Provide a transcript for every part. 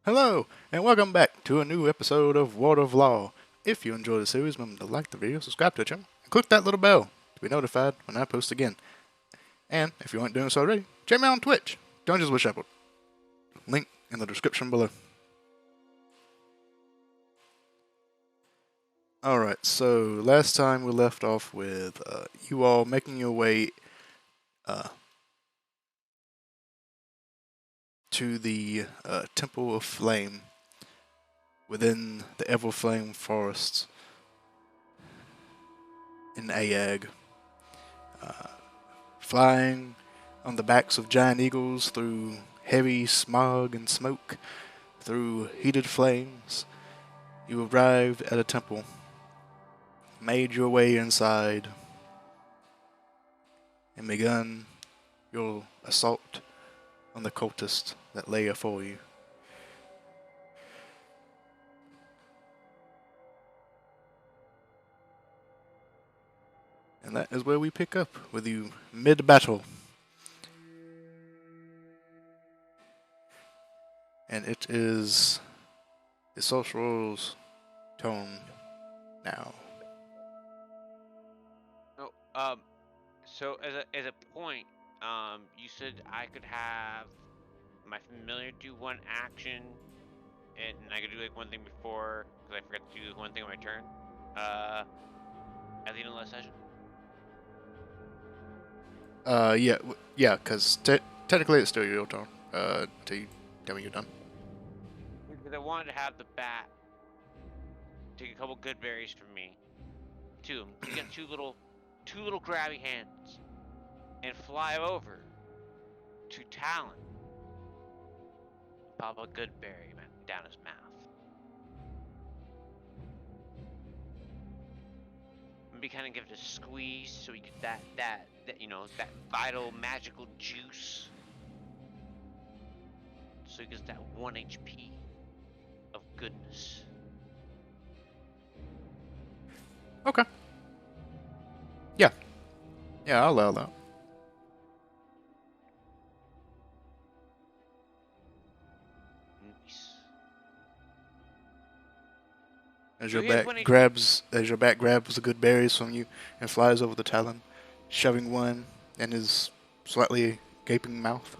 Hello, and welcome back to a new episode of Word of Law. If you enjoy the series, remember to like the video, subscribe to the channel, and click that little bell to be notified when I post again. And if you aren't doing so already, check me out on Twitch, Dungeons with Shepherd. Link in the description below. Alright, so last time we left off with you all making your way uh, to the Temple of Flame within the Everflame forests in Ayag. Flying on the backs of giant eagles through heavy smog and smoke, through heated flames, you arrived at a temple, made your way inside, and begun your assault on the cultist that lay afore you. And that is where we pick up with you mid-battle. And it is the sorcerer's tone now. No, so as a point, you said I could have my familiar do one action, and I could do like one thing before, because I forgot to do one thing on my turn. At the end of the last session. Yeah, because technically it's still your turn. Till you tell me you're done. Because I wanted to have the bat take a couple good berries from me. Two. You got two little grabby hands, and fly over to Talon. Pop a good berry down his mouth. Maybe kind of give it a squeeze so he get that that vital magical juice. So he gets that 1 HP of goodness. Okay. Yeah. Yeah, I'll allow that. Nice. As So your he has back 1 HP. grabs, the good berries from you and flies over the Talon, shoving one in his slightly gaping mouth.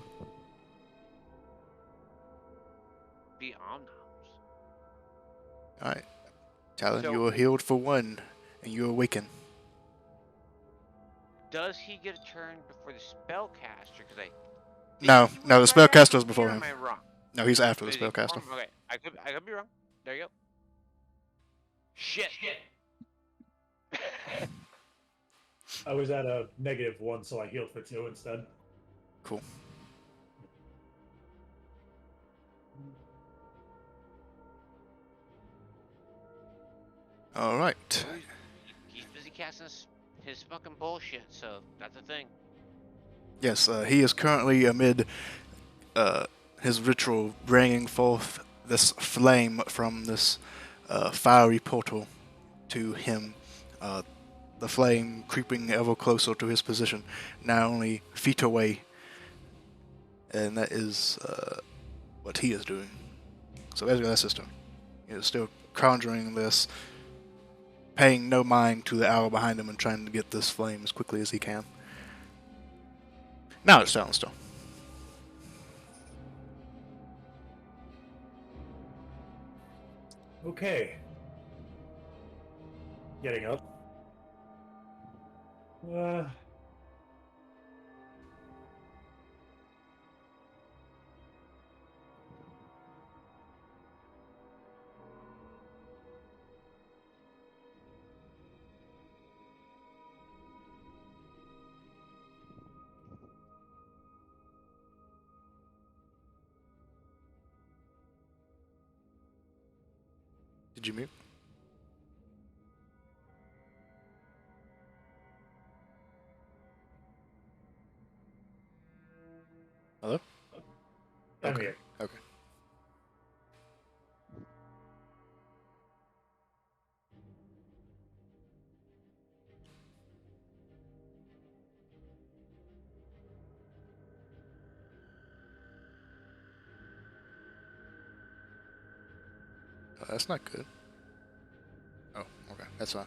Be omnoms. All right, Talon, you So are healed for one, and you awaken. does he get a turn before the spellcaster? Because No, he was no, the right after spellcaster is me, or before am him. I wrong? No, he's after the Is he before spellcaster. him? Okay, I could be wrong. There you go. Shit. I was at a -1, so I healed for 2 instead. Cool. All right. Well, he's busy casting his fucking bullshit, so that's a thing. Yes, he is currently amid his ritual, bringing forth this flame from this fiery portal to him. The flame creeping ever closer to his position, now only feet away, and that is what he is doing. So Ezra, that's his turn. He is still conjuring this, paying no mind to the owl behind him and trying to get this flame as quickly as he can. Now it's Talon's turn. Okay. Getting up. Uh, Did you mute? Hello? I'm Okay. here. Okay. That's not good. Oh, okay, that's fine.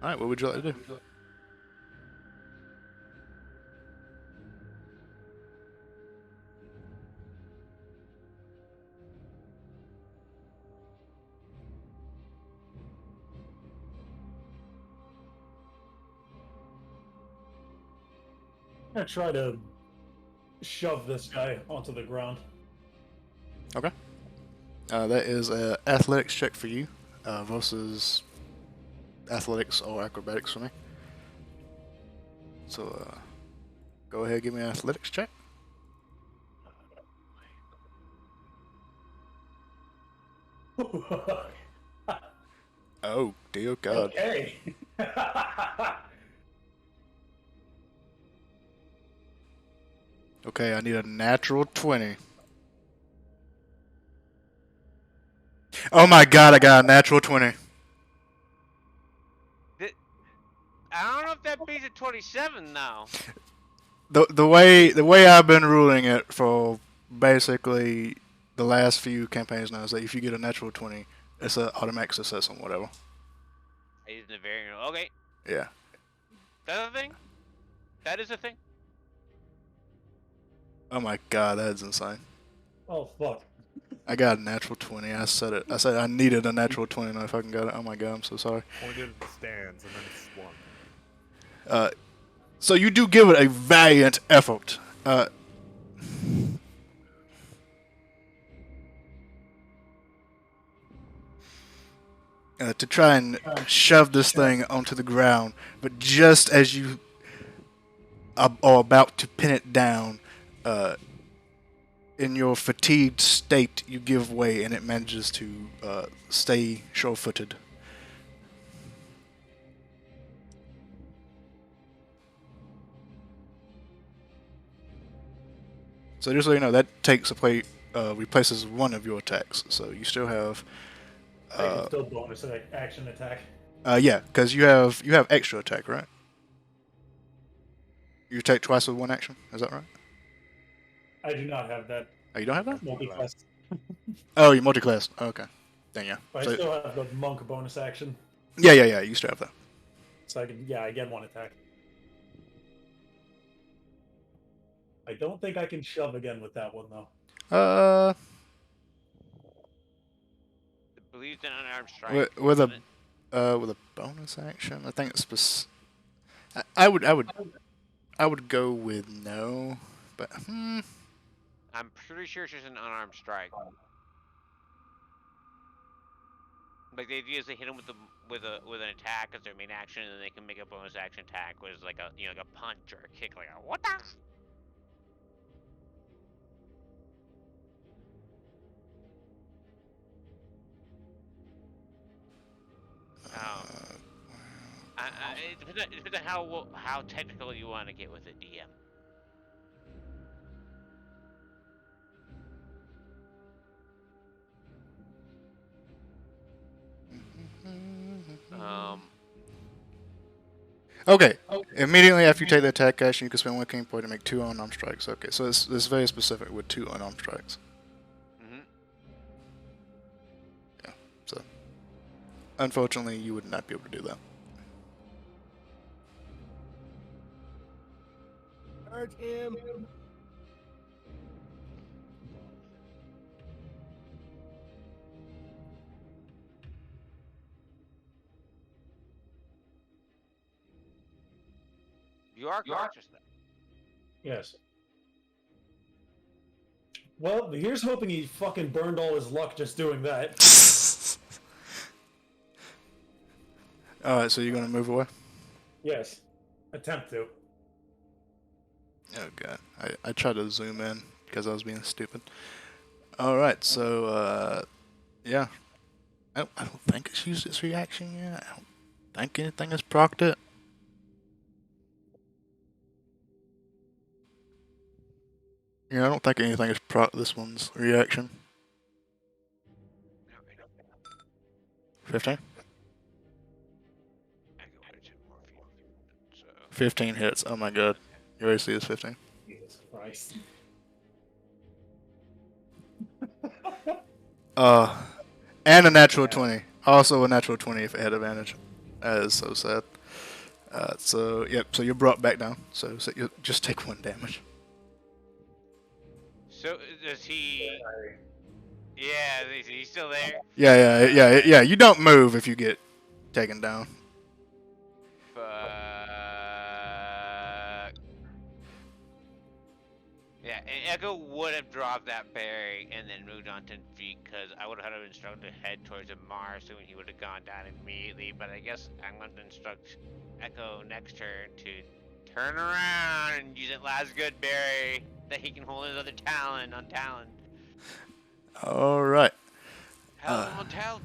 All right, what would you like to do? I'm gonna try to shove this guy onto the ground. Okay. That is a athletics check for you versus athletics or acrobatics for me. So go ahead, give me an athletics check. Oh dear God. Okay. Okay, I need a natural 20. Oh my God, I got a natural 20. I don't know if that beats a 27 now. The way I've been ruling it for basically the last few campaigns now is that if you get a natural 20, it's an automatic success on whatever. Using the variant. Okay, Yeah. that's a thing. That is a thing. Oh my God, that's insane. Oh fuck. I got a natural 20. I said it. I said I needed a natural 20 and I fucking got it. Oh my God, I'm so sorry. Pointed at the stands and then it swung. So you do give it a valiant effort. To try and shove this thing onto the ground, but just as you are about to pin it down, in your fatigued state, you give way and it manages to stay sure-footed. So just so you know, that takes replaces one of your attacks. So you still have, I can still bonus action attack. yeah, because you have extra attack, right? You attack twice with one action. Is that right? I do not have that Oh, you don't have that? multi-class, Oh, you're multi-class. Okay. Then yeah. but So, I still have the monk bonus action, yeah. You still have that. so I get one attack. I don't think I can shove again with that one though. Believes in unarmed strike. With doesn't a it? with a bonus action, I think it's I would go with no, but I'm pretty sure it's just an unarmed strike. Like the idea is they hit him with an attack as their main action, and then they can make a bonus action attack, which is like like a punch or a kick, like a what the. It depends on how technical you want to get with it, DM. okay. Immediately after you take the attack action, you can spend one king point to make 2 unarmed strikes. Okay, so it's very specific with 2 unarmed strikes. Yeah. So unfortunately, you would not be able to do that. Hurt him. You are conscious now. Yes. Well, here's hoping he fucking burned all his luck just doing that. Alright, so you're gonna move away? Yes. Attempt to. Oh god. I tried to zoom in because I was being stupid. Alright, so yeah. I don't think it's used its reaction yet. I don't think anything has procced it. Yeah, I don't think anything has procced this one's reaction. 15? 15 hits. Oh my god. Your AC is 15. Jesus Christ. And a natural 20. Also a natural 20 if it had advantage. That is so sad. So you're brought back down. So you just take 1 damage. So does he? Yeah, is he still there? Yeah. You don't move if you get taken down. Fuck. Yeah, and Echo would have dropped that berry and then moved on 10 feet because I would have had him instruct to head towards Amar, assuming he would have gone down immediately. But I guess I'm going to instruct Echo next turn to turn around and use that last good berry that he can hold his other talon on talon. All right. Hell on talon.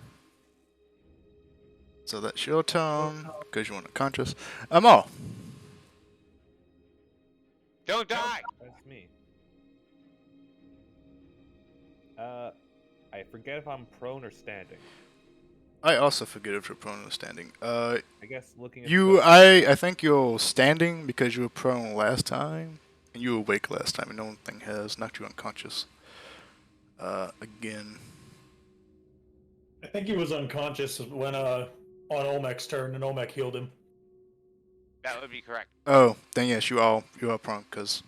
So that's your turn because you want to conscious. Amal. Don't die! That's me. I forget if I'm prone or standing. I also forget if you're prone or standing. I guess looking at I think you're standing because you were prone last time, and you were awake last time, and no thing has knocked you unconscious. Again. I think he was unconscious when on Olmec's turn, and Olmec healed him. That would be correct. Oh, then yes, you are prone because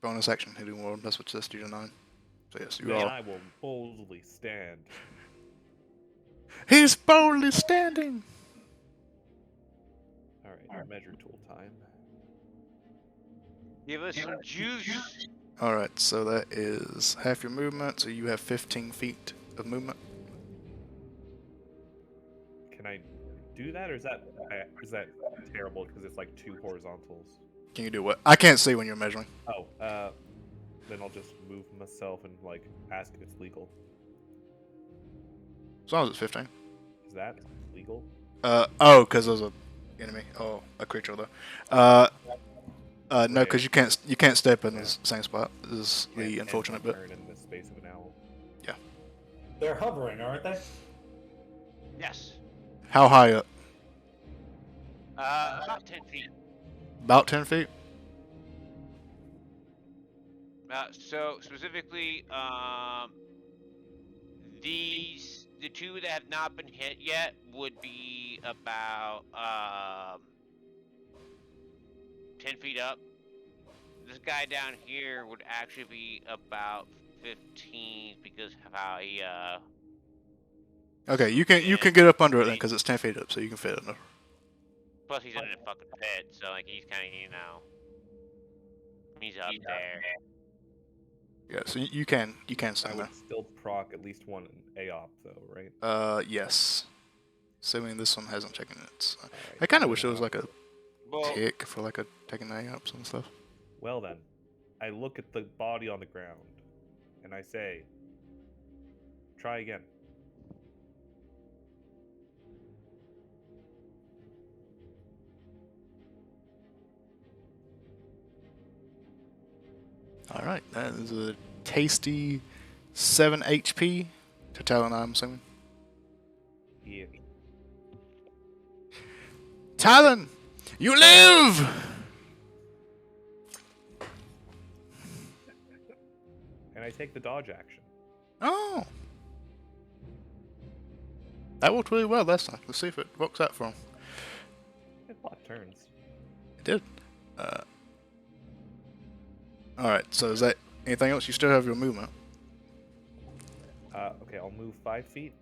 bonus action hitting world. That's what says to 9. So yes, you then are. I will boldly stand. He's boldly standing. Alright, measure tool time. Give us some juice. All right, so that is half your movement. So you have 15 feet of movement. Can I do that, or is that terrible because it's like 2 horizontals? Can you do what? I can't see when you're measuring. Oh, then I'll just move myself and like ask if it's legal. As long as it's 15. Is that legal? Because there's a enemy. Oh, a creature though. No, because you can't step in the same spot. This is the unfortunate bit. In the space of an owl. Yeah. They're hovering, aren't they? Yes. How high up? About 10 feet. About 10 feet. So specifically, the 2 that have not been hit yet would be about 10 feet up. This guy down here would actually be about 15 because of how he Okay, you can get up under it then because it's 10 feet up, so you can fit under. Plus he's in a fucking pit, so like he's kind of he's up there. Yeah, so you can I stand would there. still proc at least 1 AOP though, right? Yes. Assuming this one hasn't taken it. Alright, I kind of wish there was like a Well, tick for like a taking ups and stuff. Well then, I look at the body on the ground, and I say, try again. All right, that is a tasty 7 HP to Talon, I'm assuming. Yeah. Talon, you live! And I take the dodge action. Oh. That worked really well last time. Let's see if it works out for him. It a lot of turns. It did. Alright, so is that anything else? You still have your movement. Okay, I'll move 5 feet,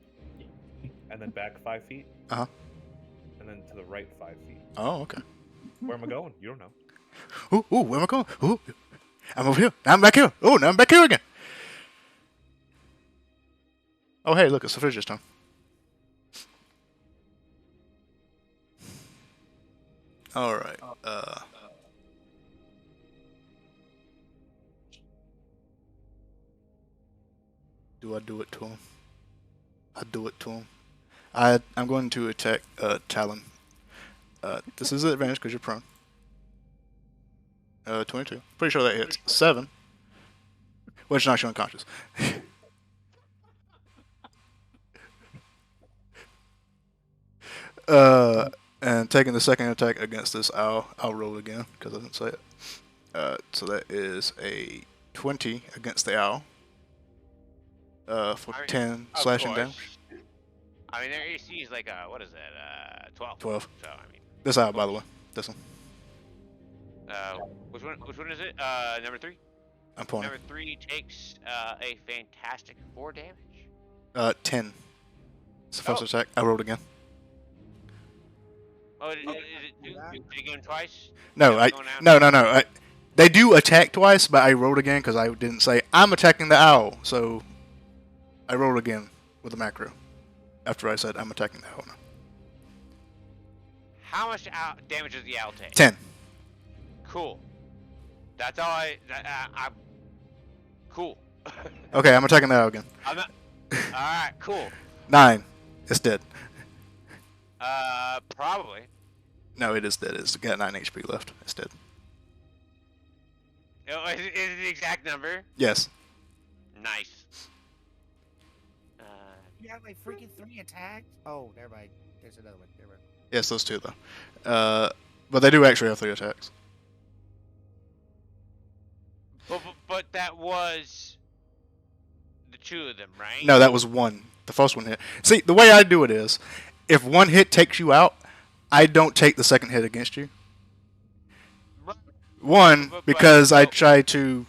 and then back 5 feet. Uh-huh. And then to the right 5 feet. Oh, okay. Where am I going? You don't know. Ooh, where am I going? Ooh, I'm over here. Now I'm back here. Oh, now I'm back here again. Oh, hey, look, it's the fridge time. Alright, do I do it to him? I do it to him. I'm going to attack Talon. This is an advantage because you're prone. 22. Pretty sure that hits. 7. Which knocks you unconscious. And taking the second attack against this, I'll roll again because I didn't say it. So that is a 20 against the owl. For I mean, 10 of slashing course. damage. I mean, their AC is like what is that? 12. 12. So I mean, This owl, by the way. This one. which one is it? Number 3. I'm pointing. Number 3 takes a fantastic 4 damage. 10. It's the first attack. I rolled again. Oh, is it 2? Did you get him twice? No, Yeah, I going out. no. They do attack twice, but I rolled again because I didn't say I'm attacking the owl. So I rolled again with the macro after I said I'm attacking the owl. Now. How much damage does the owl take? 10. Cool. That's all I'm cool. Okay, I'm attacking the owl again. I'm not. All right, cool. 9. It's dead. Probably. No, it is dead. It's got 9 HP left. It's dead. Oh, is it the exact number? Yes. Nice. You have like freaking 3 attacks? Oh, never mind. There's another one. Never mind. Yes, those 2 though. But they do actually have 3 attacks. But that was the 2 of them, right? No, that was 1. The first one hit. See, the way I do it is, if 1 hit takes you out, I don't take the second hit against you. One, because I try to,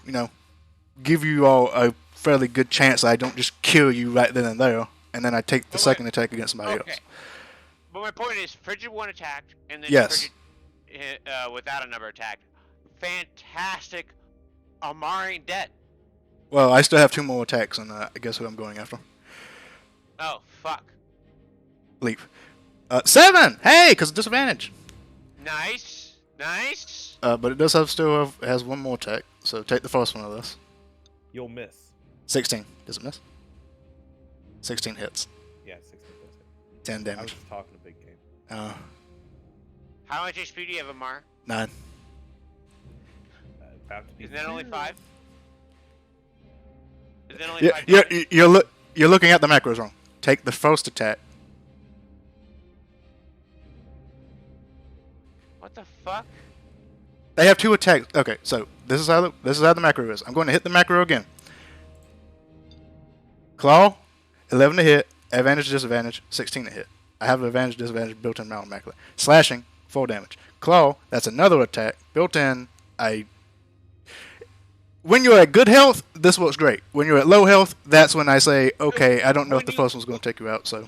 give you all a fairly good chance I don't just kill you right then and there, and then I take the second attack against somebody else. But my point is, Frigid 1 attacked, and then Yes. Frigid without a number attacked. Fantastic. Amari dead. Well, I still have 2 more attacks, and I guess who I'm going after. Oh, fuck. Leap. 7! Hey, because disadvantage. Nice. Nice. But it does has 1 more attack, so take the first one of this. You'll miss. 16. Does it miss? 16 hits. Yeah, 16 does hit. 10 I was damage. just talking a big game. How much HP do you have, Amar? 9. About to be Isn't that only 5? Is that only Yeah, 5 damage? you're looking at the macros wrong. Take the first attack. What the fuck? They have 2 attacks. Okay, so this is how the macro is. I'm going to hit the macro again. Claw, 11 to hit, advantage, disadvantage, 16 to hit. I have an advantage, disadvantage built in automatically. Slashing, 4 damage. Claw, that's another attack built in. When you're at good health, this works great. When you're at low health, that's when I say, okay, I don't know if the first one's going to take you out. So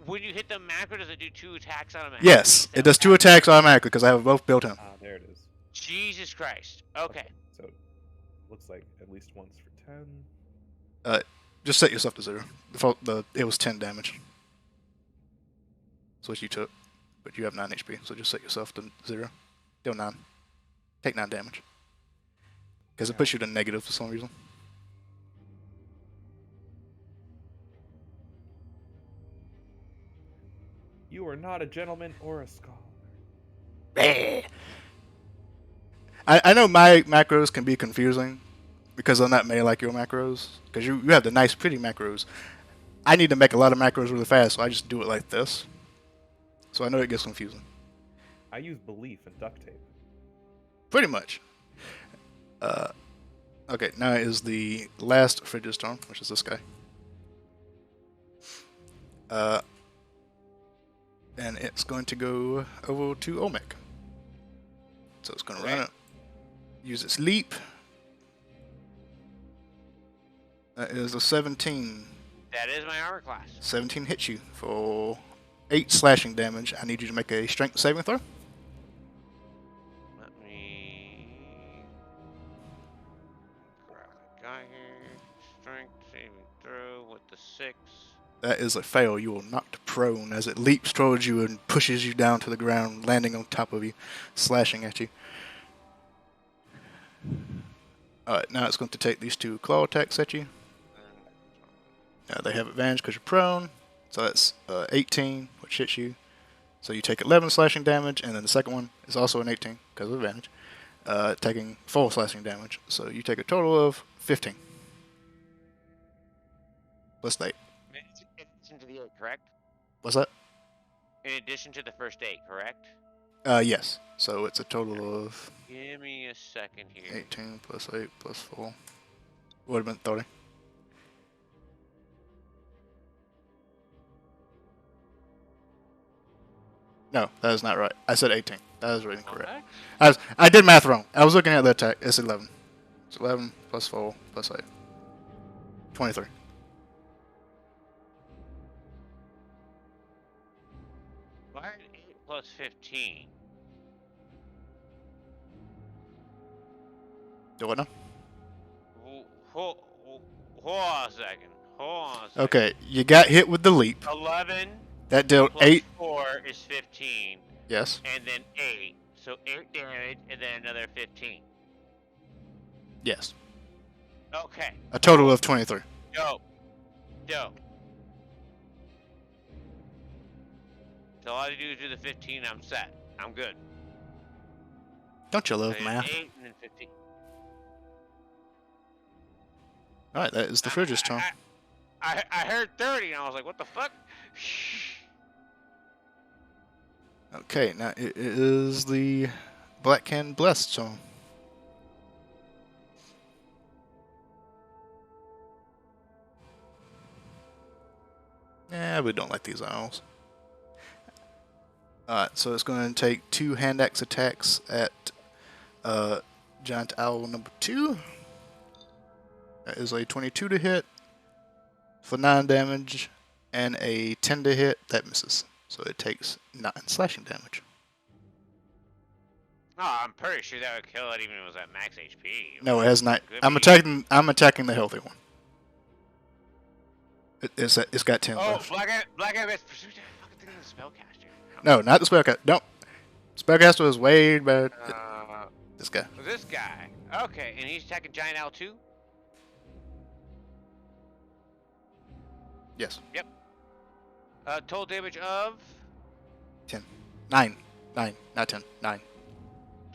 when you hit the macro, does it do 2 attacks automatically? yes, it does 2 attacks automatically because I have both built in. Ah, there it is. Jesus Christ. Okay. So, looks like at least once for 10. Just set yourself to 0. It was 10 damage. That's what you took. But you have 9 HP, so just set yourself to 0. Deal 9. Take 9 damage. Because it puts you to negative for some reason. You are not a gentleman or a scholar. I know my macros can be confusing because I'm not made like your macros. Because you have the nice, pretty macros. I need to make a lot of macros really fast, so I just do it like this. So I know it gets confusing. I use belief and duct tape. Pretty much. Okay, now is the last Frigid's turn, which is this guy. And it's going to go over to Olmec. So it's going to run it. Use its leap. That is a 17. That is my armor class. 17 hits you for 8 slashing damage. I need you to make a strength saving throw. Let me grab a guy here. Strength saving throw with the 6. That is a fail. You are knocked prone as it leaps towards you and pushes you down to the ground, landing on top of you, slashing at you. Alright, now it's going to take these 2 claw attacks at you. They have advantage because you're prone. So that's 18, which hits you. So you take 11 slashing damage, and then the second one is also an 18 because of advantage, taking 4 slashing damage. So you take a total of 15. Plus 8. In addition to the 8, correct? What's that? In addition to the first 8, correct? Yes. So it's a total of... Give me a second here. 18 plus 8 plus 4. Would have been 30. No, that is not right. I said 18. That is reading correct. Okay. I did math wrong. I was looking at the attack. It's 11. It's 11 plus 4 plus 8. 23. Why 8 plus 15? Do what now? Hold on a second. Hold on a second. Okay, you got hit with the leap. 11 That dealt plus 8. 4 is 15. Yes. And then 8. So 8 damage and then another 15. Yes. Okay. A total of 23. Dope. So all I do is do the 15, I'm set. I'm good. Don't you love So math? 8 and then 15. Alright, that is the fridge's turn. I heard 30 and I was like, what the fuck? Okay, now it is the Black Hand Blessed turn. Yeah, we don't like these owls. Alright, so it's going to take 2 hand axe attacks at Giant Owl number 2. That is a 22 to hit for 9 damage, and a 10 to hit that misses. So it takes 9 slashing damage. Oh, I'm pretty sure that would kill it even if it was at max HP. No, it has 9. Could I'm be. attacking the healthy one. It's got 10 Oh, left. Black Eye Best Pursuit. I fucking think of the spellcaster. No, not the spellcaster. No, spellcaster is way better. This guy. This guy. Okay, and he's attacking Giant Owl too? Yes. Yep. Total damage of? 10. 9. 9. Not 10. 9.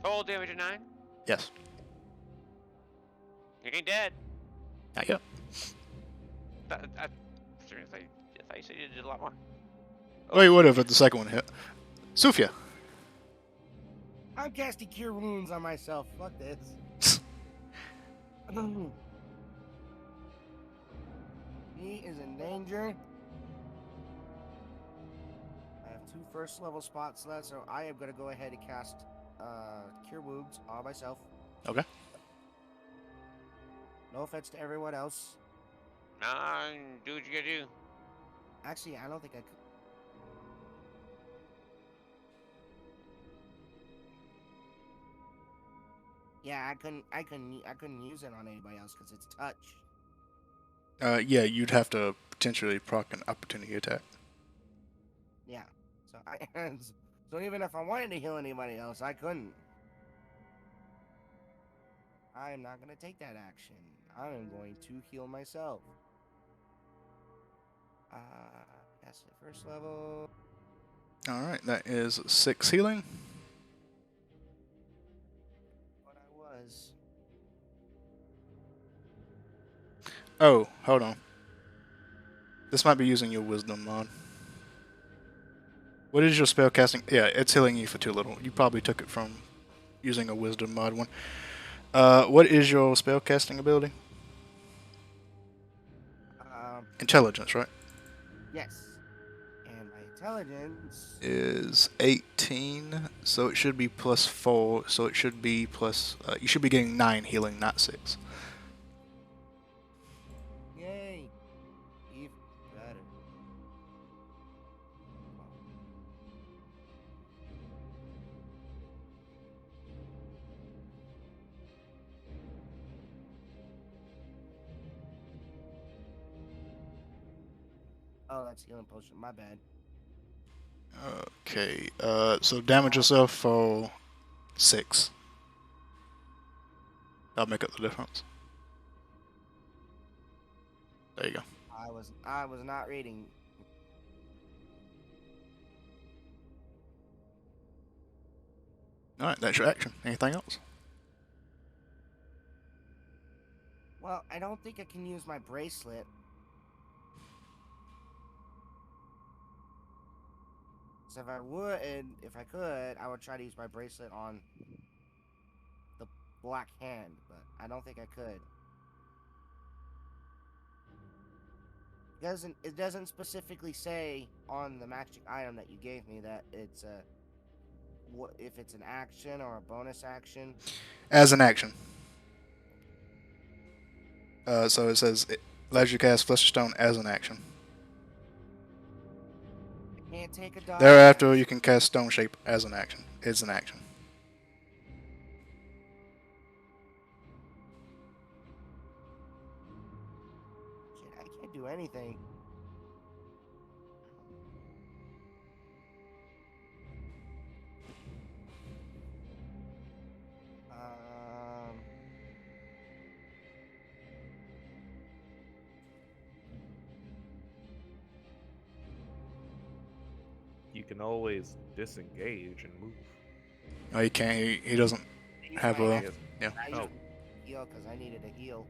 Total damage of 9? Yes. He ain't dead. Not yet. Seriously, I thought you said you did a lot more. Wait, whatever. The second one hit. Sufia. I'm casting Cure Wounds on myself. Fuck this. He is in danger. I have 2 first level spots left, so I am going to go ahead and cast Cure Wounds on myself. Okay. No offense to everyone else. Nah, do what you gotta do. Actually, I don't think I could. Yeah, I couldn't use it on anybody else because it's touch. Yeah, you'd have to potentially proc an opportunity attack. Yeah. So so even if I wanted to heal anybody else, I couldn't. I am not going to take that action. I am going to heal myself. That's the first level. Alright, that is 6 healing. What I was. Oh, hold on. This might be using your wisdom mod. What is your spell casting? Yeah, it's healing you for 2 little. You probably took it from using a wisdom mod one. What is your spell casting ability? Intelligence, right? Yes. And my intelligence Is 18, so it should be plus 4, so it should be plus, you should be getting 9 healing, not 6. Yay. Even better. Oh, that's healing potion. My bad. Okay, so damage yourself for 6. That'll make up the difference. There you go. I was not reading. Alright, that's your action. Anything else? Well, I don't think I can use my bracelet. So if I could, I would try to use my bracelet on Black Hand, but I don't think I could. It doesn't specifically say on the magic item that you gave me that it's a what if it's an action or a bonus action. As an action. So it says it allows you to cast Flesh of Stone as an action. I can't take a dodge. Thereafter, you can cast Stone Shape as an action. It's an action. Shit, I can't do anything. Um, You can always disengage and move. No, he can't. He doesn't have a. Yes. Yeah. I Oh, used heal because I needed a heal.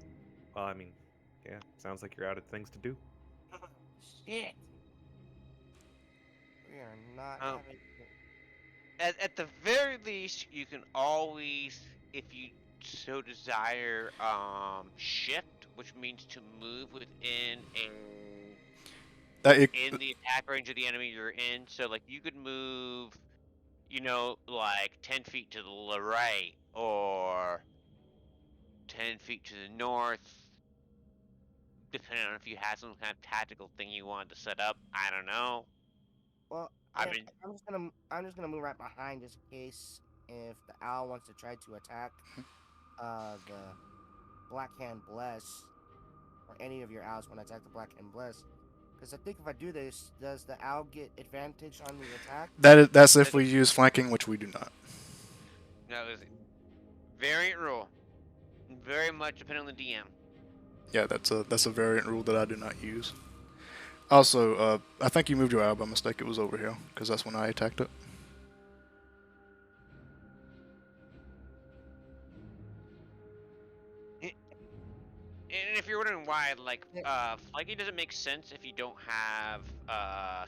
well, I mean, yeah. Sounds like you're out of things to do. Shit. We are not Um, having. At the very least, you can always, if you so desire, shift, which means to move within That you, in the attack range of the enemy you're in. So like you could move, like 10 feet to the right or 10 feet to the north, depending on if you had some kind of tactical thing you wanted to set up. I don't know. Well, I yeah, mean, I'm just gonna move right behind just in case if the owl wants to try to attack the Black Hand Bless or any of your owls want to attack the Black Hand Bless. Because I think if I do this, does the owl get advantage on the attack? that's if we use flanking, which we do not. no, it's variant rule. Very much depending on the DM. Yeah, that's a variant rule that I do not use. Also, I think you moved your owl by mistake. It was over here because that's when I attacked it. And if you're wondering why, like, flanking doesn't make sense if you don't have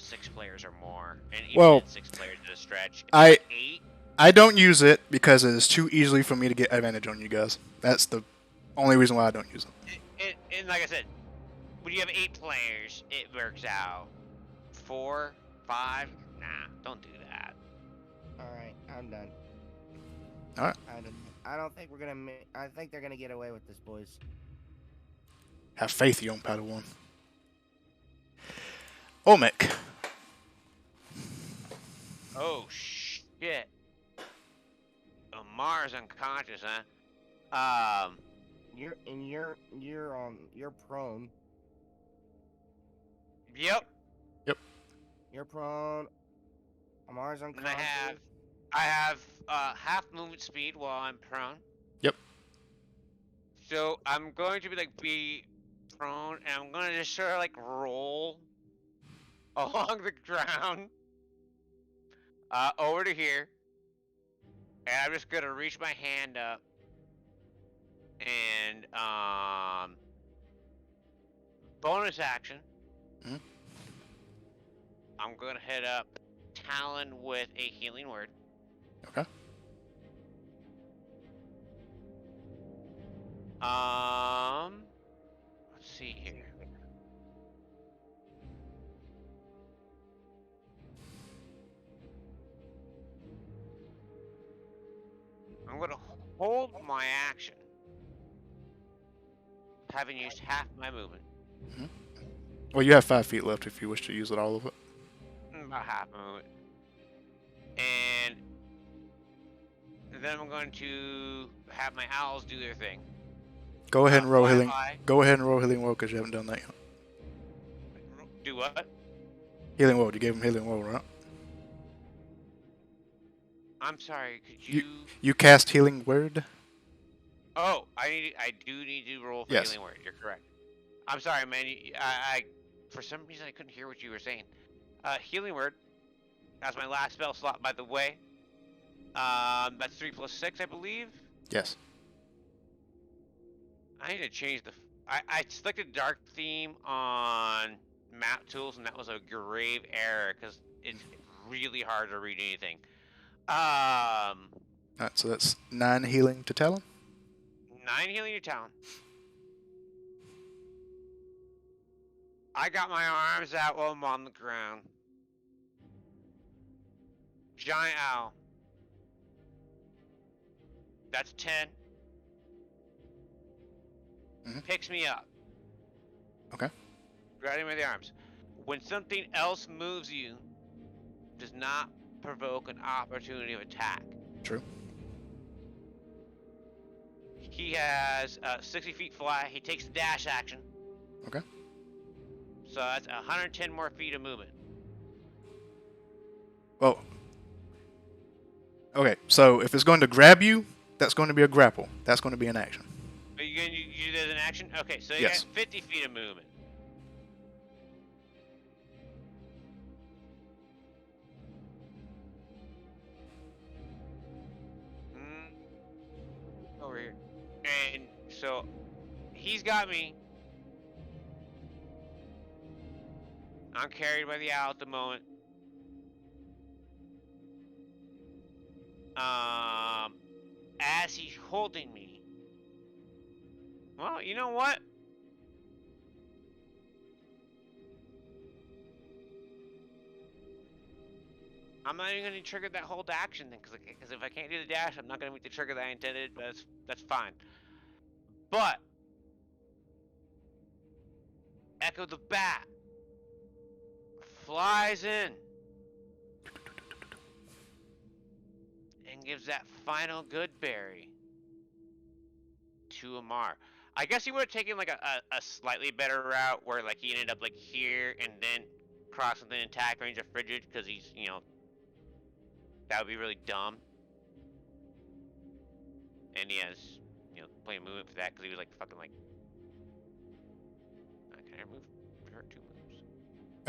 6 players or more, and even Well, at 6 players is a stretch. If I- you have 8, I don't use it because it is too easily for me to get advantage on you guys. That's the only reason why I don't use it. and like I said, when you have 8 players, it works out. 4, 5, nah, don't do that. All right, I'm done. All right. I don't think we're gonna. I think they're gonna get away with this, boys. Have faith, young Padawan. Olmec. Oh shit. Mars unconscious, huh? You're prone. Yep. You're prone. Amar's And unconscious. I have half movement speed while I'm prone. Yep. So I'm going to be prone, and I'm gonna just sort of like roll along the ground over to here, and I'm just gonna reach my hand up and bonus action. Mhm. I'm gonna head up Talon with a healing word. Okay. Let's see here. I'm gonna hold my action, having used half my movement. Well, you have 5 feet left if you wish to use it all of it. About half my movement. And then I'm going to have my owls do their thing. Go ahead and roll fly healing. by. Go ahead and roll healing roll because you haven't done that yet. Do what? Healing roll. You gave him healing roll, right? I'm sorry, could you... You cast healing word. Oh, I do need to roll for Yes. healing word. You're correct. I'm sorry, man. I for some reason I couldn't hear what you were saying. Healing word. That's my last spell slot, by the way. That's 3 plus 6, I believe. Yes. I need to change the. I selected dark theme on map tools, and that was a grave error because it's really hard to read anything. Alright, so that's 9 healing to Talon. I ain't healing your talon. I got my arms out while I'm on the ground. Giant owl. That's 10. Mhm. Picks me up. Okay. Grabbing me by the arms. When something else moves you, does not provoke an opportunity of attack. True. He has 60 feet fly. He takes the dash action. Okay. So that's 110 more feet of movement. Well. Okay, so if it's going to grab you, that's going to be a grapple. That's going to be an action. Are you going to use it as an action? Okay, so you Yes. got 50 feet of movement. Over here. And so he's got me. I'm carried by the owl at the moment. As he's holding me. Well, you know what? I'm not even going to trigger that hold action then, because if I can't do the dash, I'm not going to make the trigger that I intended. But that's fine. But Echo the Bat flies in and gives that final good berry to Amar. I guess he would have taken like a slightly better route where like he ended up like here and then crossing the attack range of Frigid because he's, you know, that would be really dumb. And he has, you know, plenty of movement for that because he was like fucking like. Can I remove her 2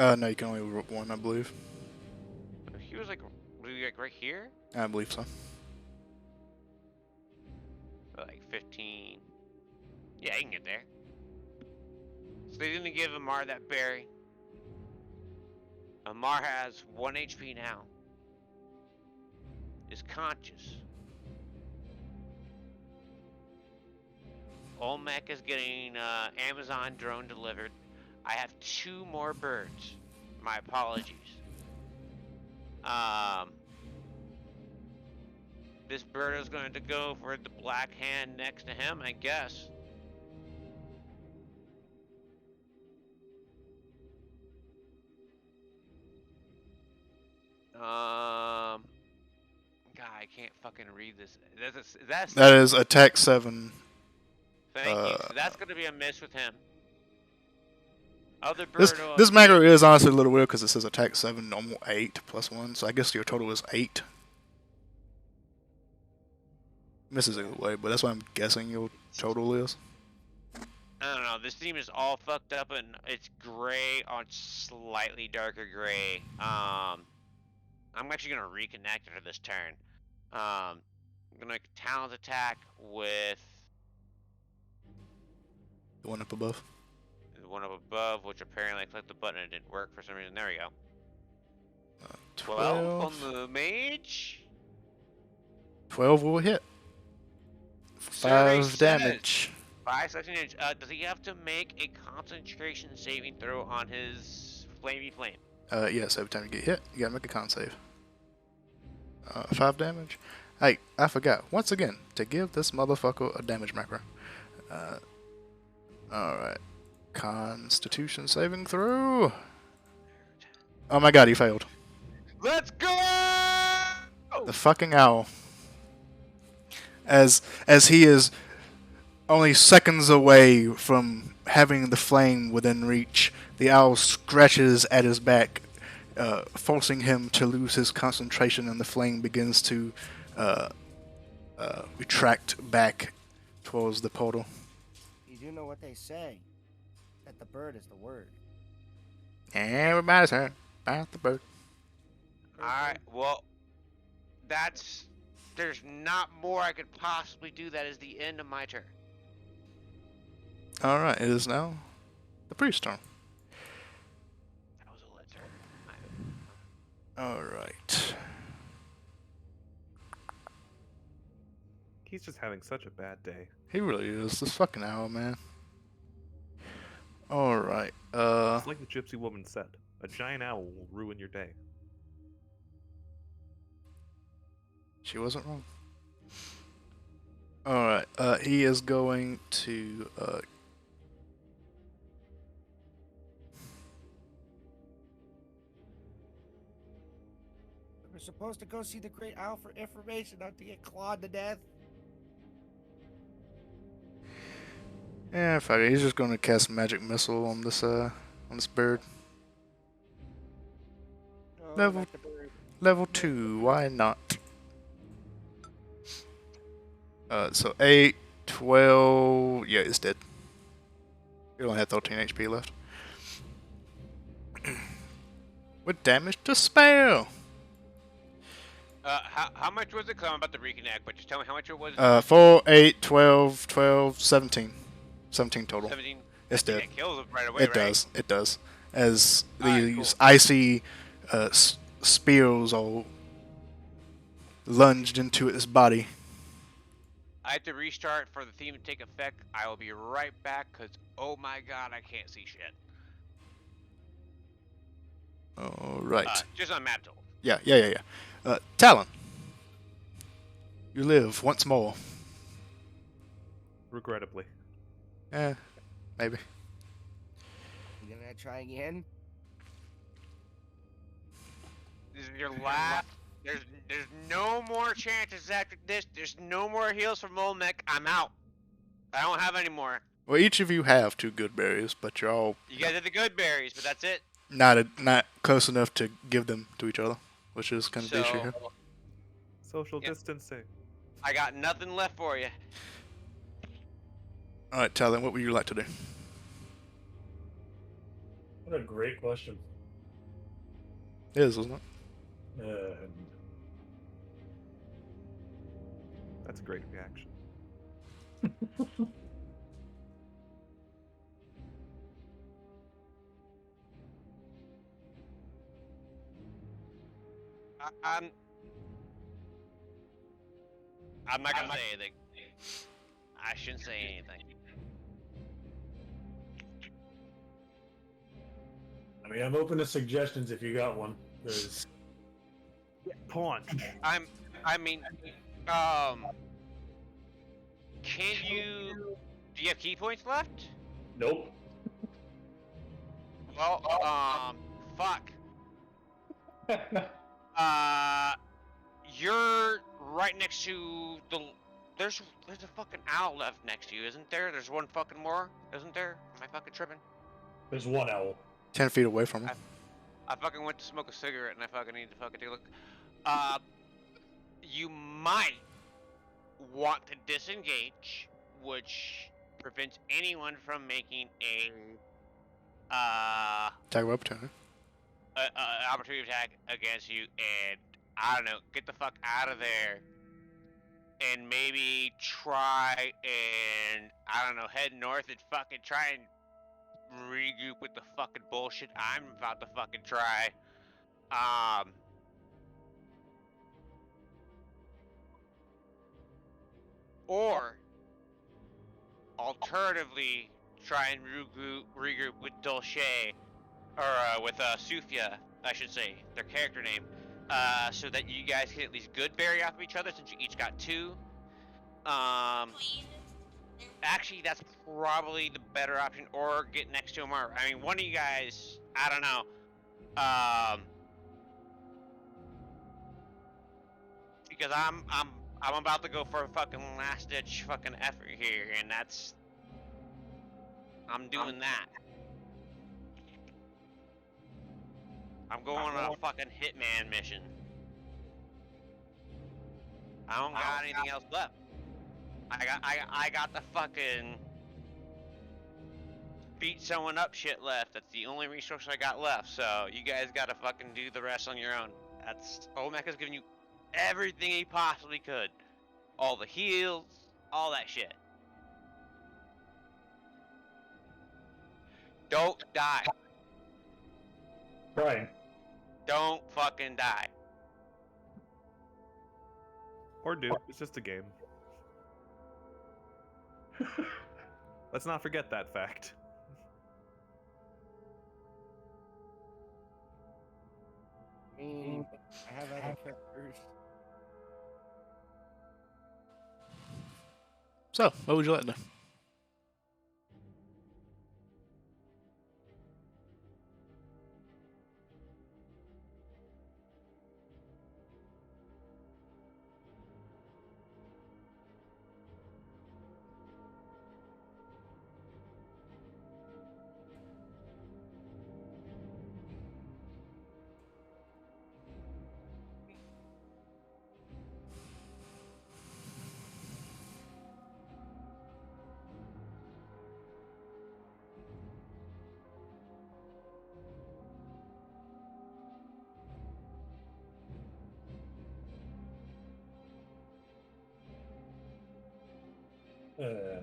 moves? No, you can only roll one, I believe. He was like right here? I believe so. Like 15. Yeah, he can get there. So they didn't give Amar that berry. Amar has 1 HP now. Is conscious. Olmec is getting Amazon drone delivered. I have 2 more birds. My apologies. This bird is going to go for the black hand next to him, I guess. God, I can't fucking read this. That is attack 7. Thank you. So that's going to be a miss with him. Other bird. This macro is honestly a little weird because it says attack 7, normal 8 plus 1. So I guess your total is 8. Misses either way, but that's what I'm guessing your total is. I don't know. This team is all fucked up and it's gray on slightly darker gray. I'm actually gonna reconnect after this turn. I'm gonna make a talent attack with The one up above. the one up above, which apparently I clicked the button and it didn't work for some reason. There we go. 12 on the mage. 12 will hit. Survey 5 damage. 5 slashing damage. Does he have to make a concentration saving throw on his flamey flame? Yes, every time you get hit, you gotta make a con save. 5 damage. Hey, I forgot. Once again, to give this motherfucker a damage macro. Alright. Constitution saving throw. Oh my god, he failed. Let's go! The fucking owl. As he is only seconds away from having the flame within reach, the owl scratches at his back, forcing him to lose his concentration, and the flame begins to retract back towards the portal. You do know what they say, that the bird is the word. Everybody's heard about the bird. Alright, well, there's not more I could possibly do. That is the end of my turn. Alright, it is now the priest's turn. That was a lit turn. Alright. He's just having such a bad day. He really is. This fucking owl, man. Alright, It's like the gypsy woman said. A giant owl will ruin your day. she wasn't wrong. Alright, he is going to, We're supposed to go see the Great Owl for information, not to get clawed to death. yeah, fuck it. He's just gonna cast magic missile on this bird. Oh, Level- not the bird. Level 2, why not? So 8, 12, yeah, it's dead. It only had 13 HP left. With damage to spare! How much was it? Cause I'm about to reconnect, but just tell me how much it was. 4, 8, 12, 12, 17. 17 total. 17. It's dead. That kills him right away, It right? does, it does. As Alright, these cool. icy spears all lunged into its body. I have to restart for the theme to take effect. I will be right back, cause oh my god, I can't see shit. Alright. Just on map tool. Yeah. Talon. You live once more. Regrettably. Maybe. You gonna try again? This is your last. There's no more chances after this. There's no more heals from Olmec. I'm out. I don't have any more. Well, each of you have 2 good berries, but you're all You guys are the good berries, but that's it. not close enough to give them to each other, which is kind of the issue here. So Social Yep. distancing. I got nothing left for you. Alright, Talon, what would you like to do? What a great question. It is, isn't it? That's a great reaction. I'm not gonna say anything. I shouldn't say anything. I mean, I'm open to suggestions if you got one. 'Cause Punch. I mean, can you? Do you have key points left? nope. Well, fuck. You're right next to the. There's a fucking owl left next to you, isn't there? There's one fucking more, isn't there? Am I fucking tripping? There's one owl. 10 feet away from him. I fucking went to smoke a cigarette and I fucking need to fucking take a look. You might want to disengage, which prevents anyone from making Tag of opportunity. a opportunity attack against you, and I don't know, get the fuck out of there, and maybe try and I don't know, head north and fucking try and regroup with the fucking bullshit I'm about to fucking try. Or alternatively, try and regroup with Dulce, or with Sufia, I should say, their character name, so that you guys can at least good berry off of each other since you each got 2. Actually, that's probably the better option, or get next to him, or I mean, one of you guys, I don't know. Because I'm about to go for a fucking last ditch fucking effort here, and that's I'm doing that. I'm going on a fucking hitman mission. I don't got anything else left. I got the fucking beat someone up shit left. That's the only resource I got left. So you guys gotta fucking do the rest on your own. That's Olmec giving you everything he possibly could. All the heals, all that shit. Don't die. Trying. Don't fucking die. Or do. It's just a game. Let's not forget that fact. I have other characters. So, what would you like to do? Uh,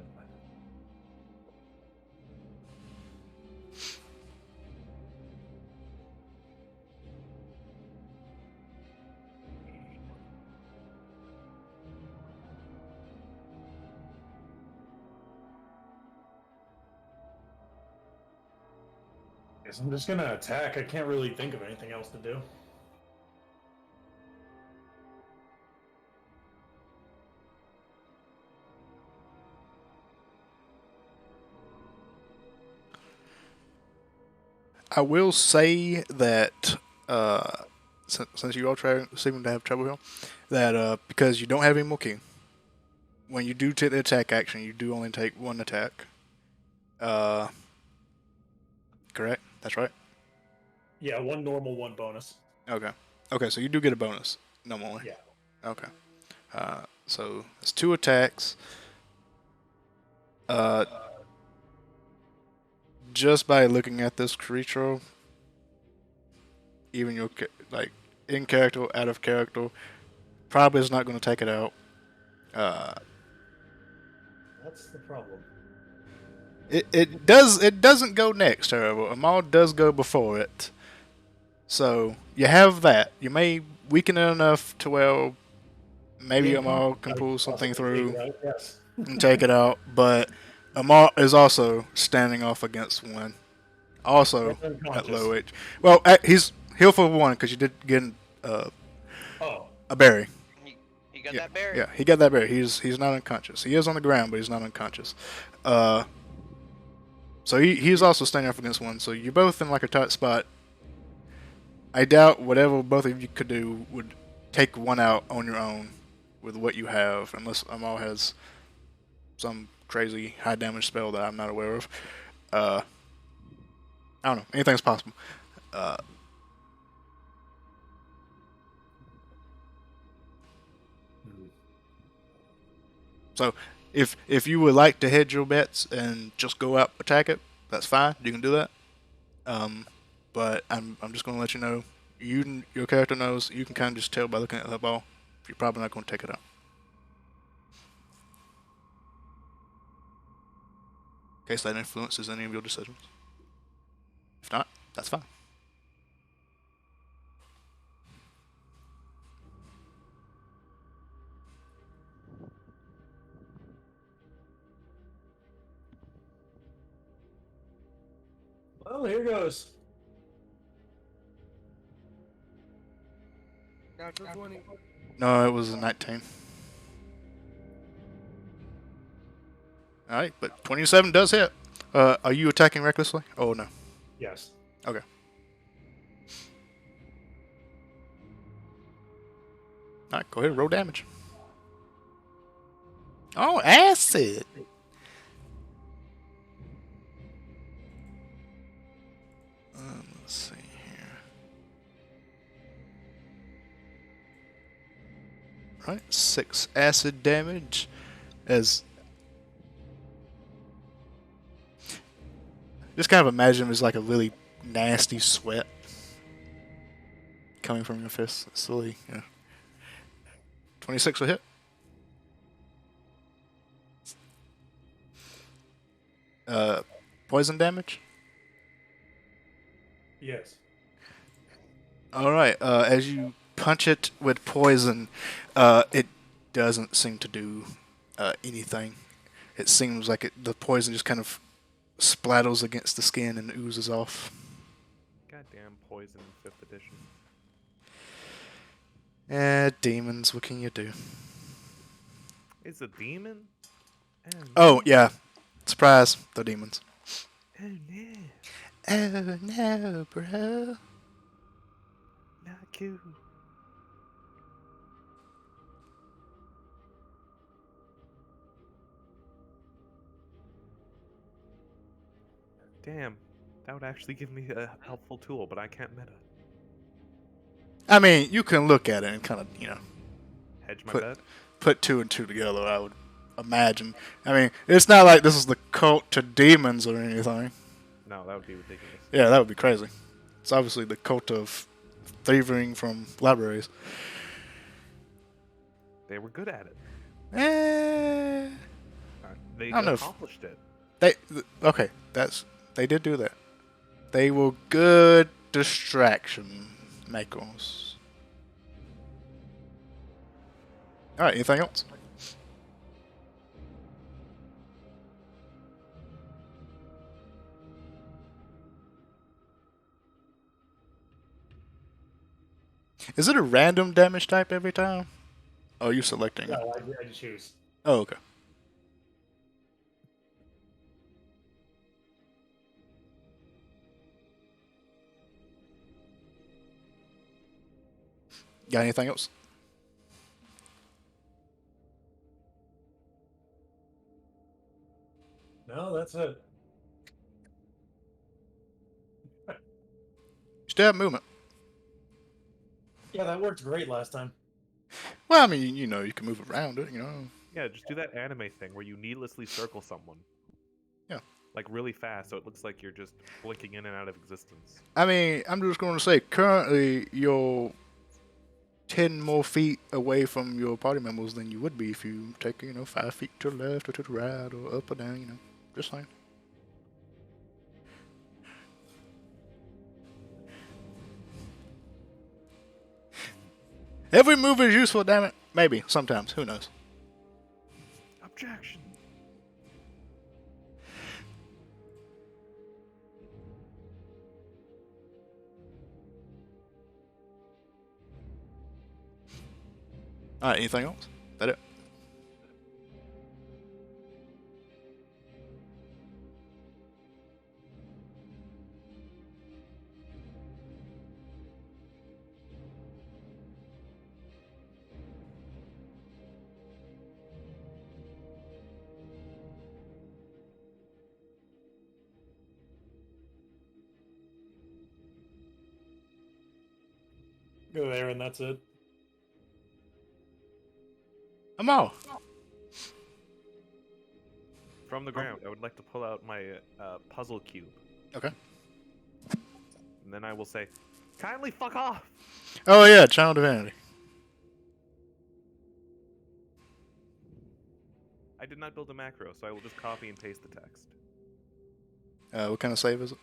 Guess I'm just gonna attack. I can't really think of anything else to do. I will say that since you all seem to have trouble here, that because you don't have any more key, when you do take the attack action, you do only take one attack. Correct? That's right? Yeah, one normal, one bonus. Okay. Okay, so you do get a bonus normally. Yeah. Okay. So it's 2 attacks. Just by looking at this creature, even your in character, out of character, probably is not going to take it out. That's the problem. It doesn't go next, however. Amal does go before it. So you have that. You may weaken it enough to where maybe Amal can pull something through Right? Yes. and take it out, but Amal is also standing off against one. Also And at unconscious. low H. Well, he's healed for 1 because you did get Oh. a berry. You got Yeah, that berry? yeah, he got that berry. He's not unconscious. He is on the ground, but he's not unconscious. So he's also standing up against one. So you're both in like a tight spot. I doubt whatever both of you could do would take one out on your own with what you have, unless Amal has some crazy high damage spell that I'm not aware of. I don't know. Anything's possible. So if you would like to hedge your bets and just go out attack it, that's fine. You can do that. But I'm just gonna let you know. Your character knows. You can kind of just tell by looking at the ball. You're probably not gonna take it out. In case that influences any of your decisions. If not, that's fine. Well, here goes. Natural 20. No, it was a 19. Alright, but 27 does hit. Are you attacking recklessly? Oh, no. Yes. Okay. Alright, go ahead, roll damage. Oh, acid! Let's see here. Right, 6 acid damage as... Just kind of imagine it as like a really nasty sweat coming from your fist. It's really, yeah. 26 will hit. Poison damage? Yes. Alright, as you punch it with poison, it doesn't seem to do anything. it seems like the poison just kind of splatters against the skin and oozes off. Goddamn poison in 5th edition. Demons, what can you do? It's a demon? Oh, yeah. Surprise, the demons. Oh no. Oh, no, bro. Not cool. Damn, that would actually give me a helpful tool, but I can't meta. I mean, you can look at it and kind of, Hedge my Put- bet? put 2 and 2 together, I would imagine. I mean, it's not like this is the cult to demons or anything. No, that would be ridiculous. Yeah, that would be crazy. It's obviously the cult of thieving from libraries. They were good at it. Eh, They I don't know if- accomplished it. okay, they did do that. They were good distraction makers. All right, anything else? Is it a random damage type every time? Oh, you're selecting it. No, I choose. Oh, okay. Got anything else? No, that's it. You still have movement. Yeah, that worked great last time. Well, I mean, you can move around it, Yeah, just do that anime thing where you needlessly circle someone. Yeah. Like really fast, so it looks like you're just blinking in and out of existence. I mean, I'm just going to say, currently, you're 10 more feet away from your party members than you would be if you take, 5 feet to the left or to the right or up or down, just saying. Every move is useful, damn it. Maybe, sometimes, who knows. Objection. Alright, anything else? That it? Go there, and that's it. I'm all. From the ground, I would like to pull out my puzzle cube. Okay. And then I will say, kindly fuck off! Oh yeah, Channel Divinity. I did not build a macro, so I will just copy and paste the text. What kind of save is it?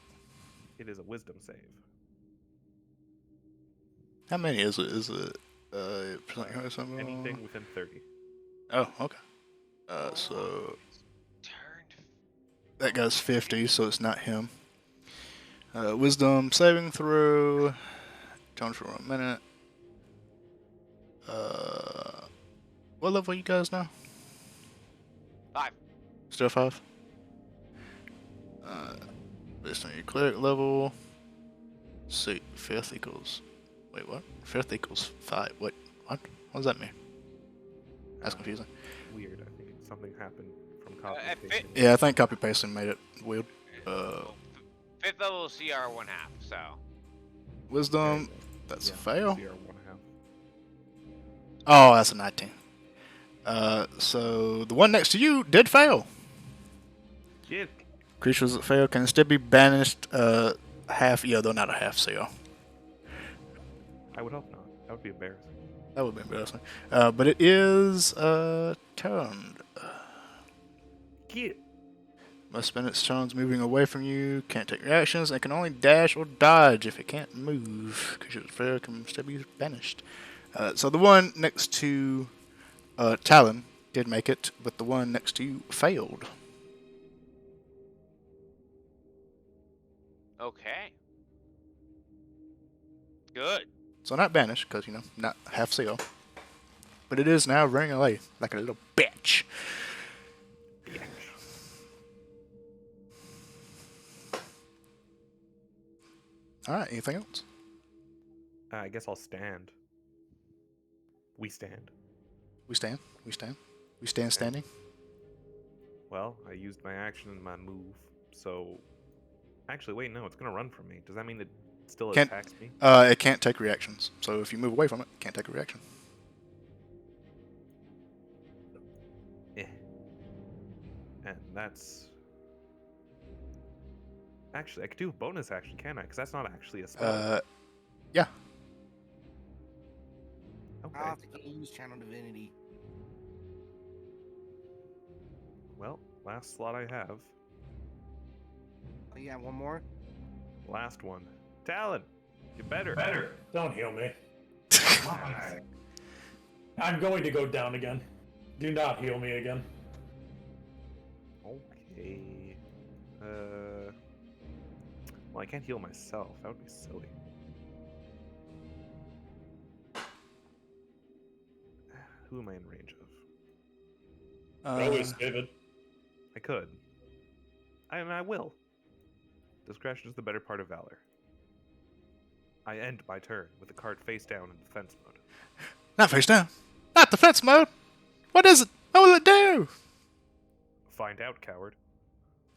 It is a wisdom save. How many is it? Is it something? Anything within 30. Oh, okay. So Turned. that guy's 50, so it's not him. Wisdom saving throw. Turns for a minute. What level are you guys now? 5. Still 5? Based on your cleric level. See, 5th equals. Wait, what? 5th equals 5. What? What does that mean? That's confusing. Weird. I think something happened from copy at and pasting. Yeah, I think copy pasting made it weird. 5th level CR 1/2, so. Wisdom. That's a fail. CR 1/2. Oh, that's a 19. So the one next to you did fail. Shit. Creatures that fail can still be banished half. Yeah, though not a half CR. I would hope not. That would be embarrassing. That would be embarrassing. But it is turned. Get. Must spend its turns moving away from you. Can't take reactions and can only dash or dodge if it can't move. Creatures that fail can still be banished. So the one next to Talon did make it, but the one next to you failed. Okay. Good. So not banished, because, not half CO. But it is now running away like a little bitch. Alright, anything else? I guess I'll stand. We stand. We stand. We stand. We stand standing. Well, I used my action and my move, so... Actually, wait, no, it's gonna run from me. Does that mean it still Can't- attacks me? It can't take reactions. So if you move away from it, it can't take a reaction. And that's... Actually, I could do a bonus action, can't I? Because that's not actually a spell. Yeah. Okay. I'll have to use Channel Divinity. Well, last slot I have. Oh, yeah, one more? Last one. Talon! You better. Better. Don't heal me. I'm going to go down again. Do not heal me again. Okay. Well, I can't heal myself. That would be silly. Who am I in range of? Always, David. I could. I will. Discretion is the better part of valor. I end my turn with the card face down in defense mode. Not face down. Not defense mode. What is it? What will it do? Find out, coward.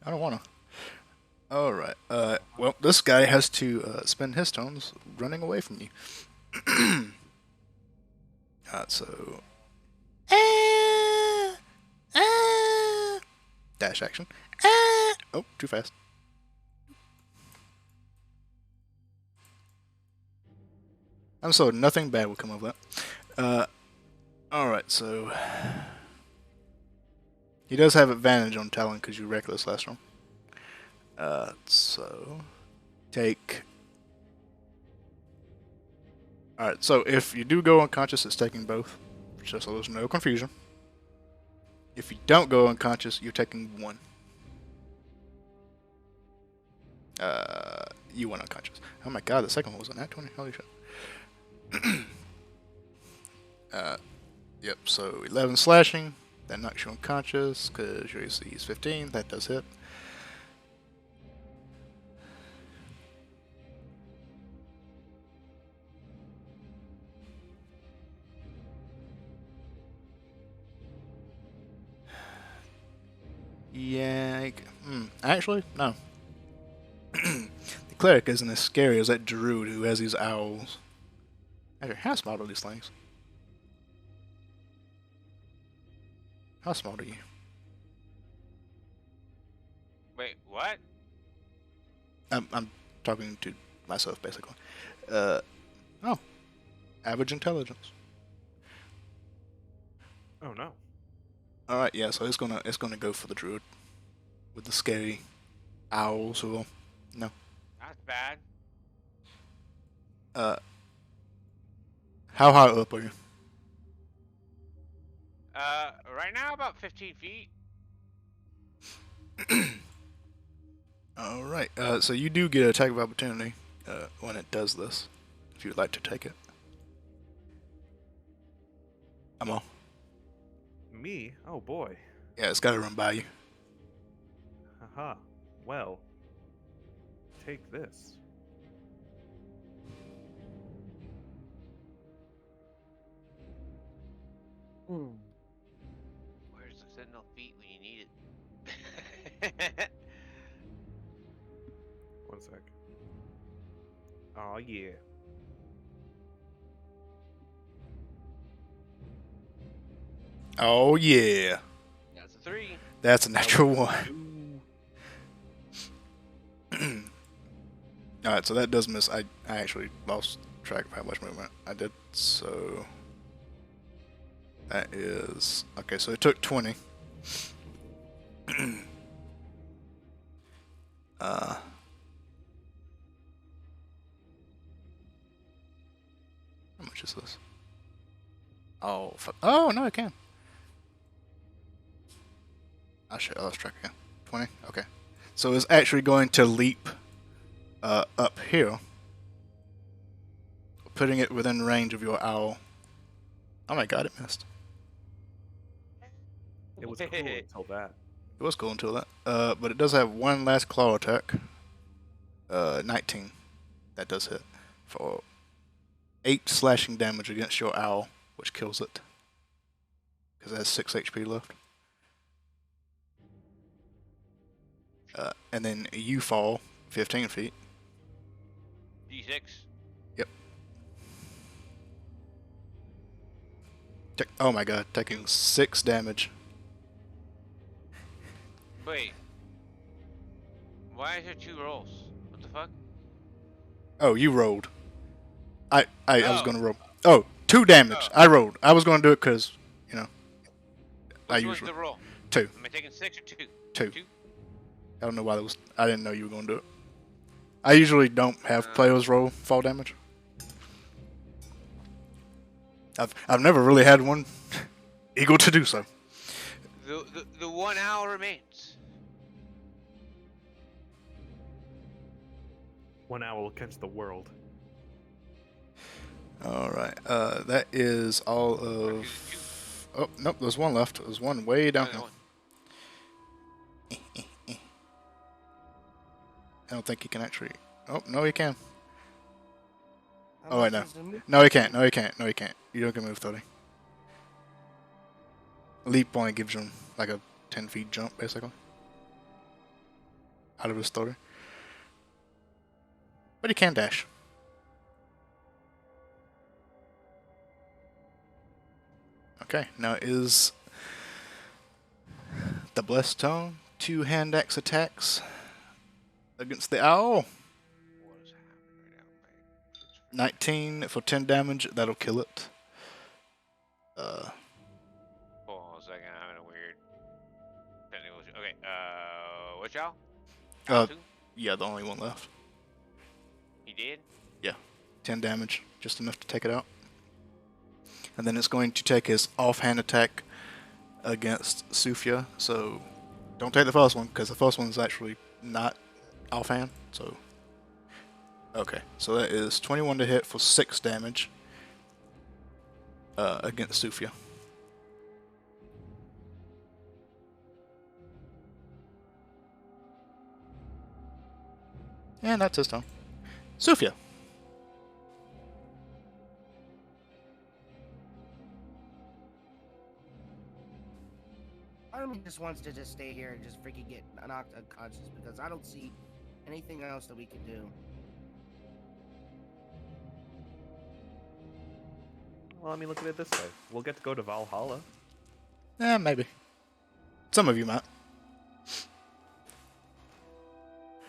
I don't wanna. Alright. Well, this guy has to spend his turns running away from you. So... Dash action. Oh, too fast. I'm sorry, nothing bad will come of that. Alright, so... He does have advantage on Talon because you reckless last round. So... Take... Alright, so if you do go unconscious, it's taking both. Just so there's no confusion. If you don't go unconscious, you're taking one. You went unconscious. Oh my god, the second one was a nat 20. Holy shit. Yep, so 11 slashing. That knocks you unconscious because your AC is 15. That does hit. Yeah, actually, no. The cleric isn't as scary as that druid who has these owls. Actually, how small are these things? How small are you? Wait, what? I'm talking to myself, basically. Oh. Average intelligence. Oh no. Alright, yeah, so it's gonna go for the druid. With the scary owls who will... No. That's bad. How high up are you? Right now about 15 feet. Alright, so you do get an attack of opportunity when it does this. If you would like to take it. I'm on. Me? Oh boy. Yeah, it's gotta run by you. Haha. Well. Take this. Where's the sentinel feet when you need it? One sec. Oh yeah. Oh yeah. That's a 3. That's a natural one. Alright, so that does miss. I actually lost track of how much movement I did, so that is okay, so it took 20. How much is this? Oh, fuck. Oh, no, I can. I lost track again. 20? Okay. So it's actually going to leap up here, putting it within range of your owl. Oh my god, it missed. It was cool until that. It was cool until that. But it does have one last claw attack. 19. That does hit. For 8 slashing damage against your owl, which kills it. Because it has 6 HP left. And then you fall 15 feet. D6. Yep. Oh my god, taking 6 damage. Wait. Why is there 2 rolls? What the fuck? Oh, you rolled. I was Oh. gonna roll. Oh, 2 damage. Oh. I rolled. I was gonna do it because, you know. I Which was usually the roll? 2. Am I taking 6 or 2? 2. 2? I don't know why that was. I didn't know you were gonna do it. I usually don't have players roll fall damage. I've never really had one eagle to do so. The 1 owl remains. 1 owl against the world. All right. That is all of. Oh nope, there's one left. There's one way down here. I don't think he can actually. Oh no, he can. Oh wait, no. No, he can't. No, he can't. No, he can't. You don't get move 30. Leap only gives him like a 10 feet jump, basically. Out of his 30. But he can dash. Okay, now is the Blessed Tongue. 2 hand axe attacks against the owl. What is happening right now, 19 for 10 damage. That'll kill it. Hold on a second, I'm having a weird technical issue. Okay, which owl? Owl 2? Yeah, the only one left. He did? 10 damage, just enough to take it out. And then it's going to take his offhand attack against Sufia. So don't take the first one, because the first one's actually not offhand. So okay, so that is 21 to hit for 6 damage against Sufia. And that's his turn. Sufia. Part of me just wants to just stay here and just freaking get knocked unconscious because I don't see anything else that we can do. Well, I mean, look at it this way. We'll get to go to Valhalla. Maybe. Some of you might.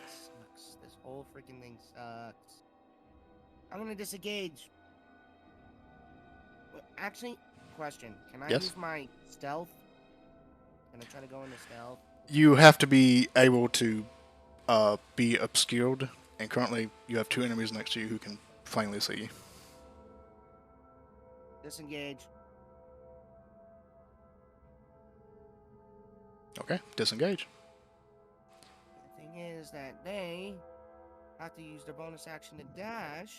Sucks. This whole freaking thing sucks. I'm gonna disengage. Actually, question. Can I Yes? use my stealth? Can I try to go into stealth? You have to be able to be obscured, and currently you have 2 enemies next to you who can plainly see you. Disengage. Okay, disengage. The thing is that they have to use their bonus action to dash,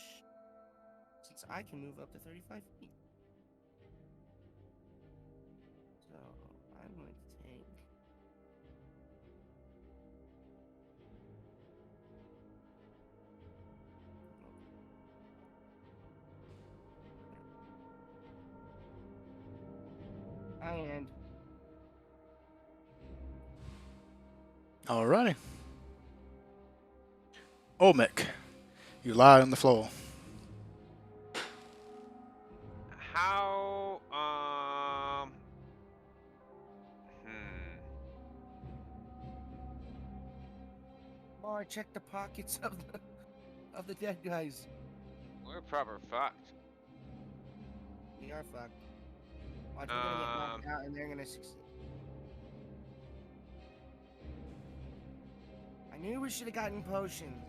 since I can move up to 35 feet. So I'm going to take. And Alrighty. Olmec, you lie on the floor. How, Bar, check the pockets of the dead guys. We're proper fucked. We are fucked. Watch, we're gonna get knocked out and they're gonna succeed. I knew we should have gotten potions.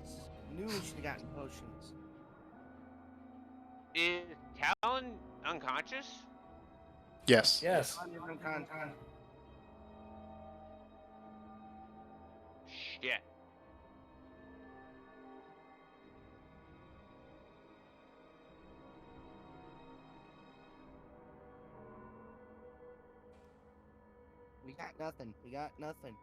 Is Talon unconscious? Yes. Yes. Yeah. We got nothing. We got nothing.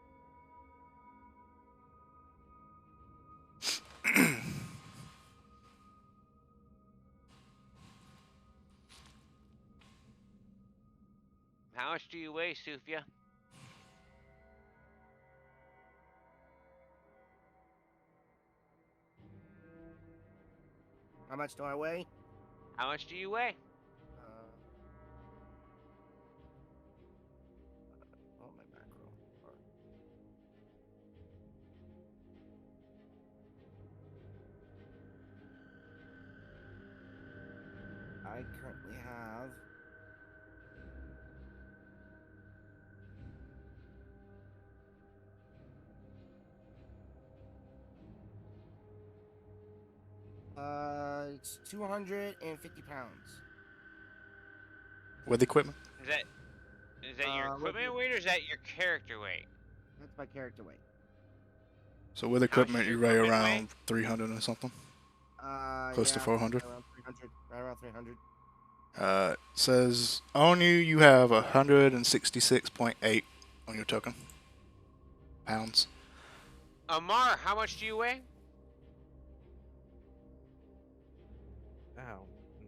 How much do you weigh, Sufia? How much do I weigh? How much do you weigh? Oh, my macro. I currently have. It's 250 pounds. With equipment. Is that your with equipment weight or is that your character weight? That's my character weight. So with How much equipment, does you your weigh equipment around weigh? 300 or something. Close to Yeah, 400. Around 300. Right around 300. Says on you have 166.8 on your token. Pounds. Amar, how much do you weigh? Ow.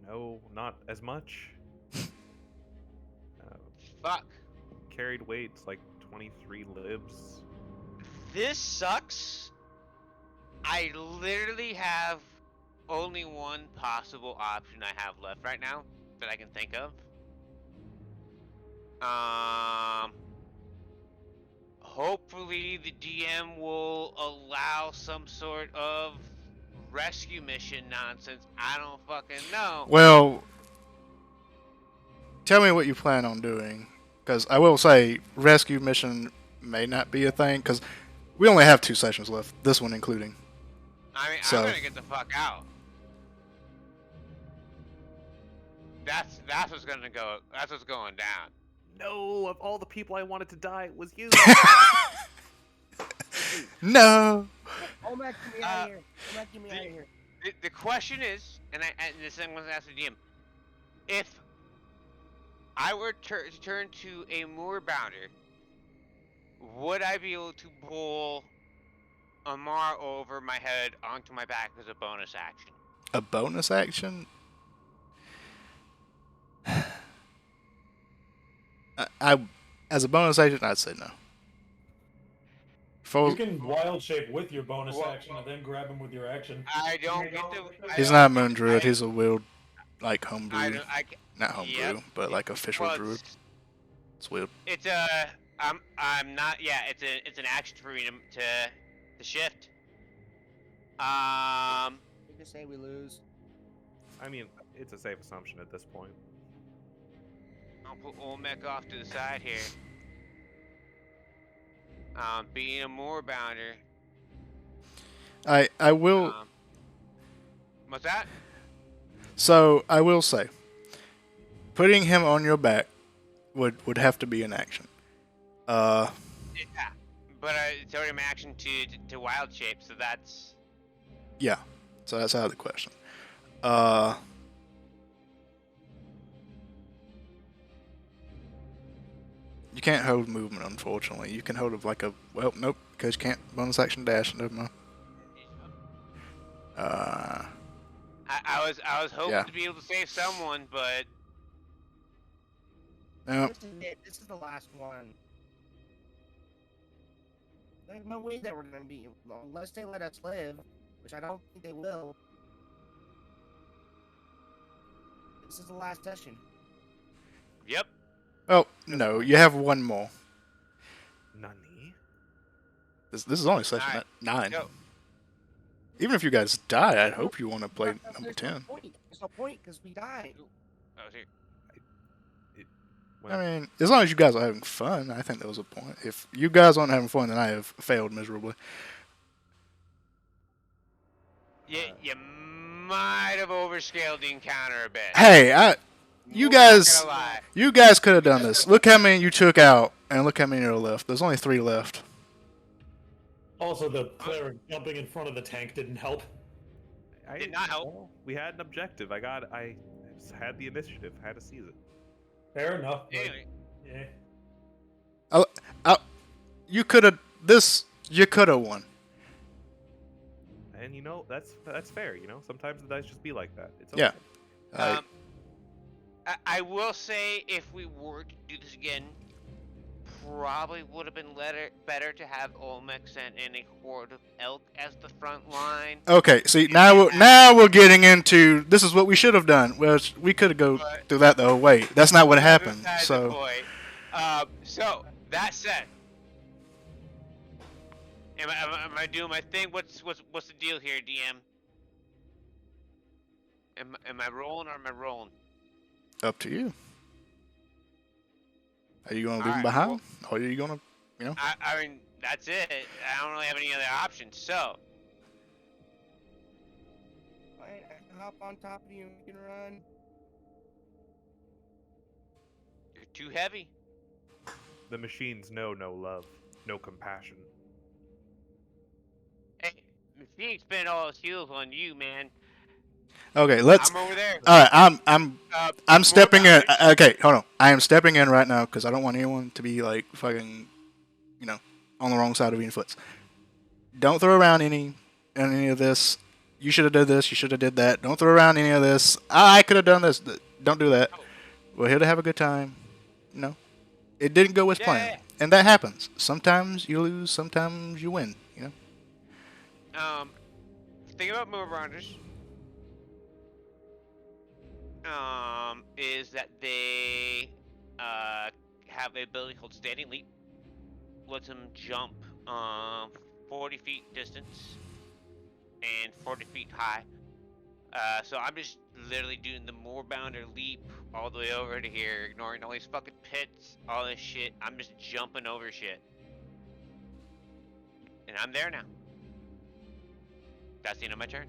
No, not as much. Fuck. Carried weight's like 23 libs. This sucks. I literally have only one possible option I have left right now that I can think of. Hopefully the DM will allow some sort of rescue mission nonsense. I don't fucking know. Well, tell me what you plan on doing, because I will say rescue mission may not be a thing, because we only have 2 sessions left, this one including. I mean, So- I'm gonna get the fuck out. That's what's gonna go. That's what's going down. No, of all the people I wanted to die, it was you. No. Oh, Matt, get me out of here. Oh, Matt, get me out of here. The question is, and this thing was asked the DM, if I were to turn to a moor bounder, would I be able to pull Amar over my head onto my back as a bonus action? A bonus action? I as a bonus action, I'd say no. You can wild shape with your bonus action and then grab him with your action. I don't get to. He's not a moon druid. He's a wield, like homebrew. I Not homebrew, Yep. but like official well, druid. It's weird. It's I'm not. Yeah, it's an action for me to shift. You just say we lose. I mean, it's a safe assumption at this point. I'll put Olmec off to the side here. Being a moor bounder. I will. What's that? So I will say, putting him on your back would have to be an action. Yeah, but it's already my action to wild shape, so that's. Yeah. So that's out of the question. You can't hold movement, unfortunately. You can hold it like a well, nope, because you can't bonus action dash. Never mind. I was hoping Yeah. to be able to save someone, but No. This is it. This is the last one. There's no way that we're gonna be, unless they let us live, which I don't think they will. This is the last session. yep. Oh no, you have one more. Nani? This is only session Alright, 9. go. Even if you guys die, I'd hope you want to play There's number no 10. point. There's no point because we died. I was here. I mean, as long as you guys are having fun, I think there was a point. If you guys aren't having fun, then I have failed miserably. You might have overscaled the encounter a bit. Hey, you Not guys, gonna lie. you guys could have done this. Look how many you took out, and look how many are left. There's only 3 left. Also, the cleric jumping in front of the tank didn't help. Did not help. Well, we had an objective. I just had the initiative. Had to seize it. Fair enough. But, Anyway, yeah. You could have this. You could have won. And that's fair. Sometimes the dice just be like that. It's Yeah. okay. I will say if we were to do this again, probably would have been better to have Olmex and a horde of elk as the front line. Okay, see now we're getting into this is what we should have done. Well, we could have go through that the whole way. That's not what happened. Besides the point. So that said, am I doing my thing? What's the deal here, DM? Am I rolling or am I rolling? Up to you. Are you gonna leave him Alright, behind, or are you gonna, I mean, that's it. I don't really have any other options. So I can hop on top of you and we can run. you're too heavy. The machines know no love, no compassion. Hey, Machine spent all his heals on you, man. Okay, let's. I'm over there. All right, I'm stepping in. Roll Okay, hold on. I am stepping in right now because I don't want anyone to be like fucking, on the wrong side of any foots. Don't throw around any of this. You should have did this. You should have did that. Don't throw around any of this. I could have done this. Don't do that. We're here to have a good time. It didn't go as planned, and that happens. Sometimes you lose. Sometimes you win. Thing about Moon Rounders, is that they have the ability called Standing Leap. Lets them jump 40 feet distance and 40 feet high. So I'm just literally doing the Moorbounder leap all the way over to here, ignoring all these fucking pits, all this shit. I'm just jumping over shit. And I'm there now. That's the end of my turn.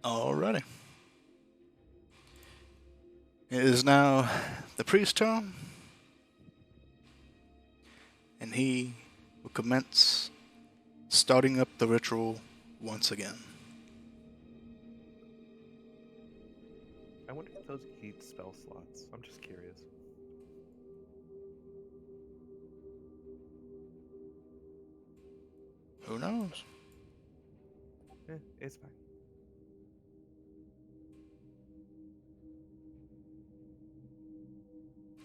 Alrighty. It is now the priest's turn, and he will commence starting up the ritual once again. I wonder if those eat spell slots. I'm just curious. Who knows? It's fine.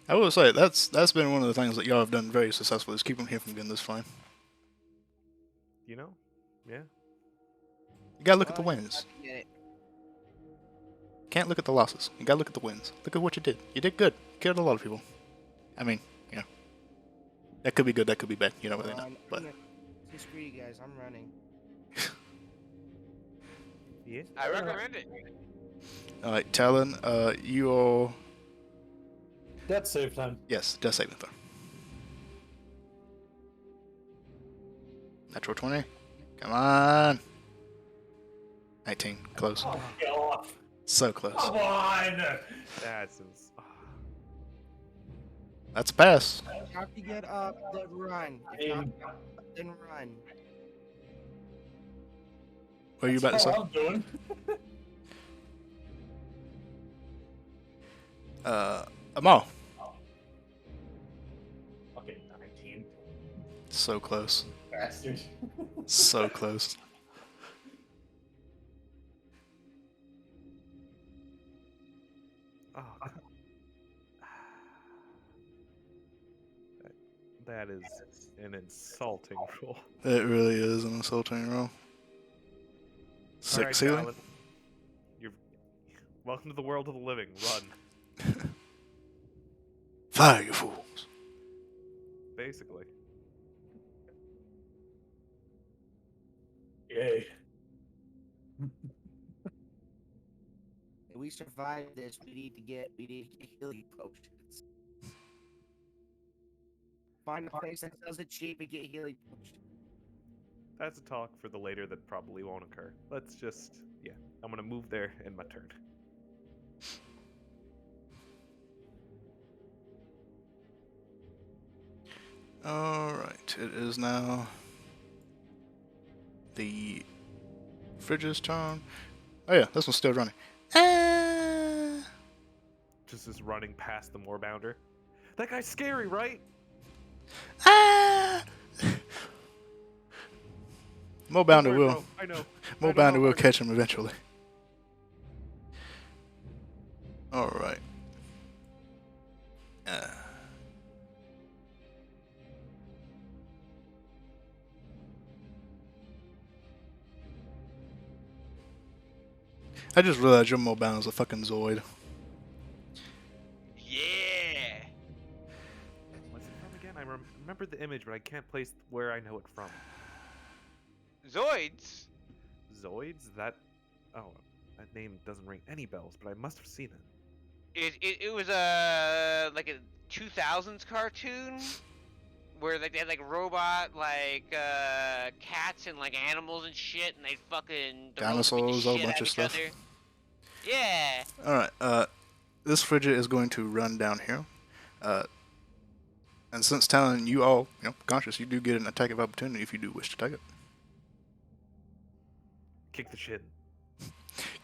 I will say that's been one of the things that y'all have done very successfully is keeping him from getting this flame. Yeah. You gotta look at the wins. Can't look at the losses. You gotta look at the wins. Look at what you did. You did good. You killed a lot of people. I mean, that could be good. That could be bad. You don't really know. But Screw you guys. I'm running. Yeah. I recommend it. all right, Talon, you are That's save time. yes, death saving throw. Natural 20. Come on. 19. Close. Oh, get off. So close. Come on. That's That's a pass. Have to get up, then run. If not, then run. What are you about to That's say? all I'm doing. Amal. Okay, 19. So close. Bastard. So close. oh. That is an insulting roll. It really is an insulting roll. All 6 right, ceiling. Talon. You're welcome to the world of the living. Run. Fire, you fools. Basically. Yay. If we survive this, we need to get healing potions. Find a place that sells it cheap and get healing potions. That's a talk for the later that probably won't occur. Let's just, I'm gonna move there in my turn. Alright, it is now the fridge's turn. Oh yeah, this one's still running. Ah! Just is running past the moorbounder. That guy's scary, right? Ah! Don't Moobounder worry, will. bro. I know. I know Moobounder how will hard it catch him eventually. Alright. I just realized your Moobounder is a fucking Zoid. Yeah. What's it from again? I remember the image, but I can't place where I know it from. Zoids. Zoids? That... Oh, that name doesn't ring any bells, but I must have seen it. It was like a 2000s cartoon where like they had like robot cats and like animals and shit, and they fucking the robots beat the Dinosaurs, a whole shit bunch out of each stuff. other. Yeah. Alright, this frigid is going to run down here. And since telling you all, conscious, you do get an attack of opportunity if you do wish to take it. Kick the shin.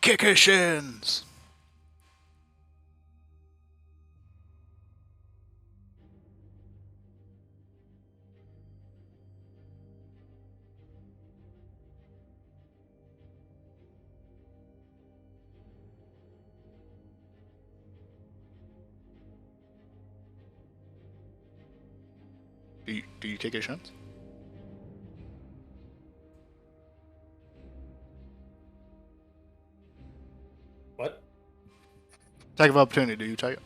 Kick his shins! Do you kick his shins? What? Attack of opportunity, do you take it?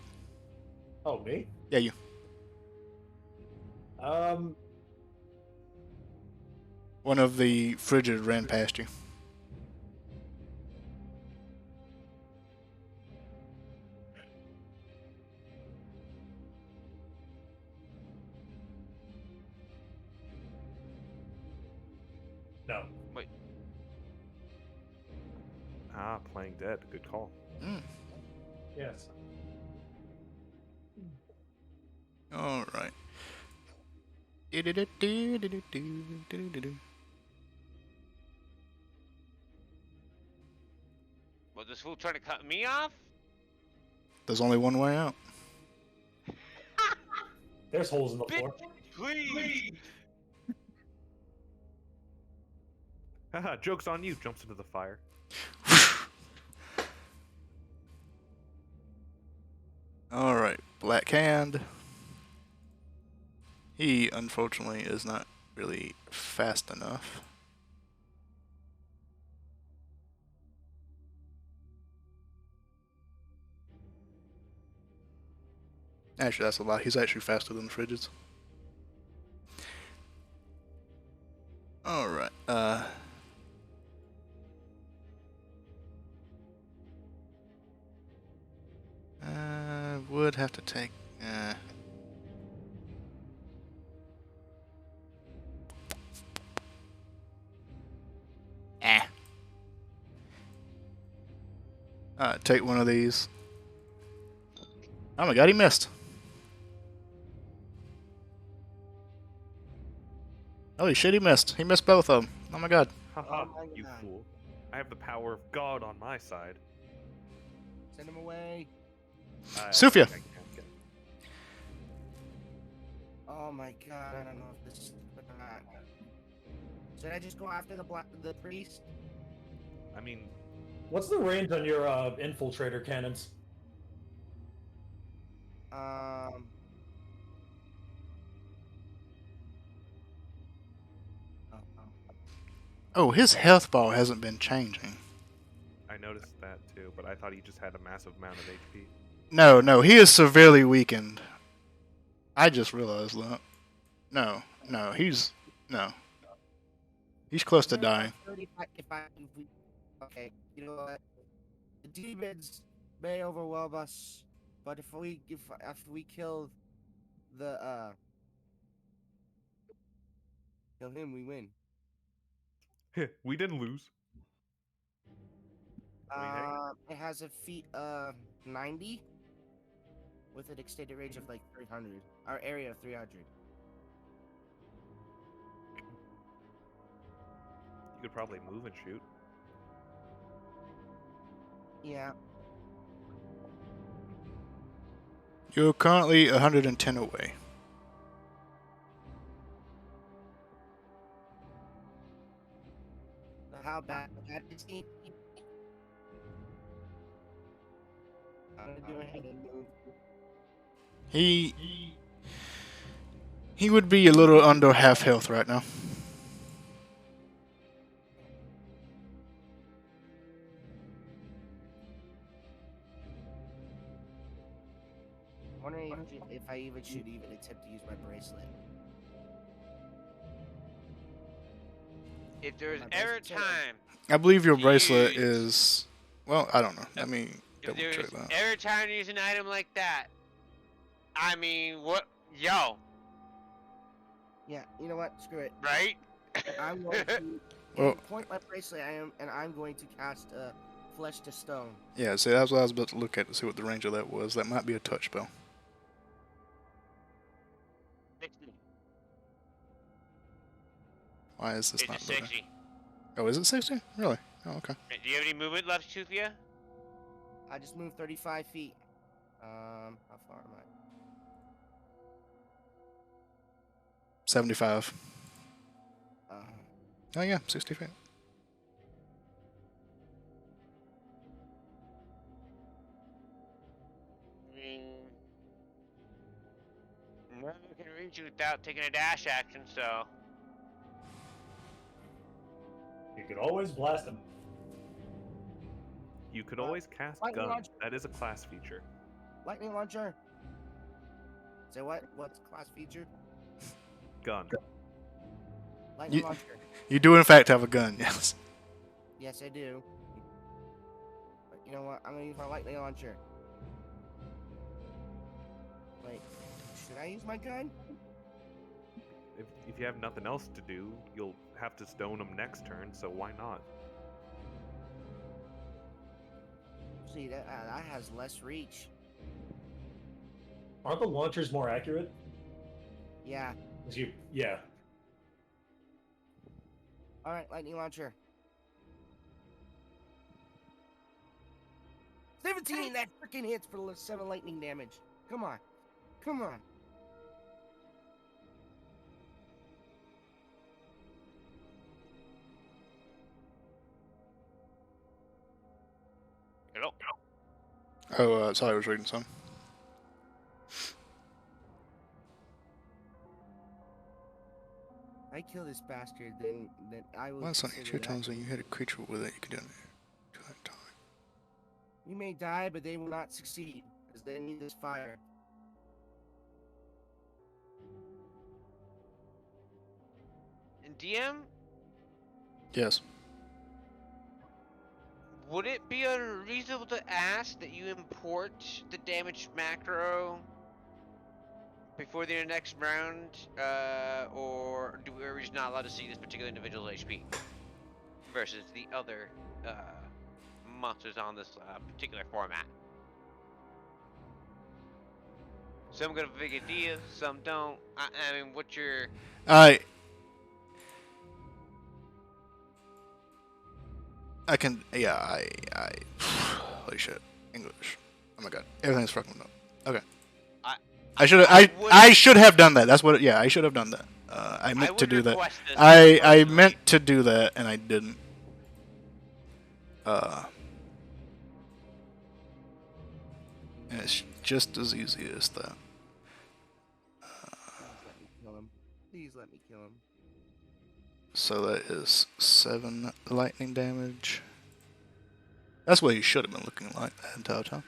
Oh, me? Yeah, you. One of the frigid ran past you. No. Wait. Ah, playing dead. Good call. Mm. Yes. Alright. Was this fool trying to cut me off? There's only one way out. There's holes in the Bitch, floor. please. Haha, joke's on you. Jumps into the fire. Alright, Black Hand. He, unfortunately, is not really fast enough. Actually, that's a lie. He's actually faster than the Frigids. Alright, would have to take, take one of these. Oh my god, he missed. Holy shit, he missed. He missed both of them. Oh my god. Haha, Oh my you God. fool. I have the power of God on my side. Send him away. Sufia. I can't get- Oh my god, I don't know if this is good or not. Should I just go after the priest? I mean, What's the range on your infiltrator cannons? Oh, his health bar hasn't been changing. I noticed that too, but I thought he just had a massive amount of HP. No, he is severely weakened. I just realized that. No, he's close to dying. Okay, you know what? The demons may overwhelm us, but if we kill him, we win. We didn't lose. What do you think? It has a feet 90 with an extended range of like 300, or area of 300. You could probably move and shoot. Yeah. You're currently 110 away. So how bad is he? I'm gonna go ahead and move. He would be a little under half health right now. Wondering if I even should even attempt to use my bracelet. If there's My ever a bracelet's time, I believe your bracelet Use- is. Well, I don't know. Let me if double there's check that. ever a time to use an item like that, I mean, what? Yo, Yeah, you know what? Screw it. right? I'm going to Well- point my bracelet. I'm going to cast flesh to stone. Yeah, see, that's what I was about to look at to see what the range of that was. That might be a touch spell. 60. Why is this It's not a loading? 60. Oh, is it 60? Really? Oh, okay. Do you have any movement left, Tufia? I just moved 35 feet. How far am I? 75. Uh, Oh, yeah, 60 feet. I mean, no one can reach you without taking a dash action, so. You could always blast him. You could always cast lightning gun. launcher. That is a class feature. lightning launcher. Say what? What's class feature? Gun. Lightning You- launcher. You do, in fact, have a gun, yes. Yes, I do. But you know what? I'm gonna use my lightning launcher. Wait, should I use my gun? If you have nothing else to do, you'll have to stone them next turn, so why not? See, that has less reach. Aren't the launchers more accurate? Yeah. 'Cause yeah. All right, lightning launcher. 17. That freaking hits for 7 lightning damage. Come on, come on. Hello? Oh, sorry, I was reading some. I kill this bastard, then I will. Once on each consider two that. times when you hit a creature with it, you can do it 2 at a time. You may die, but they will not succeed, because they need this fire. And DM, Yes. would it be unreasonable to ask that you import the damage macro before the next round, or are we just not allowed to see this particular individual's HP versus the other monsters on this particular format? Some got a big idea, some don't. I mean, what's your... I can, yeah, holy shit, English. Oh my god, everything's fucking up. Okay. I should have done that. That's what, yeah, I should have done that. I meant to would do that. request this, I personally. meant to do that, and I didn't. And it's just as easy as that. Please let me kill him. Please let me kill him. So that is 7 lightning damage. That's what he should have been looking like that entire time.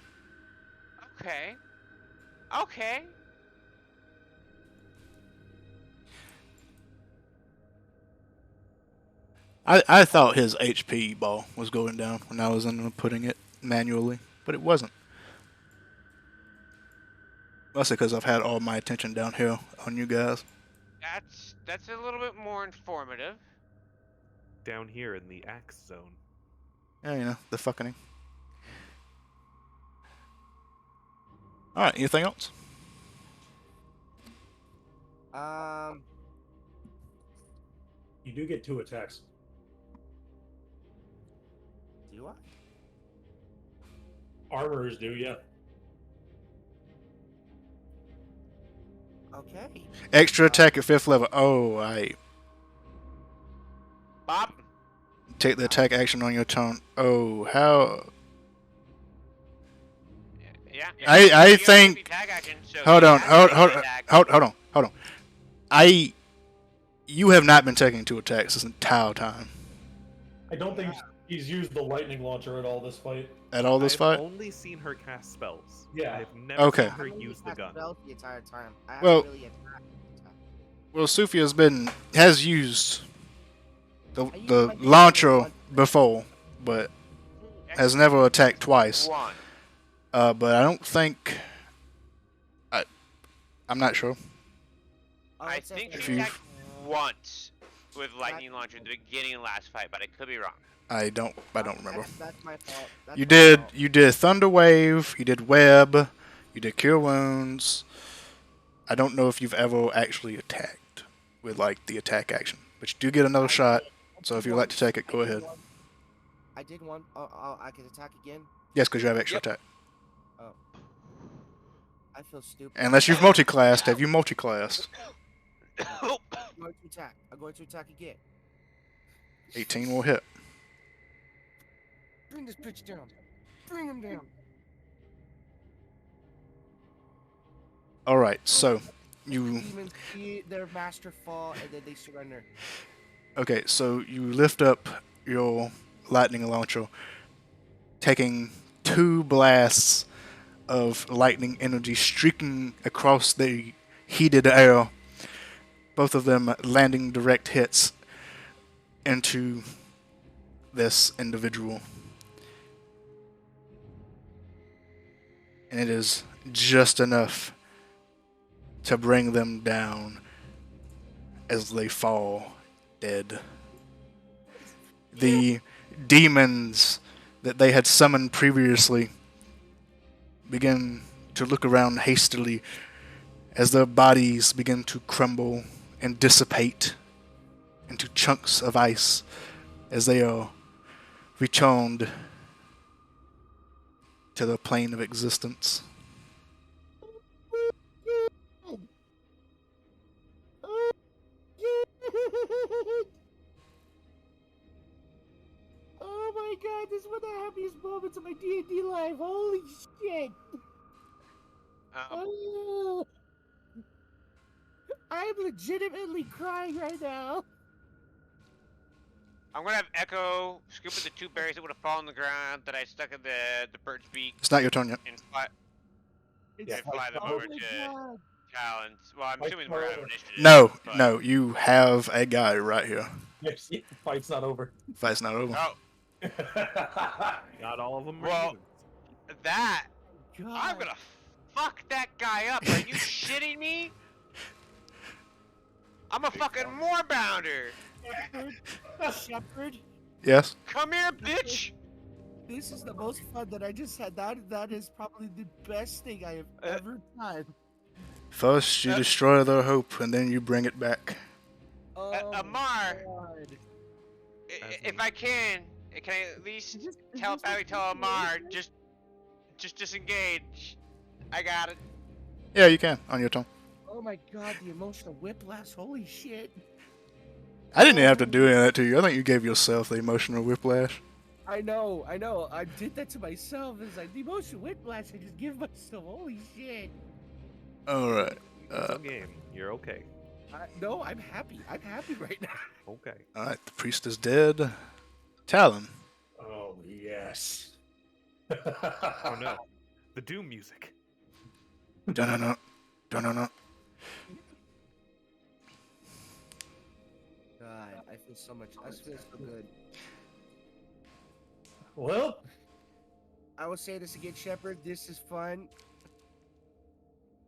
Okay. Okay. I thought his HP ball was going down when I was putting it manually, but it wasn't. Mostly because I've had all my attention down here on you guys. That's a little bit more informative. Down here in the axe zone. Yeah, you know, the fucking. All right. Anything else? You do get 2 attacks. Do I? Armorers do, yeah. Okay. Extra attack at 5th level. Oh, I Bob. take the attack action on your turn. Oh, how? Yeah. I you have think- the tag action, so Hold he on. has Hold to hold take an attack. hold on. You have not been taking 2 attacks this entire time I don't think he's used the lightning launcher at all this fight. at all this I've fight. only seen her cast spells. Yeah. I've never Okay. seen her use the gun. The entire time. I haven't Well- really attacked. Well, Sufia's has used the used the my launcher once. before, but has never attacked twice. One. But I don't think. I'm not sure. I would say think If she you've- attacked once with lightning launcher at the beginning of the last fight, but I could be wrong. I don't remember. That's my fault. That's You my did fault. Thunder Wave, you did Web, you did Cure Wounds. I don't know if you've ever actually attacked with like the attack action, but you do get another shot. So if you'd like to take it, go ahead. I did one. Oh, I can attack again. Yes, because you have extra Yep. attack. I feel stupid. Unless you've multi-classed, have you multi-classed? I'm going to attack. I'm going to attack again. 18 will hit. Bring this bitch down. Bring him down. All right, so you Demons see their master fall and then they surrender. okay? So you lift up your lightning launcher, taking 2 blasts of lightning energy streaking across the heated air, both of them landing direct hits into this individual. And it is just enough to bring them down as they fall dead. The demons that they had summoned previously begin to look around hastily as their bodies begin to crumble and dissipate into chunks of ice as they are returned to the plane of existence. Oh my god, this is one of the happiest moments of my D&D life. Holy shit. Oh. I'm legitimately crying right now. I'm gonna have Echo scoop at the 2 berries that would have fallen on the ground that I stuck in the bird's beak It's not your turn yet. and fly, Yeah, and fly them Oh over my to god. Talons. Well, I'm Like assuming we're out of forever. initiative. No, but- no, you have a guy right here. Yes, the fight's not over. Fight's not over. Oh, Not all of them. Well, that God. I'm gonna fuck that guy up. Are you shitting me? I'm a fucking moorbounder. Shepard, Yes? Come here, bitch. this is the most fun that I just had. That is probably the best thing I have ever done. First, you destroy their hope, and then you bring it back. Oh Amar. my God. If I can I at least telepathically tell Amar just disengage? I got it. Yeah, you can, on your turn. Oh my god, the emotional whiplash. Holy shit. I didn't even have to do any of that to you. I think you gave yourself the emotional whiplash. I know. I did that to myself. It's like the emotional whiplash I just give myself. Holy shit. Alright. It's a game. You're okay. No, I'm happy. I'm happy right now. Okay. Alright, the priest is dead. Talon. Oh, yes. Oh no. The Doom music. Dun-dun-dun. Dun-dun-dun. God, I feel so much. I feel so good. Well, I will say this again, Shepard. This is fun.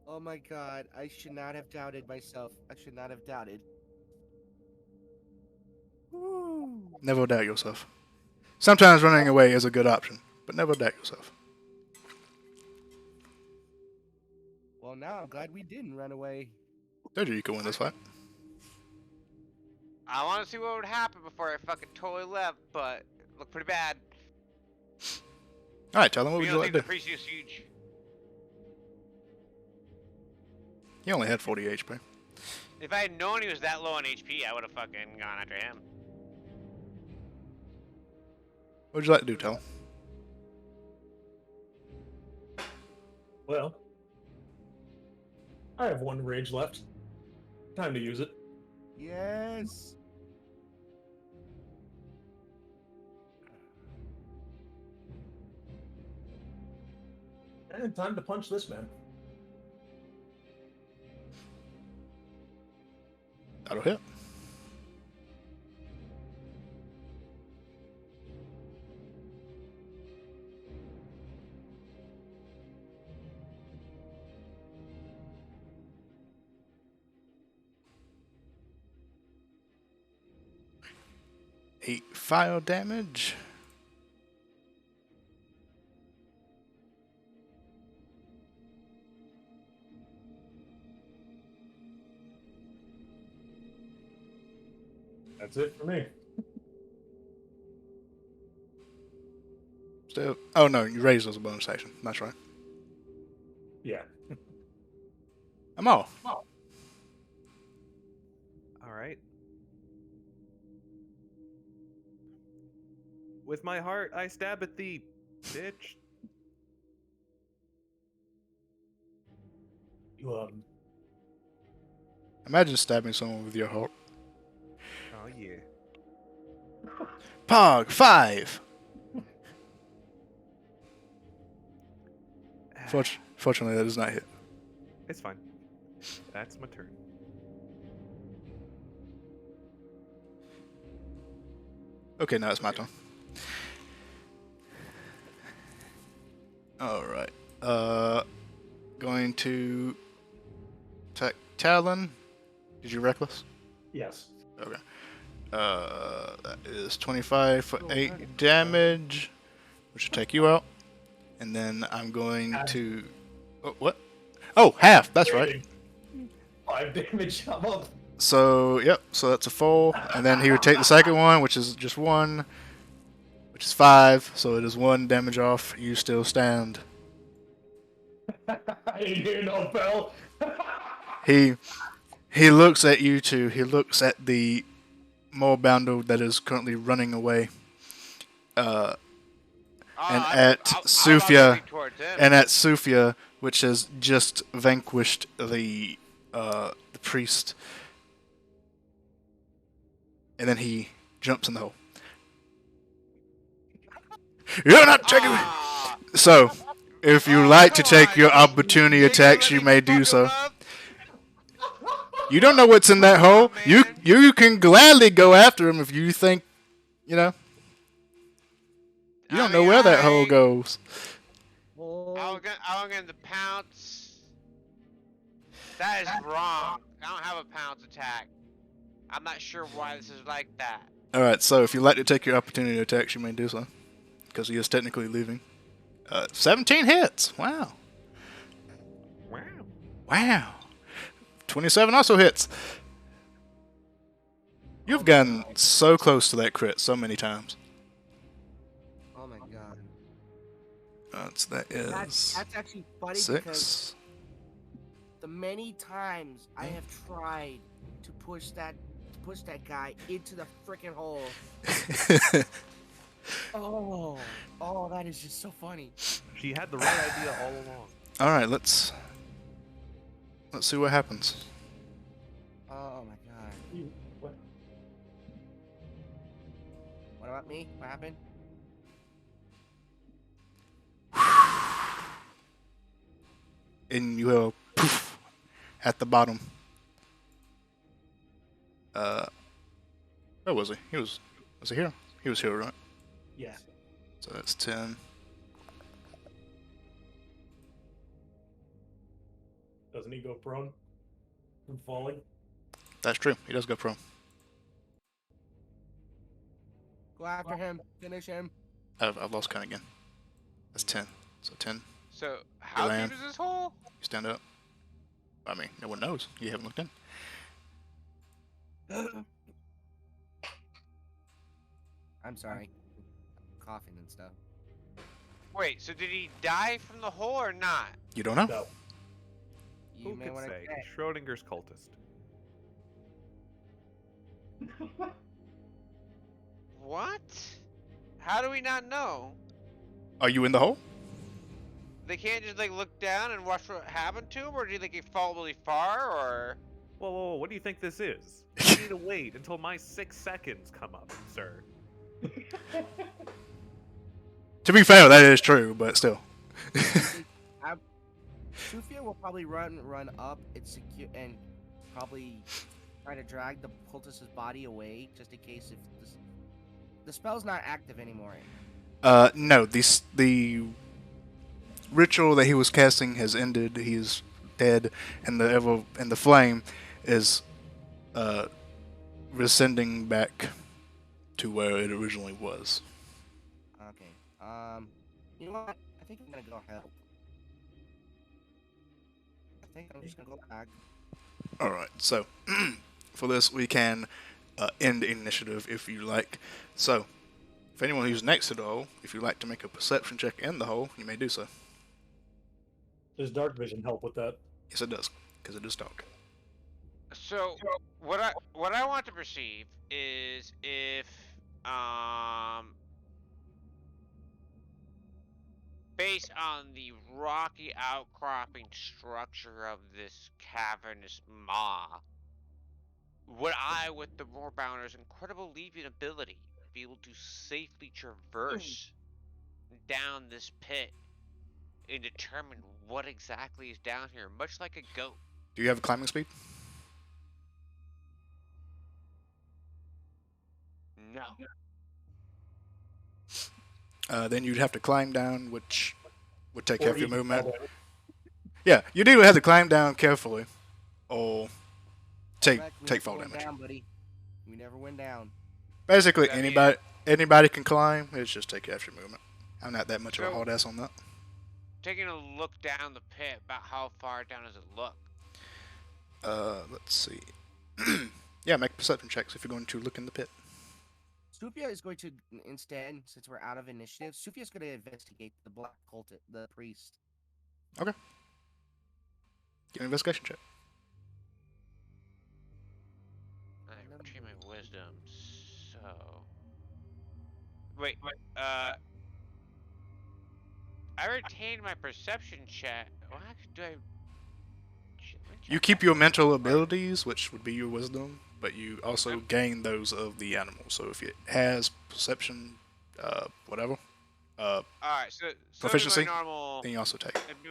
Oh my god, I should not have doubted myself. I should not have doubted. Woo. Never doubt yourself. Sometimes running away is a good option, but never doubt yourself. Well, now I'm glad we didn't run away. Told you could win this fight. I want to see what would happen before I fucking totally left, but it looked pretty bad. All right, tell him what would You you don't like think to the do? priest is huge? You only had 40 HP. If I had known he was that low on HP, I would have fucking gone after him. What would you like to do, tell him? Well, I have 1 rage left. Time to use it. Yes. And time to punch this man. That'll hit. Eight fire damage. That's it for me. Still. Oh no, you raised as a bonus action. That's right. Yeah. I'm off. All right. With my heart, I stab at thee, bitch. You Imagine stabbing someone with your heart. Oh yeah. Pog 5. Fortunately, that does not hit. It's fine. That's my turn. Okay, now it's my turn. All right. Going to attack Talon. Did you reckless? yes. Okay. That is 25 for 8 damage, which will take you out. And then I'm going to. Oh, what? Oh, half. That's right. 5 damage. I'm up. So, yep. So that's a 4. And then he would take the second one, which is just 1, which is 5. So it is 1 damage off. You still stand. I ain't hear no bell. He looks at you two. He looks at the Moorbounder that is currently running away. And at Sufia, which has just vanquished the priest. And then he jumps in the hole. You're not checking me. So, if you like to take your opportunity attacks, you may do so. You don't know what's in that hole. You can gladly go after him if you think, you know. You don't know where that hole goes. I'm going to pounce. That is wrong. I don't have a pounce attack. I'm not sure why this is like that. Alright, so if you like to take your opportunity attacks, you may do so. Because he is technically leaving. 17 hits. Wow. Wow. Wow. 27 also hits. You've gotten so close to that crit so many times. Oh my god. That is That's actually funny 6. because the many times I have tried to push that guy into the freaking hole. Oh, that is just so funny. She had the right idea all along. Alright, let's see what happens. Oh my god. What? What about me? What happened? And you hear a poof at the bottom. Where was he? Was he here? He was here, right? Yeah. So that's 10. Doesn't he go prone from falling? That's true. He does go prone. Go after him. Finish him. I've lost count again. That's 10. So 10. So, how land. deep is this hole? You stand up. I mean, no one knows. You haven't looked in. I'm sorry. Coughing and stuff. Wait, so did he die from the hole or not? You don't know. No. You Who may could want to say? check. Schrodinger's cultist. What? How do we not know? Are you in the hole? They can't just like look down and watch what happened to him, or do you think he fall really far, or? Whoa, whoa, whoa, what do you think this is? You need to wait until my 6 seconds come up, sir. To be fair, that is true, but still. Sufia will probably run up and secure and probably try to drag the cultist's body away, just in case if the spell's not active anymore. No, the ritual that he was casting has ended. He is dead, and the flame is rescinding back to where it originally was. Okay. You know what? I think I'm gonna go help. I think I'm just gonna go back. All right. So for this, we can end initiative if you like. So if anyone who's next to the hole, if you'd like to make a perception check in the hole, you may do so. Does dark vision help with that? Yes, it does, because it is dark. So what I want to perceive is if based on the rocky outcropping structure of this cavernous maw, would I, with the Moorbounder's incredible leaping ability, be able to safely traverse down this pit and determine what exactly is down here, much like a goat? Do you have climbing speed? No. Then you'd have to climb down, which would take half your even movement. fall down. Yeah, you'd either have to climb down carefully, or take Correct, we take never fall went damage. down, buddy. We never went down. Basically, I mean- anybody can climb. It's just take half your movement. I'm not that much of a So- hard ass on that. Taking a look down the pit, about how far down does it look? Let's see. Yeah, make perception checks if you're going to look in the pit. Sufia is going to instead, since we're out of initiative, Sufia is going to investigate the black cultist, the priest. Give an investigation check. I retain my wisdom, so... Wait, I retained my perception check. What do I... Shit, let me You check keep that. your mental abilities, which would be your wisdom, but you also gain those of the animal. So if it has perception, whatever, Alright, so proficiency, it'd be my normal... then you also take. It'd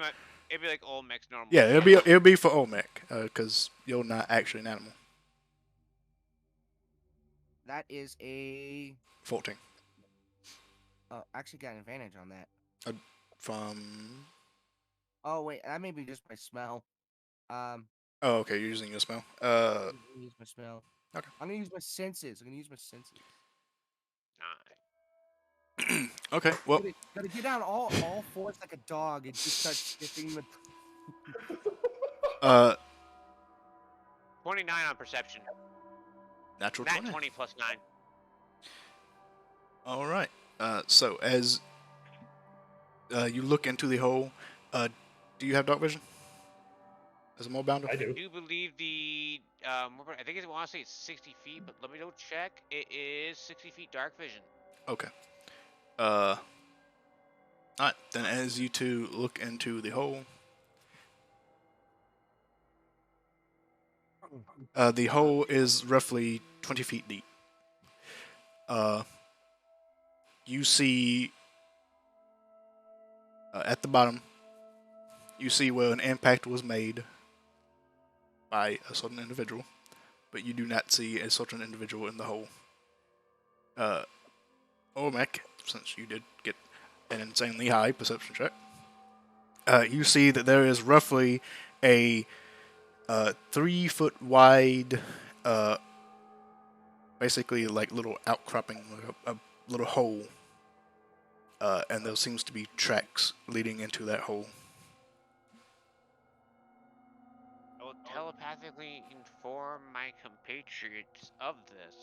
be like Olmec's normal. Yeah, it'll be for Olmec, because you're not actually an animal. That is a... 14 actually got an advantage on that. from. Oh, wait, that may be just my smell. Oh, okay, you're using your spell. I'm gonna use my smell. Okay. I'm gonna use my senses. I'm gonna use my senses. Nine. Okay, well, Gotta get down all fours like a dog and just start sniffing the... 29 on perception. natural Nat 20. 20 plus 9. All right. So as you look into the hole, do you have dark vision? As a Moorbound? I do. I do believe the I think I want to say it's 60 feet, but let me double check. It is 60 feet dark vision. Okay. Alright, then as you two look into the hole, the hole is roughly 20 feet deep. You see at the bottom, you see where an impact was made by a certain individual, but you do not see a certain individual in the hole. Olmec, since you did get an insanely high perception check, you see that there is roughly a 3 foot wide, basically like little outcropping, like a little hole, and there seems to be tracks leading into that hole. I will telepathically inform my compatriots of this.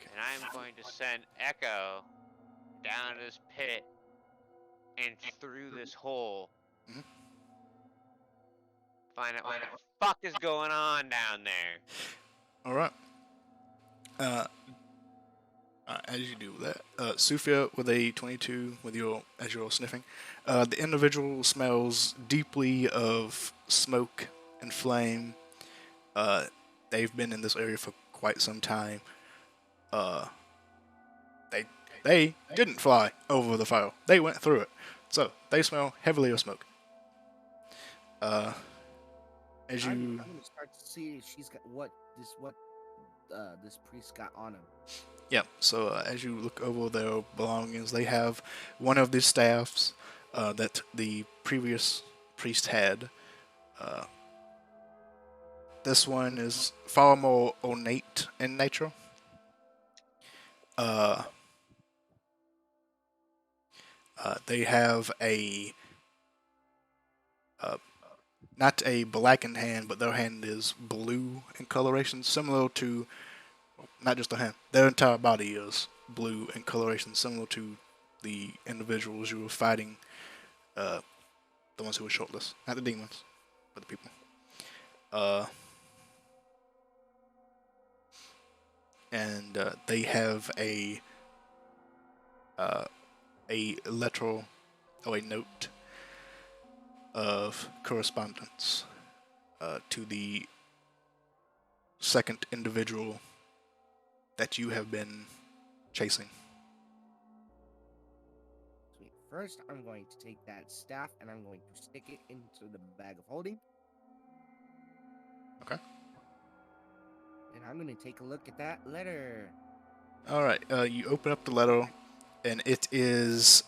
And I'm going to send Echo down this pit and through this hole. Mhm. Find out what the fuck is going on down there. All right. As you do that, Sufia with a 22 with your as you're sniffing, the individual smells deeply of smoke and flame. They've been in this area for quite some time. Uh, they didn't fly over the fire. They went through it, so they smell heavily of smoke. As you I'm gonna start to see if she's got what this priest got on him. Yeah, so as you look over their belongings, they have one of the staffs that the previous priest had. This one is far more ornate in nature. They have a not a blackened hand, but their hand is blue in coloration, similar to not just the hand. Their entire body is blue in coloration, similar to the individuals you were fighting. The ones who were shortless, not the demons, but the people. And they have a letter or a note of correspondence to the second individual that you have been chasing. Sweet. First, I'm going to take that staff and I'm going to stick it into the bag of holding. Okay. And I'm going to take a look at that letter. All right. You open up the letter, and it is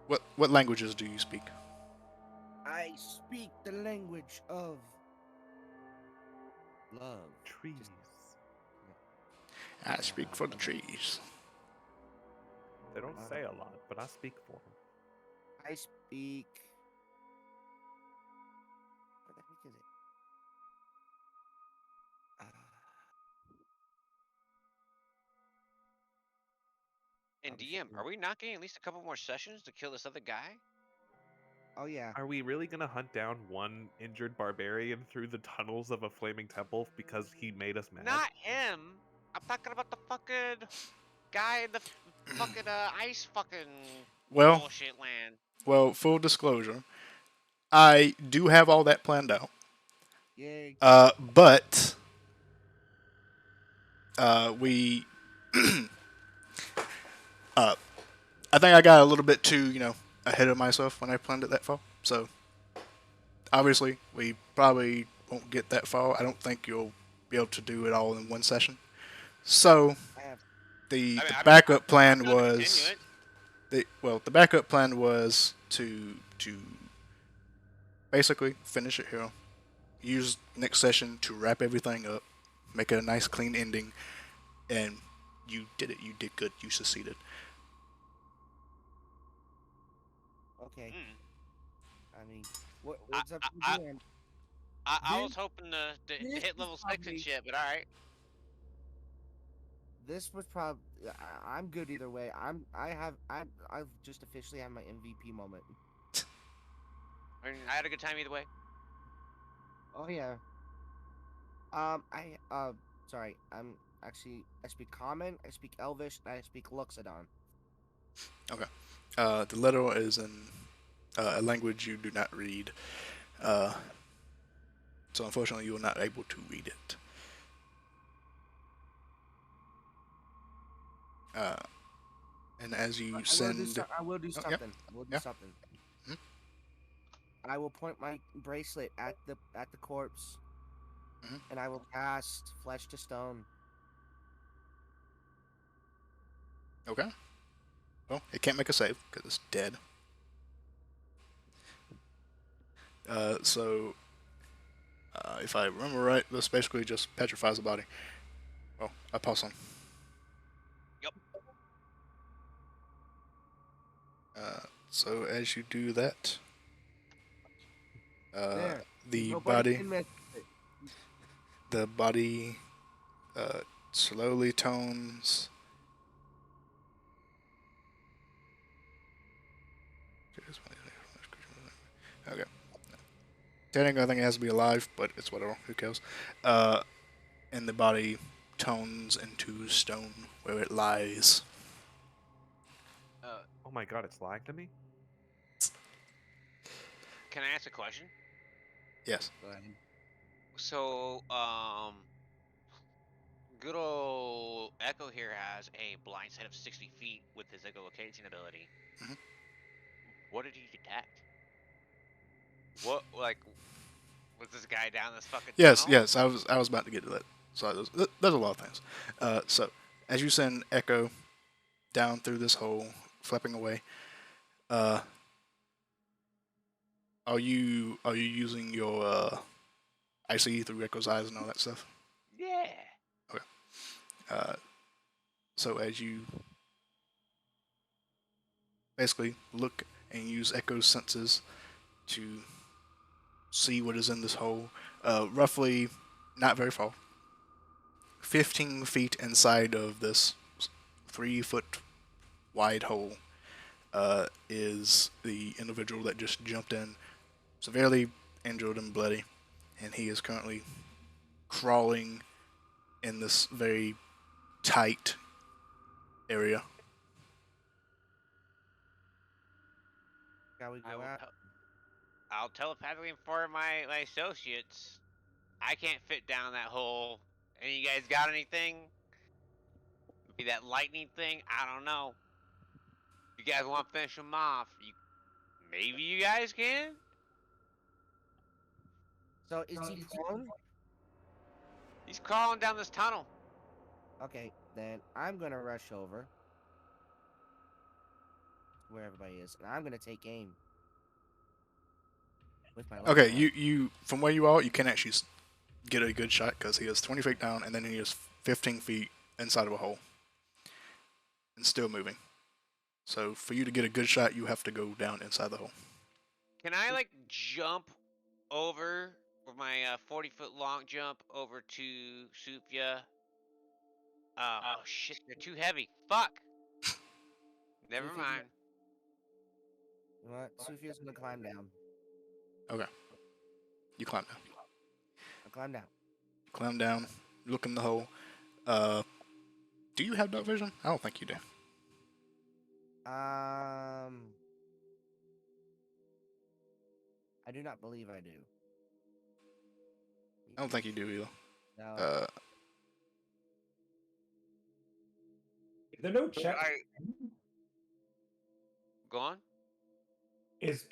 what languages do you speak? I speak the language of love. Trees. I speak for the trees. They don't say a lot, but I speak for them. I speak. What the heck is it? And DM, are we not getting at least a couple more sessions to kill this other guy? Oh yeah. Are we really gonna hunt down one injured barbarian through the tunnels of a flaming temple because he made us mad? Not him. I'm talking about the fucking guy in the fucking ice fucking Well, bullshit land. well, full disclosure, I do have all that planned out. Yay. But we, I think I got a little bit too, ahead of myself when I planned it that far. So obviously, we probably won't get that far. I don't think you'll be able to do it all in one session. So I have. the backup plan was the backup plan was to basically finish it here. Use next session to wrap everything up, make it a nice clean ending, and you did it. You did good. You succeeded. Okay. Mm. I mean, what's up I- to you? I was hoping to hit level 6 and shit, but alright. This was probably. I'm good either way. I've just officially had my MVP moment. I mean, I had a good time either way. Oh yeah. Sorry. I speak Common, I speak Elvish, and I speak Luxodon. Okay. The letter is in a language you do not read. So unfortunately, you are not able to read it. And as you send, I will do something. yep. I will do Yeah. something. Mhm. I will point my bracelet at the corpse, Mhm. and I will cast Flesh to Stone. Okay. Well, it can't make a save because it's dead. So if I remember right, this basically just petrifies the body. Well, I pause on. Yep. So as you do that, There. The Nobody body, can miss it. the body, slowly tones. Okay. Technically, I think it has to be alive, but it's whatever. Who cares? And the body tones into stone where it lies. Oh my god, it's lying to me? Can I ask a question? Yes. Go ahead. So, good old Echo here has a blind sight of 60 feet with his echolocation ability. Mhm. What did he detect? What, like, was this guy down this fucking Yes, tunnel? yes. I was about to get to that. So there's a lot of things. So as you send Echo down through this hole, flapping away, uh, are you using your I see through Echo's eyes and all that stuff? Yeah. Okay. Uh, so as you basically look and use Echo's senses to see what is in this hole, roughly not very far, 15 feet inside of this 3 foot wide hole, is the individual that just jumped in, severely injured and bloody, and he is currently crawling in this very tight area. Shall we I go will out? I'll telepathically inform my associates. I can't fit down that hole. And you guys got anything? Be that lightning thing? I don't know. You guys want to finish him off? Maybe you guys can? So is he prone? He's crawling down this tunnel. Okay, then I'm gonna rush over where everybody is, and I'm gonna take aim with my left Okay, hand. you from where you are, you can actually get a good shot because he is 20 feet down and then he is 15 feet inside of a hole and still moving. So for you to get a good shot, you have to go down inside the hole. Can I, like, jump over with my 40-foot long jump over to Supia? Oh shit, they're too heavy. Fuck. Never Sufi's mind. You know what? Sufia's gonna climb down. Okay, you climb down. I'll climb down. Climb down, look in the hole. Uh, do you have dark vision? I don't think you do. I do not believe I do. I don't think you do either. No. Uh, Is there no check? Go on. Is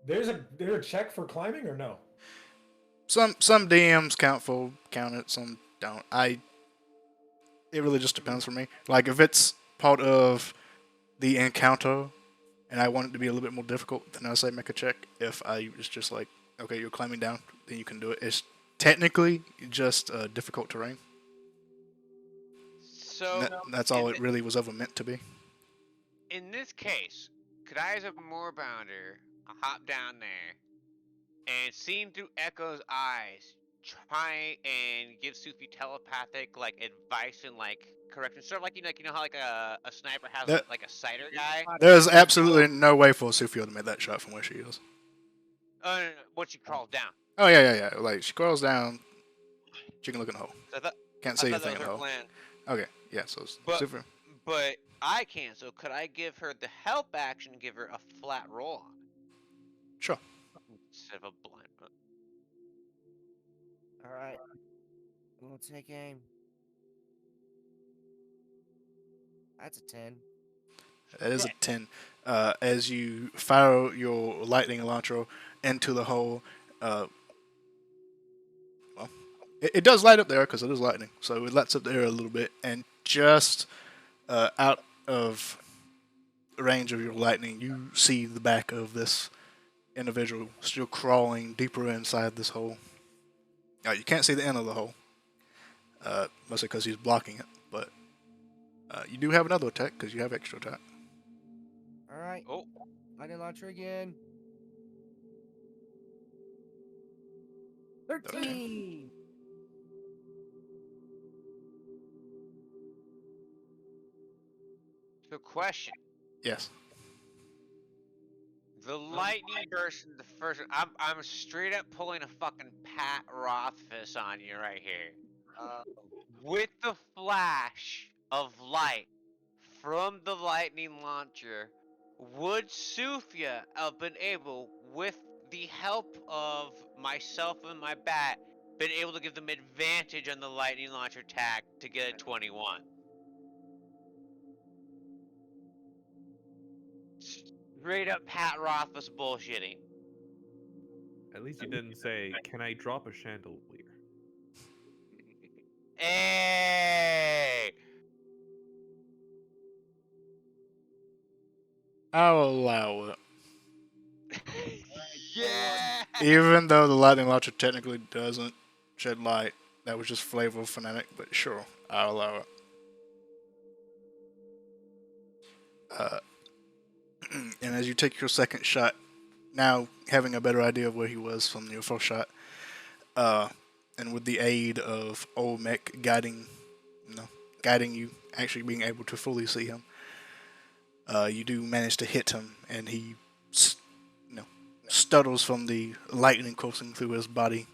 there's a check for climbing or no? some DMs count it, some don't. It really just depends for me. Like if it's part of the encounter and I want it to be a little bit more difficult, then I say make a check. If it's just like, okay, you're climbing down, then you can do it. It's technically just difficult terrain. So, That's all it really was ever meant to be. in this case, could I, as a moorbounder, hop down there and seeing through Echo's eyes, try and give Sufi telepathic like advice and like correction, sort of like you know how like a sniper has That- like a sighter guy. There's absolutely no way for Sufio to make that shot from where she is. Oh no, once she crawls down. Oh yeah. Like she crawls down, she can look in the hole. So I Can't thought see that anything was in the her hole. plan. Okay, yeah. So it's But super. but I can't. So could I give her the help action? Give her a flat roll on it Sure. instead of a blind. All right. We'll take aim. That's a 10. That is a 10. As you fire your lightning launcher into the hole, well, it does light up there because it is lightning. So it lights up there a little bit, and just out of range of your lightning, you see the back of this individual still crawling deeper inside this hole. You can't see the end of the hole, mostly because he's blocking it. But you do have another attack because you have extra attack. All right. Oh, Lightning launcher again. 13. So, question: Yes. the lightning burst in the first. I'm straight up pulling a fucking Pat Rothfuss on you right here. With the flash of light from the lightning launcher, would Sufia have been able, with the help of myself and my bat, been able to give them advantage on the lightning launcher attack to get a 21? Straight up Pat Rothfuss bullshitting. At least you didn't say, "Can I drop a chandelier?" Hey! I'll allow it. Yeah! Even though the lightning launcher technically doesn't shed light, that was just flavor fanatic, but sure, I'll allow it. Uh, and as you take your second shot, now having a better idea of where he was from your first shot, and with the aid of old mech guiding you, actually being able to fully see him, you do manage to hit him, and he, stutters from the lightning coursing through his body,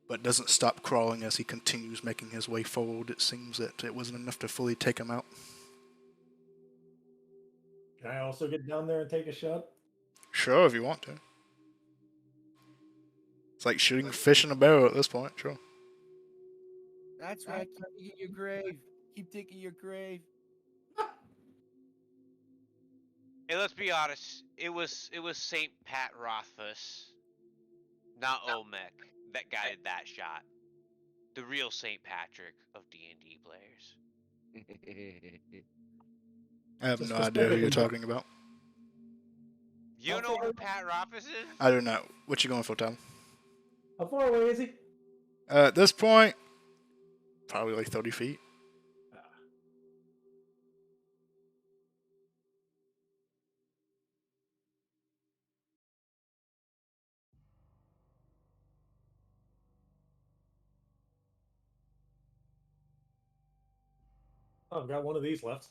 but doesn't stop crawling as he continues making his way forward. It seems that it wasn't enough to fully take him out. Can I also get down there and take a shot? Sure, if you want to. It's like shooting fish in a barrel at this point. Sure. That's right. Keep digging your grave. Keep digging your grave. Hey, let's be honest. It was Saint Pat Rothfuss, not Olmec, that guided that shot. The real Saint Patrick of D&D players. I have Just no for idea who you're spectacle. talking about. You How know far- who Pat Rothfuss is? I don't know. What you going for, Tom? How far away is he? At this point, probably like 30 feet. Oh, I've got one of these left.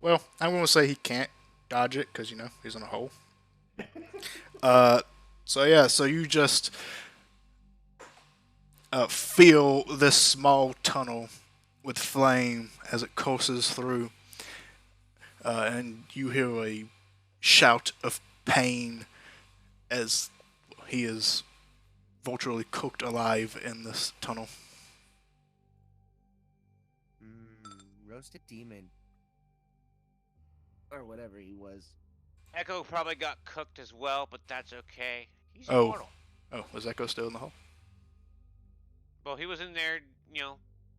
Well, I'm going to say he can't dodge it because, he's in a hole. So you just feel this small tunnel with flame as it courses through, and you hear a shout of pain as he is virtually cooked alive in this tunnel. Roasted demon. Or whatever he was. Echo probably got cooked as well, but that's okay. He's Oh. immortal. Oh, was Echo still in the hole? Well, he was in there,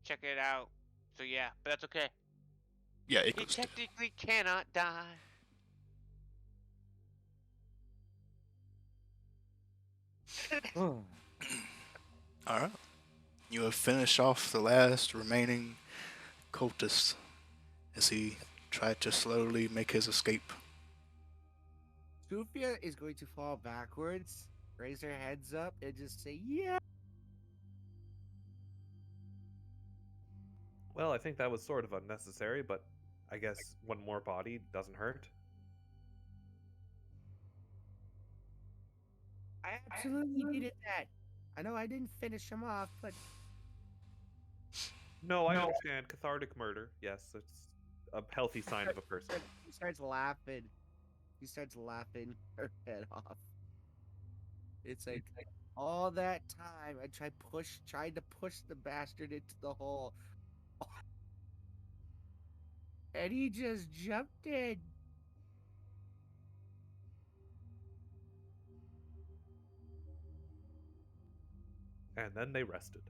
checking it out. So yeah, but that's okay. Yeah, He Echo's still. technically cannot die. All right. You have finished off the last remaining cultist as he tried to slowly make his escape. Sufia is going to fall backwards, raise her heads up, and just say, yeah. Well, I think that was sort of unnecessary, but I guess one more body doesn't hurt. I absolutely needed that. I know I didn't finish him off, but No, I understand. Cathartic murder. Yes, it's a healthy sign of a person. he starts laughing. He starts laughing her head off. It's like all that time I tried to push the bastard into the hole. And he just jumped in. And then they rested.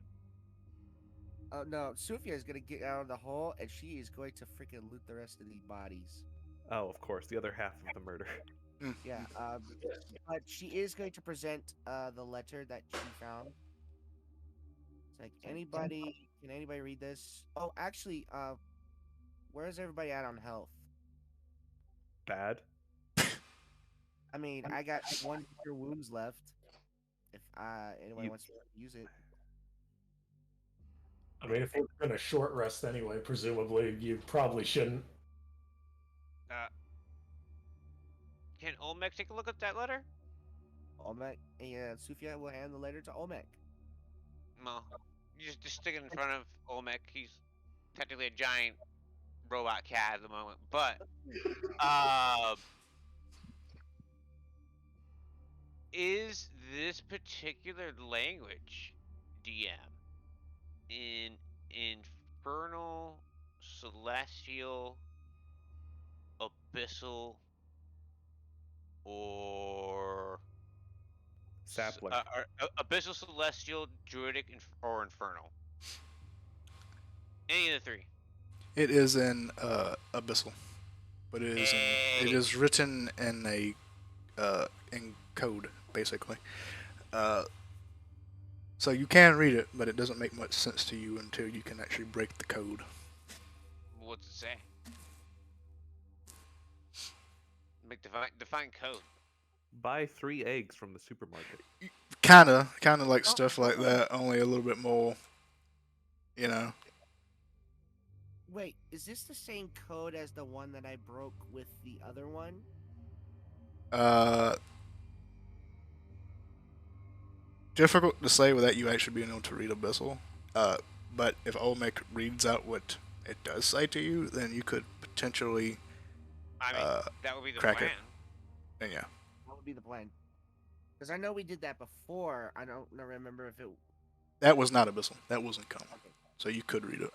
Oh no, Sufia is gonna get out of the hole and she is going to freaking loot the rest of these bodies. Oh, of course, the other half of the murder. Yeah, but she is going to present the letter that she found. It's like can anybody read this? Oh, actually, where is everybody at on health? Bad. I mean, I got one cure wounds left. If anyone You- wants to use it. I mean, if we're gonna short rest anyway, presumably you probably shouldn't. Uh, can Olmec take a look at that letter? Olmec, yeah, Sufia will hand the letter to Olmec. Well, you just stick it in front of Olmec. He's technically a giant robot cat at the moment, but uh, is this particular language, DM, in infernal, celestial, abyssal, or Sapling. abyssal, celestial, druidic, or infernal? Any of the three. It is in abyssal, but it Hey. is written in a in code basically. So you can read it, but it doesn't make much sense to you until you can actually break the code. What's it say? Make define code. Buy 3 eggs from the supermarket. Kinda like stuff like that, only a little bit more. You know. Wait, is this the same code as the one that I broke with the other one? Difficult to say without you actually being able to read abyssal. But if Olmec reads out what it does say to you, then you could potentially. I mean, that would be the crack plan. And yeah. What would be the plan? Because I know we did that before. I don't remember if it. That was not abyssal. That wasn't common. Okay. So you could read it.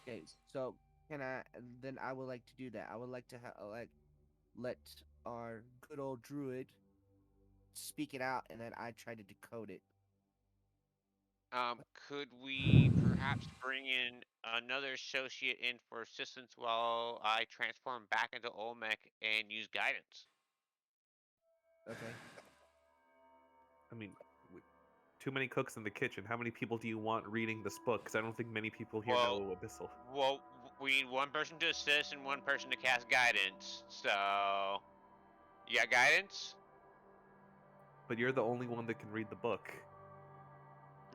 Okay. So can I? Then I would like to do that. I would like to let our good old druid speak it out, and then I try to decode it. Could we perhaps bring in another associate in for assistance while I transform back into Olmec and use guidance? Okay. I mean, with too many cooks in the kitchen. How many people do you want reading this book? Because I don't think many people here know Abyssal. Well, we need one person to assist and one person to cast guidance. So, you got guidance? But you're the only one that can read the book.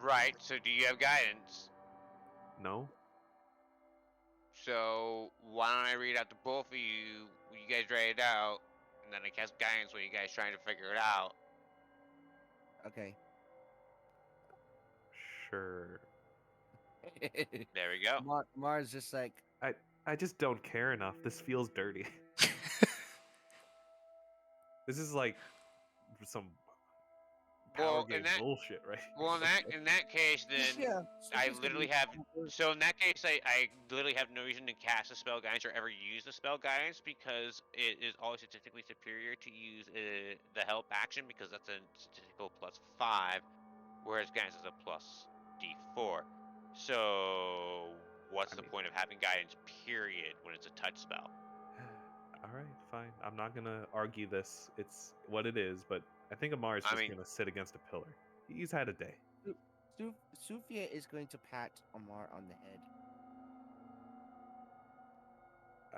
Right. So, do you have guidance? No? So, why don't I read out to both of you? You guys write it out, and then I cast guidance while you guys trying to figure it out. Okay. Sure. There we go. Mars just like, I just don't care enough. This feels dirty. This is like some power game bullshit, right? Well, in that case, then yeah. I Sufia's gonna literally be- have. So in that case, I literally have no reason to cast a spell guidance or ever use the spell guidance because it is always statistically superior to use the help action because that's a statistical +5, whereas guidance is a plus D4. So what's the point of having guidance? Period. When it's a touch spell. All right, fine. I'm not gonna argue this. It's what it is, but I think Amar's just gonna sit against a pillar. He's had a day. Sufia is going to pat Amar on the head.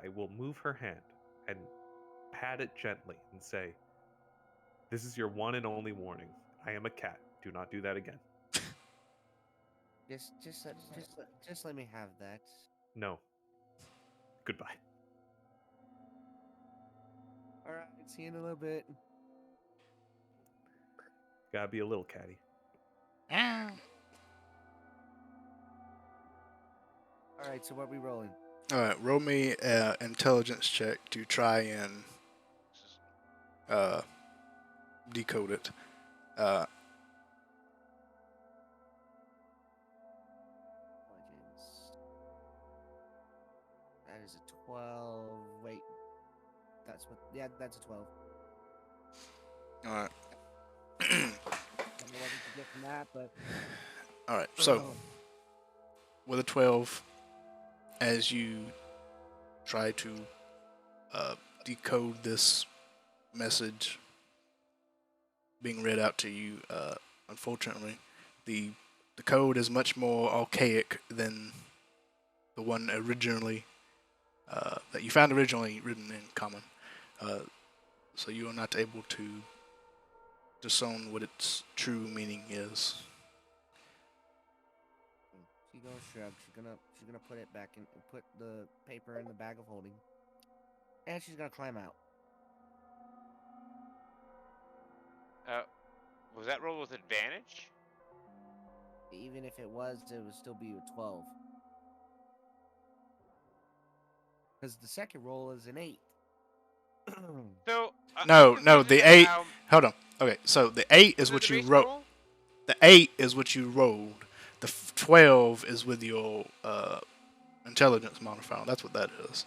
I will move her hand and pat it gently and say, "This is your one and only warning. I am a cat. Do not do that again." Just let me have that. No. Goodbye. All right. See you in a little bit. Gotta be a little catty. All right. So what are we rolling? All right, roll me an intelligence check to try and decode it. That is a 12. Wait. That's what. Yeah, that's a 12. All right. I don't know what we can get from that, but. All right. So, with a 12, as you try to decode this message being read out to you, unfortunately, the code is much more archaic than the one originally that you found originally written in common. so you are not able to discern what its true meaning is. She gonna shrug. She's gonna put it back in, put the paper in the bag of holding, and she's gonna climb out. Was that roll with advantage? Even if it was, it would still be a 12. Because the second roll is an 8. So No, I'm no, confused the as to 8. how- Hold on. Okay, so the 8 is was it what the you base wrote. roll? The 8 is what you rolled. The 12 is with your intelligence modifier. That's what that is.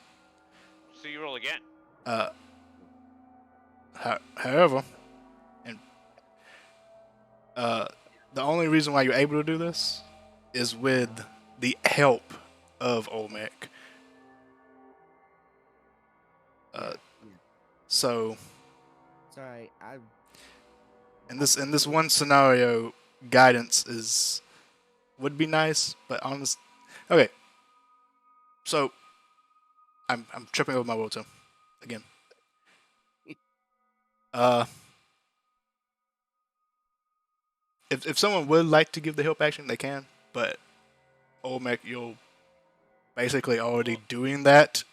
So you roll again. Uh, however, and the only reason why you're able to do this is with the help of Olmec. Yeah. So Sorry, in this one scenario, guidance would be nice, but honest. Okay, so I'm tripping over my words here again. If someone would like to give the help action, they can, but Olmec, you're basically already doing that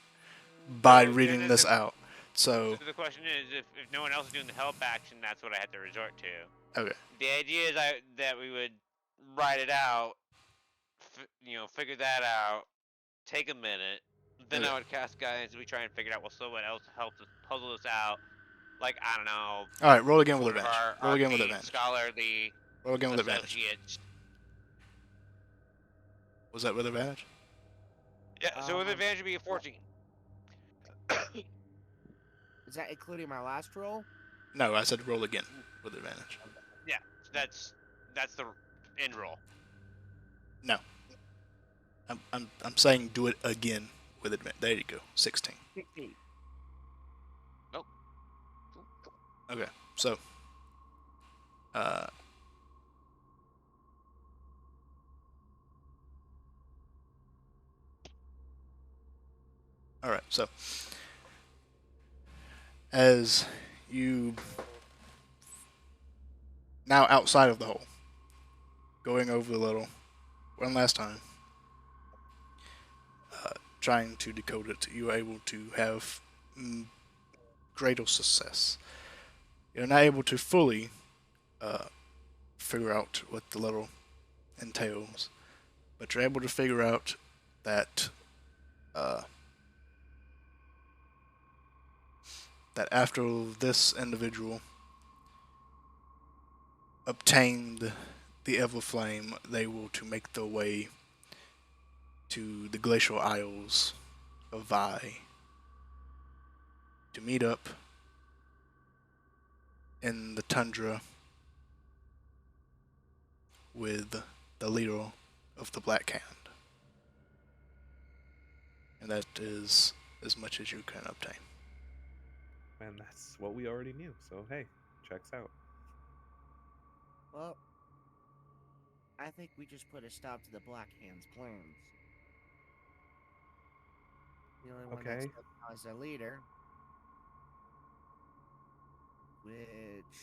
by So, reading this out. So So the question is, if no one else is doing the help action, that's what I had to resort to. okay, The idea is that we would write it out, figure that out, take a minute, then Okay. I would cast guidance and we try and figure out, well, someone else helps us puzzle this out. Like, I don't know, all right, roll again with one of advantage. our Roll again with arcane advantage. scholarly Roll again with advantage. associates. Was that with advantage? Yeah, so with advantage would be a 14. is that including my last roll? No, I said roll again with advantage. Yeah, so that's the end roll. No, I'm saying do it again with advantage. There you go, 16. 16. Nope. Okay, so all right, so as you now outside of the hole, going over the little one last time, trying to decode it, you are able to have greater success. You're not able to fully figure out what the little entails, but you're able to figure out that that after this individual obtained the Everflame, they were to make their way to the glacial isles of Vi to meet up in the tundra with the leader of the Black Hand. And that is as much as you can obtain. And that's what we already knew. So hey, checks out. Well, I think we just put a stop to the Black Hand's plans. The only one that's Okay. left now is a leader, which,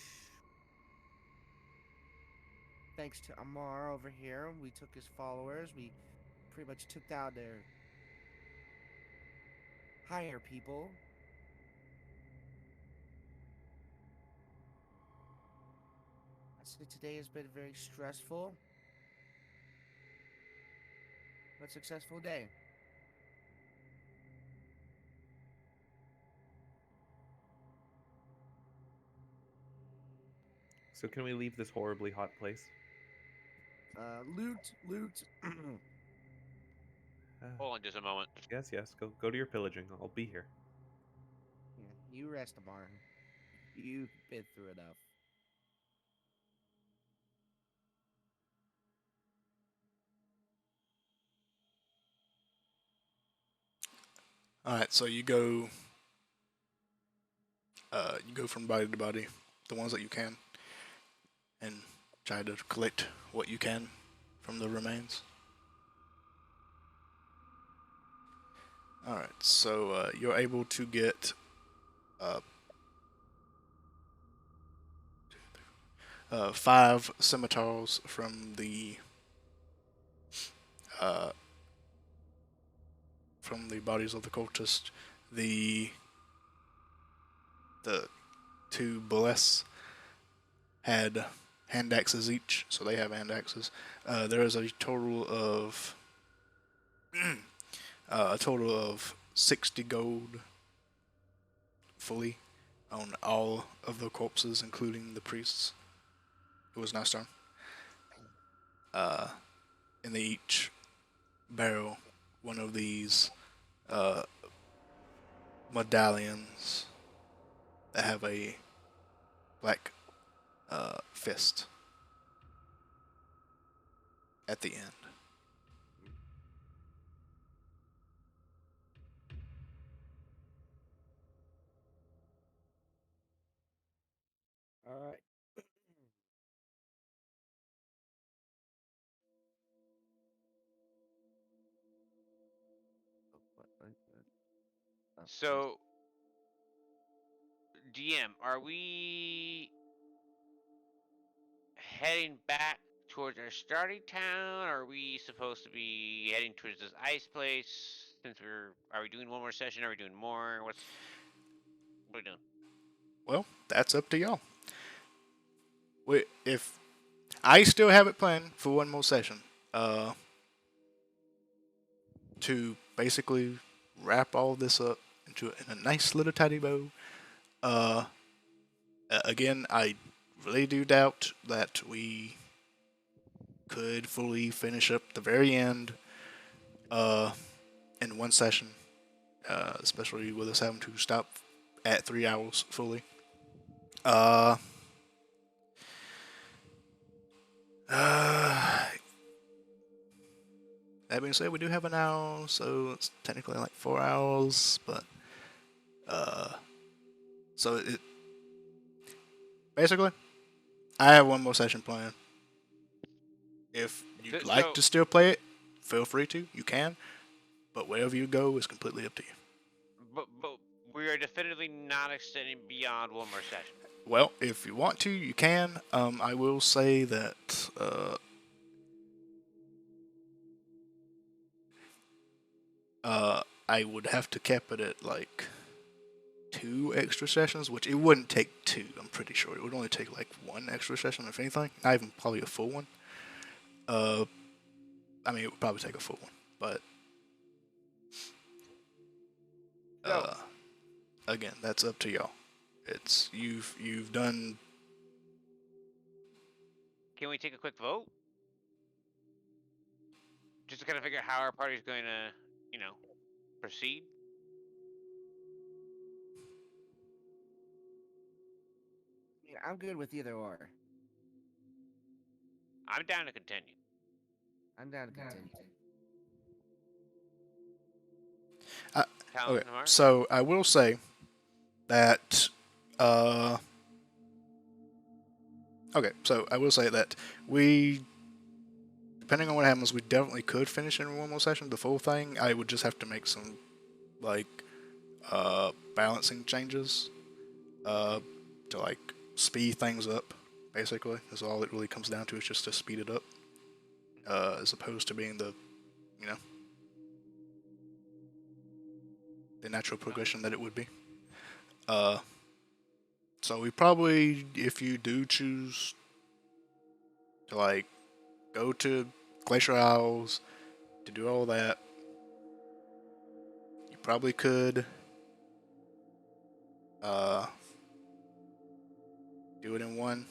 thanks to Amar over here, we took his followers. We pretty much took down their higher people. I say today has been very stressful, but successful day. So can we leave this horribly hot place? Loot. Hold on just a moment. Yes. Go to your pillaging. I'll be here. Yeah, you rest, Amar. You've been through enough. Alright, so you go from body to body, the ones that you can, and try to collect what you can from the remains. Alright, so you're able to get 5 scimitars from the uh, bodies of the cultists. The 2 bullets had hand axes each, so they have hand axes. There is a total of 60 gold fully on all of the corpses, including the priests. It was nice turn. And they each barrel one of these medallions that have a black fist at the end. All right. So, DM, are we heading back towards our starting town? Or are we supposed to be heading towards this ice place? Since are we doing one more session? Are we doing more? What are we doing? Well, that's up to y'all. If I still have it planned for one more session, to basically wrap all this up in a nice little tidy bow. Again, I really do doubt that we could fully finish up the very end in one session, especially with us having to stop at 3 hours fully. That being said, we do have an hour, so it's technically like 4 hours, but so it basically I have one more session planned. If you'd like to still play it, feel free to. You can, but wherever you go is completely up to you. But we are definitively not extending beyond one more session. Well, if you want to, you can. I will say that I would have to cap it at like 2 extra sessions, which it wouldn't take 2. I'm pretty sure it would only take like 1 extra session, if anything. Not even probably a full one. I mean, it would probably take a full one, but again, that's up to y'all. It's you've done. Can we take a quick vote? Just to kind of figure out how our party's going to, proceed? I mean, I'm good with either or. I'm down to continue. I'm down to continue. Okay, so I will say that. Okay, so I will say that depending on what happens, we definitely could finish in one more session, the full thing. I would just have to make some, like, balancing changes, to, like, speed things up, basically. That's all it really comes down to, is just to speed it up, as opposed to being the natural progression that it would be. So we probably, if you do choose to, like, go to Glacier Isles to do all that, you probably could do it in one,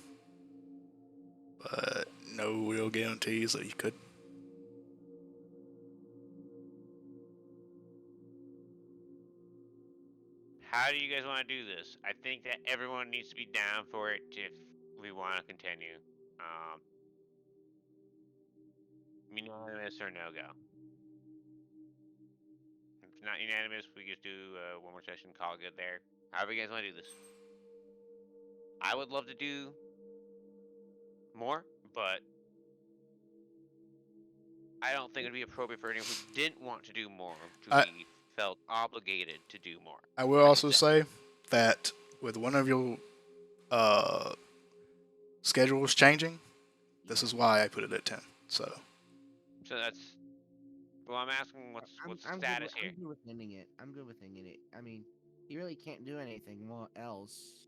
but no real guarantees that you could. How do you guys want to do this? I think that everyone needs to be down for it if we want to continue. Unanimous or no go? If it's not unanimous, we just do one more session, call it good there. However you guys want to do this. I would love to do more, but I don't think it'd be appropriate for anyone who didn't want to do more to be felt obligated to do more. I will also say that with one of your schedule is changing. This is why I put it at 10. So that's. Well, I'm asking what's the status here. I'm good with ending it. I'm good with ending it. I mean, he really can't do anything more else,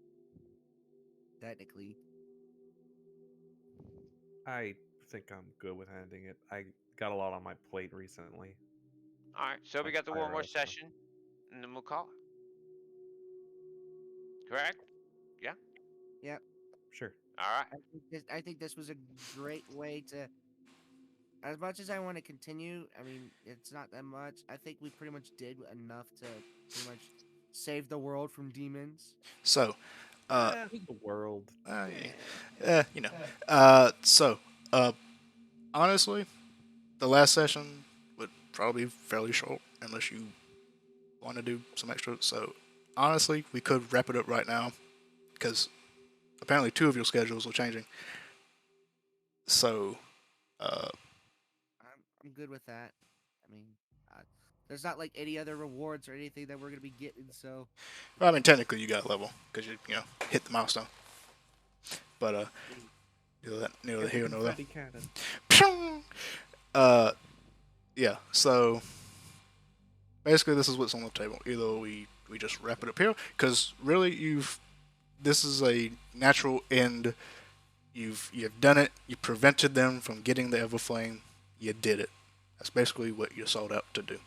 technically. I think I'm good with ending it. I got a lot on my plate recently. All right, so we Like got the one more IRL stuff. session, and then we'll call it. Correct? Yeah. Yep. Sure. All right. I think this was a great way to. As much as I want to continue, I mean, it's not that much. I think we pretty much did enough to pretty much save the world from demons. so The world. you know. So honestly, the last session would probably be fairly short unless you want to do some extra. So honestly, we could wrap it up right now because apparently 2 of your schedules are changing. So I'm good with that. I mean, there's not like any other rewards or anything that we're gonna be getting, so well, I mean technically you got level because you know hit the milestone. But neither here nor there. Confetti cannon. Pshing! Yeah. So basically, this is what's on the table. Either we just wrap it up here because really this is a natural end. You've done it. You prevented them from getting the Everflame. You did it. That's basically what you sought out to do.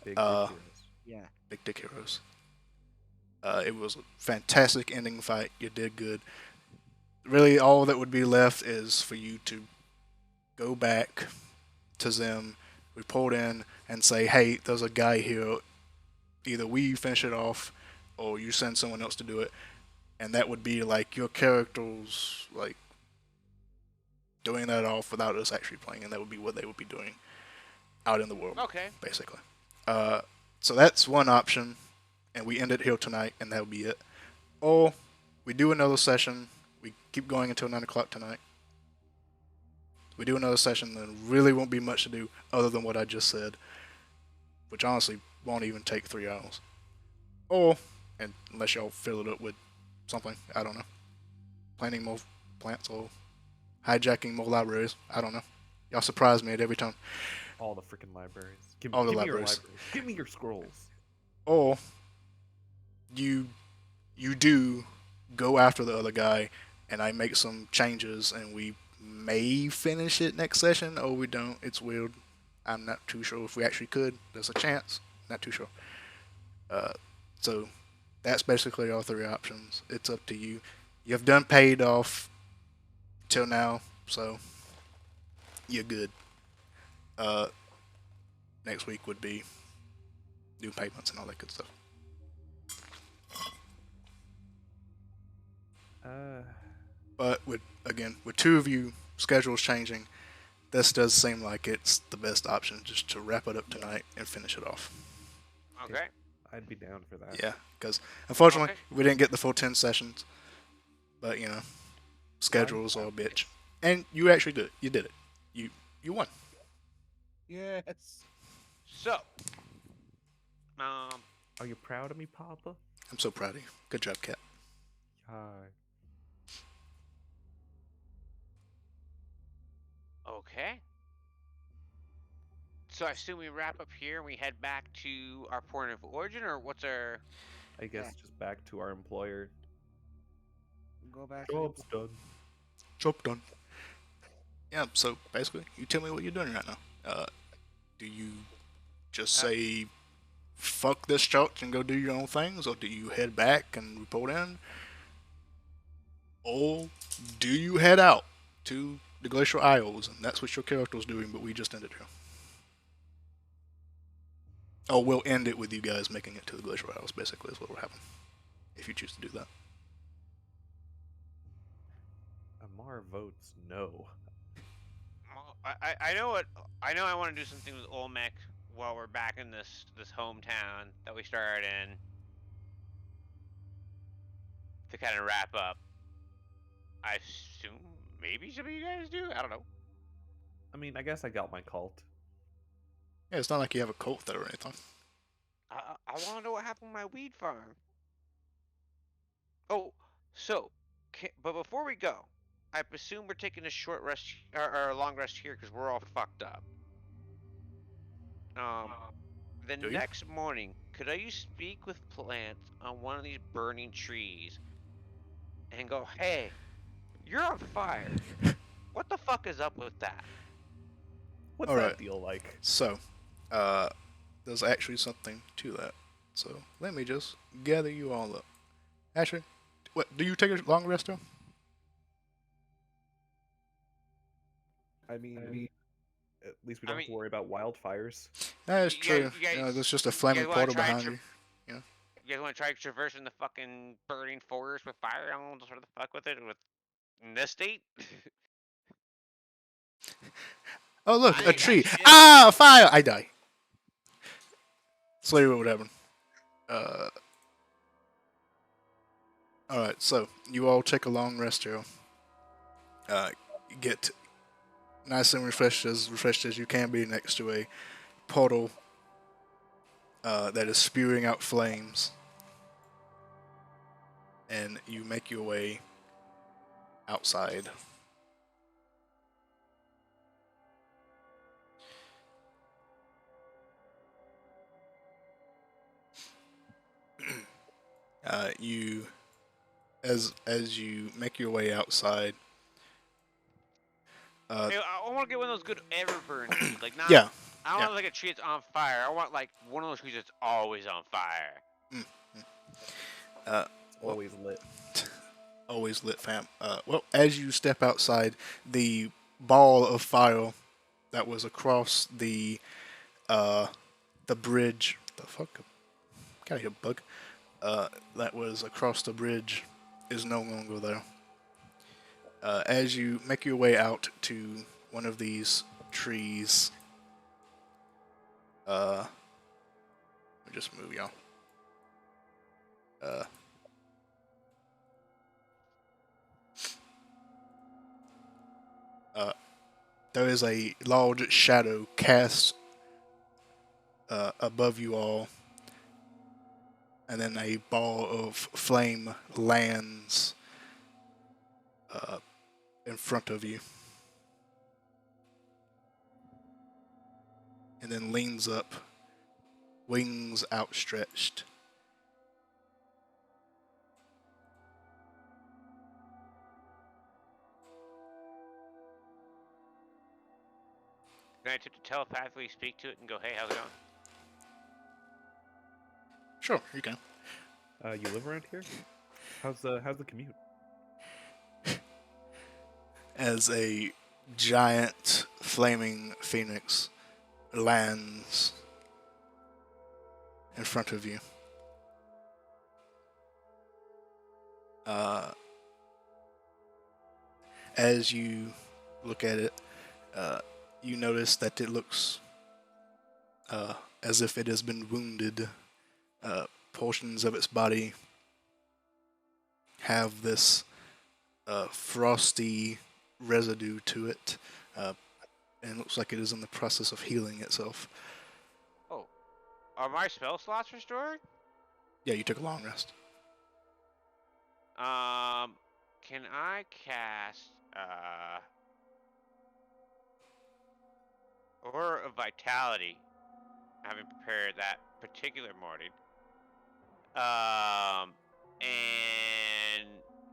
Big Uh, heroes. yeah. Big Dick Heroes. It was a fantastic ending fight. You did good. Really, all that would be left is for you to go back to them, report in, and say, hey, there's a guy here. Either we finish it off, or you send someone else to do it. And that would be like your characters, like, doing that off without us actually playing, and that would be what they would be doing out in the world, Okay. basically. So that's one option, and we end it here tonight, and that'll be it. Or we do another session. We keep going until 9 o'clock tonight. We do another session, then really won't be much to do other than what I just said, which honestly won't even take 3 hours. Or, and unless y'all fill it up with something, I don't know, planting more plants or hijacking more libraries, I don't know. Y'all surprise me at every time. All the freaking libraries. All the give me your libraries. libraries. Give me your scrolls. Or you do go after the other guy, and I make some changes, and we may finish it next session, or we don't. It's weird. I'm not too sure if we actually could. There's a chance. Not too sure. So that's basically all 3 options. It's up to you. You've done paid off till now, so you're good. Next week would be new payments and all that good stuff. But with 2 of you schedules changing, this does seem like it's the best option just to wrap it up tonight and finish it off. Okay. I'd be down for that. Yeah, because unfortunately Okay. we didn't get the full 10 sessions, but you know, schedules are a bitch. And you actually did it. You did it. You won. Yes. So, Are you proud of me, Papa? I'm so proud of you. Good job, Cat. Hi. okay. So I assume we wrap up here and we head back to our point of origin, or what's our? I guess Yeah. just back to our employer. Go back. Job's done. Job done. Yeah, so basically, you tell me what you're doing right now. Do you just say, fuck this church and go do your own things, or do you head back and report in? Or do you head out to the Glacial Isles, and that's what your character's doing, but we just ended here? Oh, we'll end it with you guys making it to the Glacial Isles, basically, is what will happen. If you choose to do that. Amar votes no. Well, I know what I know. I want to do something with Olmec while we're back in this hometown that we started in to kind of wrap up. I assume maybe some of you guys do. I don't know. I mean, I guess I got my cult. Yeah, it's not like you have a cult there or anything. I want to know what happened with my weed farm. Oh, so, but before we go, I assume we're taking a short rest or a long rest here because we're all fucked up. The Do you? next morning, could I speak with plants on one of these burning trees and go, "Hey, you're on fire. What the fuck is up with that?" What's All that right. deal like? So, there's actually something to that. So let me just gather you all up. Actually, what do you take a long rest though? I mean, at least we I don't have mean, to worry about wildfires. That's you guys, true. you guys, There's just a you flaming guys want portal to try behind you. you guys want to try traversing the fucking burning forest with fire? I don't know sort of the fuck with it with in this state. Oh look, I a ain't got tree! shit. Ah, fire! I die. Slayer, what happened? Uh. All right. So you all take a long rest here. Get nice and refreshed as you can be next to a portal that is spewing out flames, and you make your way outside. You as you make your way outside. Hey, I want to get one of those good everburn trees. Like not, Yeah, I don't yeah. want like a tree that's on fire. I want like one of those trees that's always on fire. Uh, well, Always lit. always lit, fam. Well, as you step outside, the ball of fire that was across the bridge. The fuck? Got here, bug. That was across the bridge is no longer there. As you make your way out to one of these trees, let me just move y'all. Uh, there is a large shadow cast above you all, and then a ball of flame lands in front of you, and then leans up, wings outstretched. Can I attempt to telepathically speak to it and go, "Hey, how's it going?" Sure, you can. You live around here? How's the commute? As a giant flaming phoenix lands in front of you. Uh, as you look at it, you notice that it looks as if it has been wounded. Portions of its body have this frosty residue to it, and it looks like it is in the process of healing itself. Oh, are my spell slots restored? Yeah, you took a long rest. Can I cast Aura of Vitality, having prepared that particular morning, and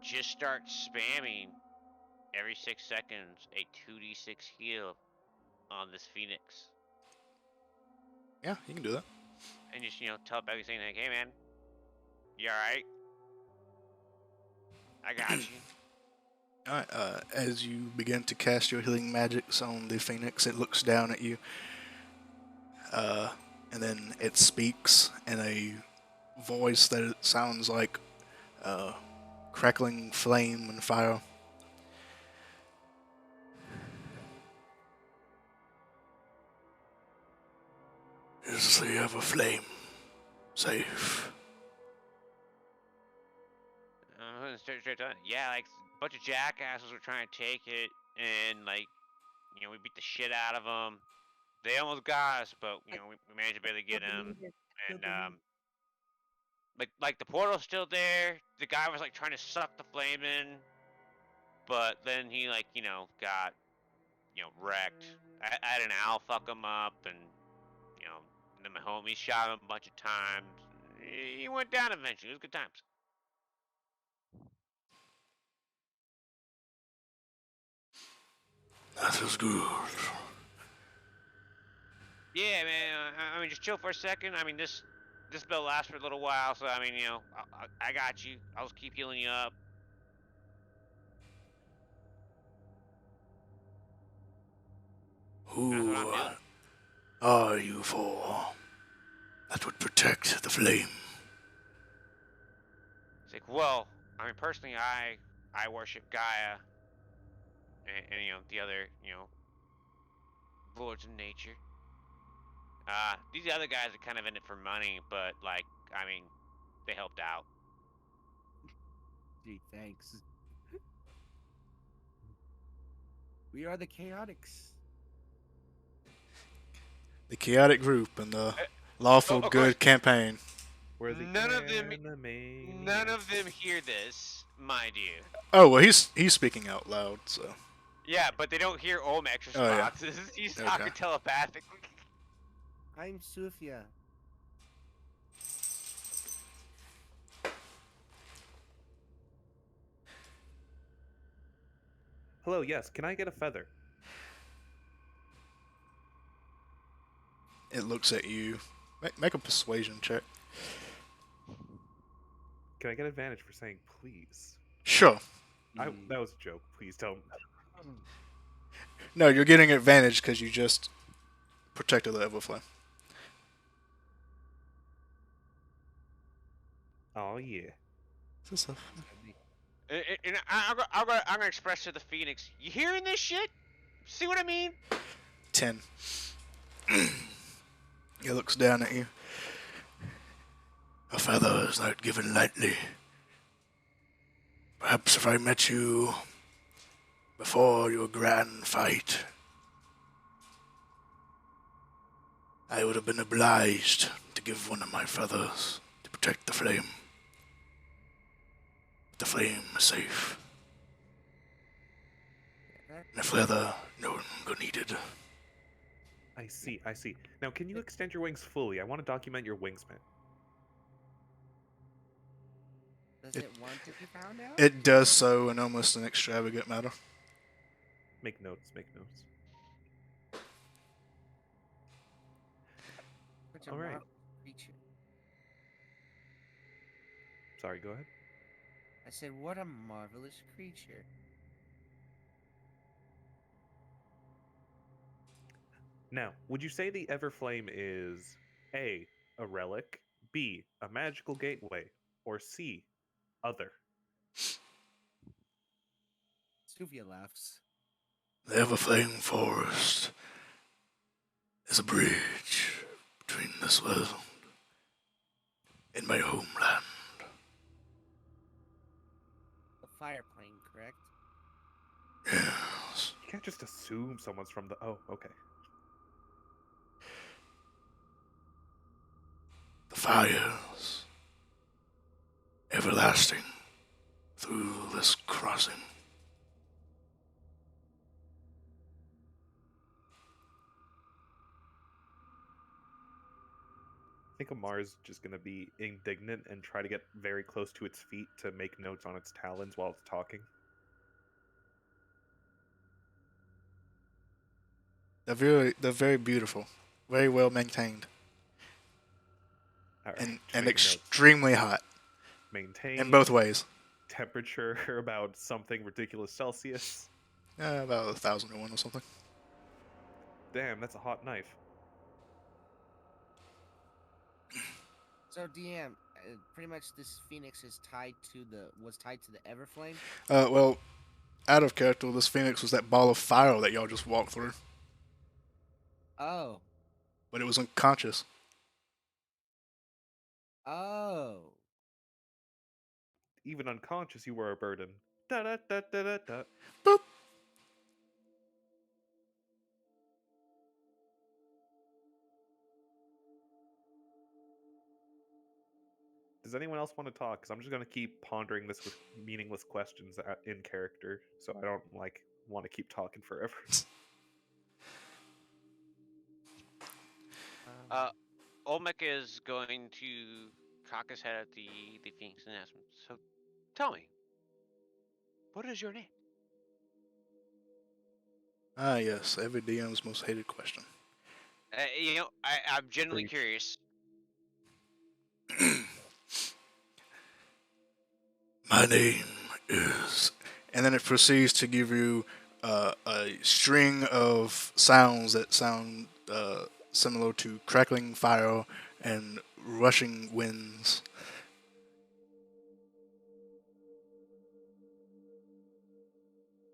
just start spamming every 6 seconds a 2d6 heal on this phoenix, Yeah, you can do that. and just tell it everything like, "Hey man, you all right? I got you." Alright, as you begin to cast your healing magics on the phoenix, it looks down at you, and then it speaks in a voice that it sounds like crackling flame and fire. Is the ever flame safe? Straight on. Yeah, like a bunch of jackasses were trying to take it, and we beat the shit out of them. They almost got us, but we managed to barely get them. And like the portal's still there. The guy was like trying to suck the flame in. but then he like got wrecked. I had an owl fuck him up, and then my homie shot him a bunch of times. He went down eventually. It was good times. That is good. Yeah, man. I mean, just chill for a second. I mean, this spell lasts for a little while, so I mean, I got you. I'll just keep healing you up. That's what I'm Who doing. are you for? That would protect the flame. It's like, well, I mean, personally, I worship Gaia, and the other lords of nature. These other guys are kind of in it for money, but like, I mean, they helped out. Gee, thanks. We are the Chaotix. The chaotic group and the Eh, lawful of good course. campaign. Where the None of them Animaniacs. hear this, mind you. Oh well, he's speaking out loud, so Yeah, but they don't hear Olmec's Oh, yeah. responses. He's Okay. talking telepathically. I'm Sufia. Hello, yes. Can I get a feather? it looks at you. Make a persuasion check. Can I get advantage for saying please? Sure. That was a joke. Please don't. No, you're getting advantage because you just protected the Everflame. Oh yeah. Is this a... And I'm gonna express to the Phoenix. You hearing this shit? See what I mean? 10. He looks down at you. A feather is not given lightly. Perhaps if I met you before your grand fight, I would have been obliged to give one of my feathers to protect the flame. But the flame is safe. And a feather no longer needed. I see. I see. Now, can you extend your wings fully? I want to document your wingspan. Does it want to be found out? It does so in almost an extravagant manner. Make notes. Make notes. Such a All right. marvelous creature. Sorry. Go ahead. I said, what a marvelous creature. Now, would you say the Everflame is A, a relic, B, a magical gateway, or C, other? Sufia laughs. The Everflame Forest is a bridge between this world and my homeland. The fire plane, correct? Yes. You can't just assume someone's from the. Oh, okay. The fires, everlasting through this crossing. I think Amar's just gonna be indignant and try to get very close to its feet to make notes on its talons while it's talking. They're very beautiful, very well maintained, All right. and just making notes. extremely hot Maintain in both ways. temperature about something ridiculous Celsius. About 1,001 or something. Damn, that's a hot knife. So DM, pretty much this phoenix is was tied to the Everflame. Well, out of character, this phoenix was that ball of fire that y'all just walked through, Oh. but it was unconscious. Oh. Even unconscious, you were a burden. Da da da da da da. Boop. Does anyone else want to talk? Because I'm just gonna keep pondering this with meaningless questions in character, so I don't want to keep talking forever. Uh, Olmec is going to cock his head at the Phoenix and ask him, so tell me, what is your name? Ah, yes, every DM's most hated question. I'm genuinely Preach. curious. My name is. And then it proceeds to give you a string of sounds that sound similar to crackling fire and rushing winds.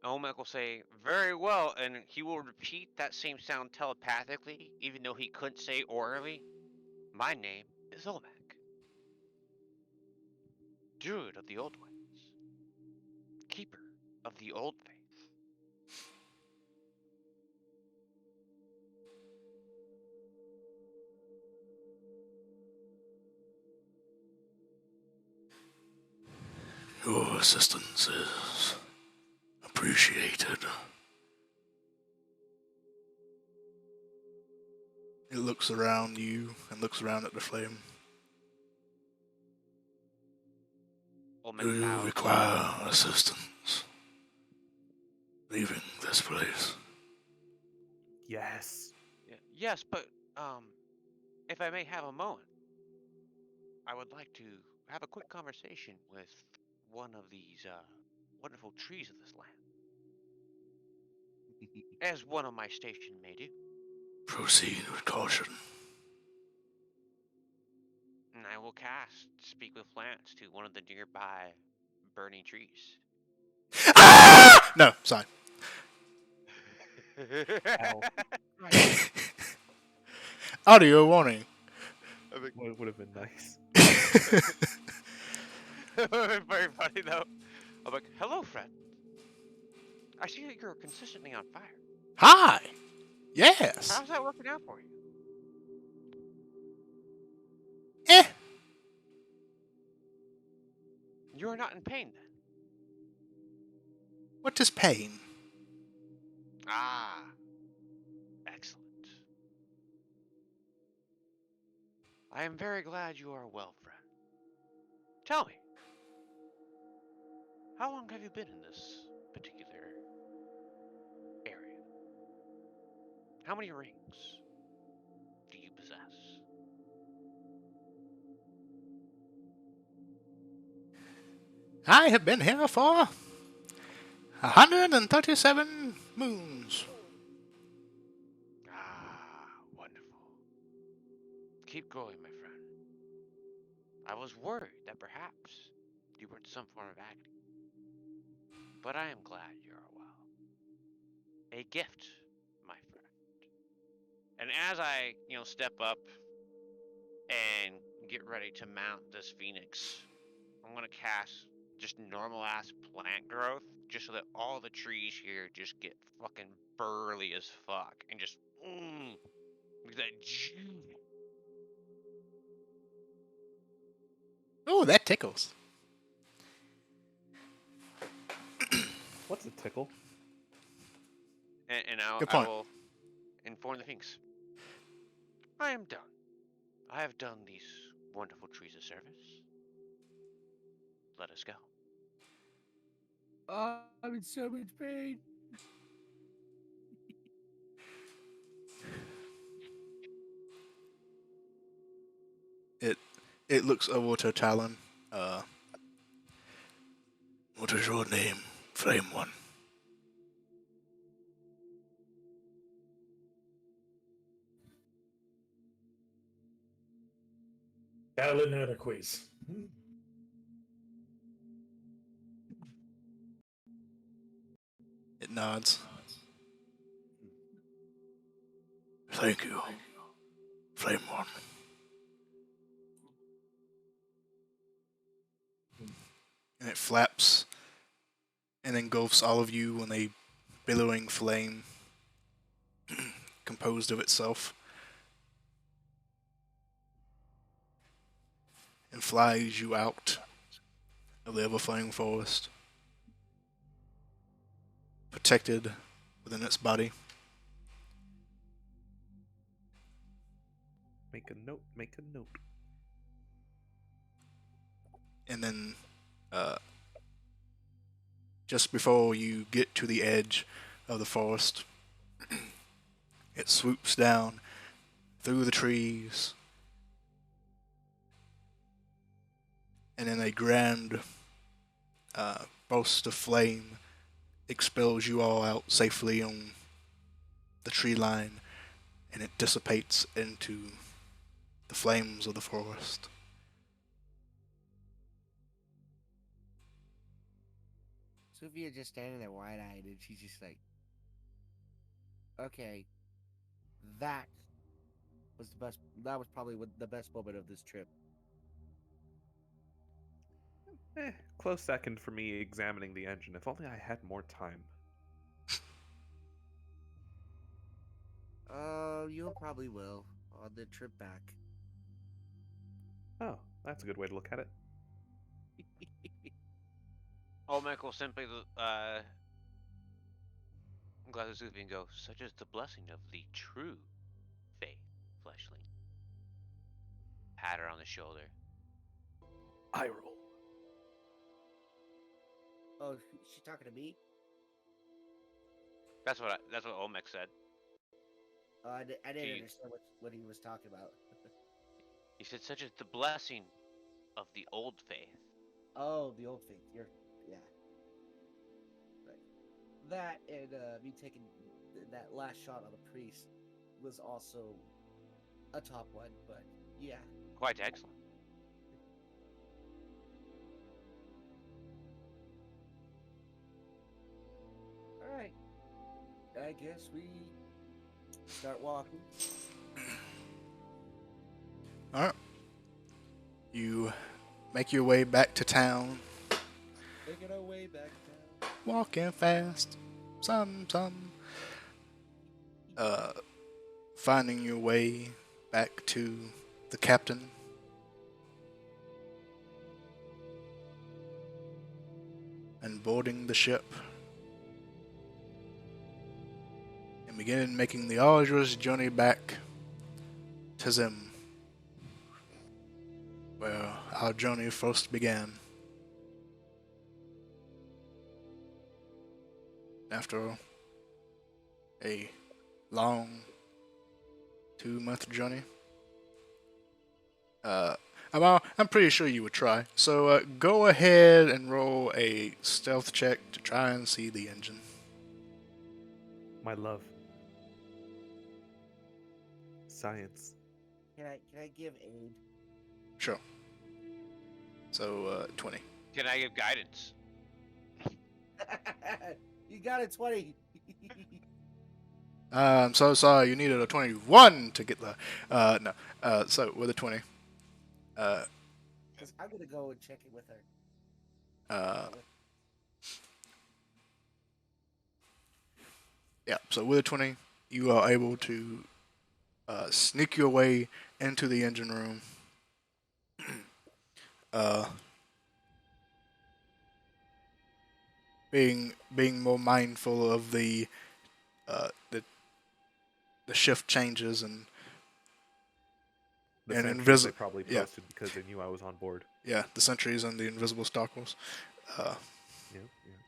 Olmec will say, very well, and he will repeat that same sound telepathically, even though he couldn't say orally. My name is Olmec, Druid of the Old Ways, Keeper of the Old Faith. Your assistance is appreciated. It looks around you and looks around at the flame. Olmec Do you bows. require assistance leaving this place? Yes. Yes, but if I may have a moment, I would like to have a quick conversation with one of these wonderful trees of this land, as one of my station may do. Proceed with caution. And I will cast Speak with Plants to one of the nearby burning trees. Ah! No, sorry. Ow. Audio warning. What would have been nice. Very funny though. I'm like, hello, friend. I see that you're consistently on fire. Hi. Yes. How's that working out for you? Eh. You are not in pain then. What is pain? Ah, excellent. I am very glad you are well, friend. Tell me, how long have you been in this particular area? How many rings do you possess? I have been here for 137 moons. Ah, wonderful. Keep going, my friend. I was worried that perhaps you were in some form of agony, but I am glad you are well. A gift, my friend. And as I, step up and get ready to mount this phoenix, I'm gonna cast just normal ass plant growth, just so that all the trees here just get fucking burly as fuck and just that juice. Oh, that tickles. What's a tickle? And Good I point. will inform the Finks. I am done. I have done these wonderful trees a service. Let us go. I'm in so much pain. It looks over to Talon. What is your name, Flame One? Talon had a quiz. It nods. Thank you, Flame One. And it flaps and engulfs all of you in a billowing flame composed of itself. and flies you out of the ever-flowing forest, protected within its body. Make a note. Make a note. And then, just before you get to the edge of the forest, it swoops down through the trees, and in a grand burst of flame, expels you all out safely on the tree line, and it dissipates into the flames of the forest. Sophia just standing there wide-eyed, and she's just like, "Okay, that was the best. That was probably the best moment of this trip." Close second for me examining the engine. If only I had more time. You probably will on the trip back. Oh, that's a good way to look at it. Olmec will simply glance at Zufi and go, "Such is the blessing of the true faith, fleshling." Pat her on the shoulder. I roll. Oh, she talking to me? That's what Olmec said. I didn't You- understand what he was talking about. He said, "Such is the blessing of the old faith." Oh, the old faith. Yeah. Right. That and me taking that last shot on the priest was also a top one, but yeah. Quite excellent. All right. I guess we start walking. Alright. You make your way back to town, Making our way back down. walking fast, finding your way back to the captain. And boarding the ship. And begin making the arduous journey back to Zim, where our journey first began. After a long 2-month journey. I'm pretty sure you would try. So go ahead and roll a stealth check to try and see the engine. My love. Science. Can I give aid? Sure. So 20. Can I give guidance? You got it, 20. I'm so sorry. You needed a 21 to get the. No. So with a 20. 'Cause I'm gonna go and check it with her. Yeah. So with a 20, you are able to sneak your way into the engine room. Being more mindful of the shift changes and The And sentries they invisi- probably yeah. posted because they knew I was on board. the sentries and the invisible stalkers. Yeah.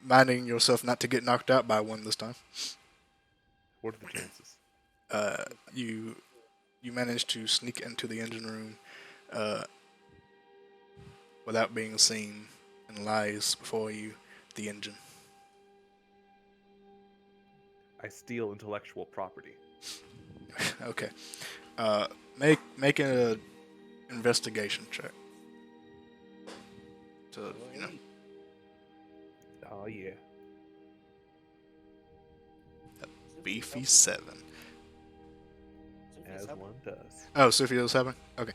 Minding yourself not to get knocked out by one this time. What are the chances? You managed to sneak into the engine room without being seen, and lies before you the engine. I steal intellectual property. Okay. Make an investigation check. To Oh yeah. beefy 7. Sophia's As helping. one does. Oh, Sophia's having. Okay.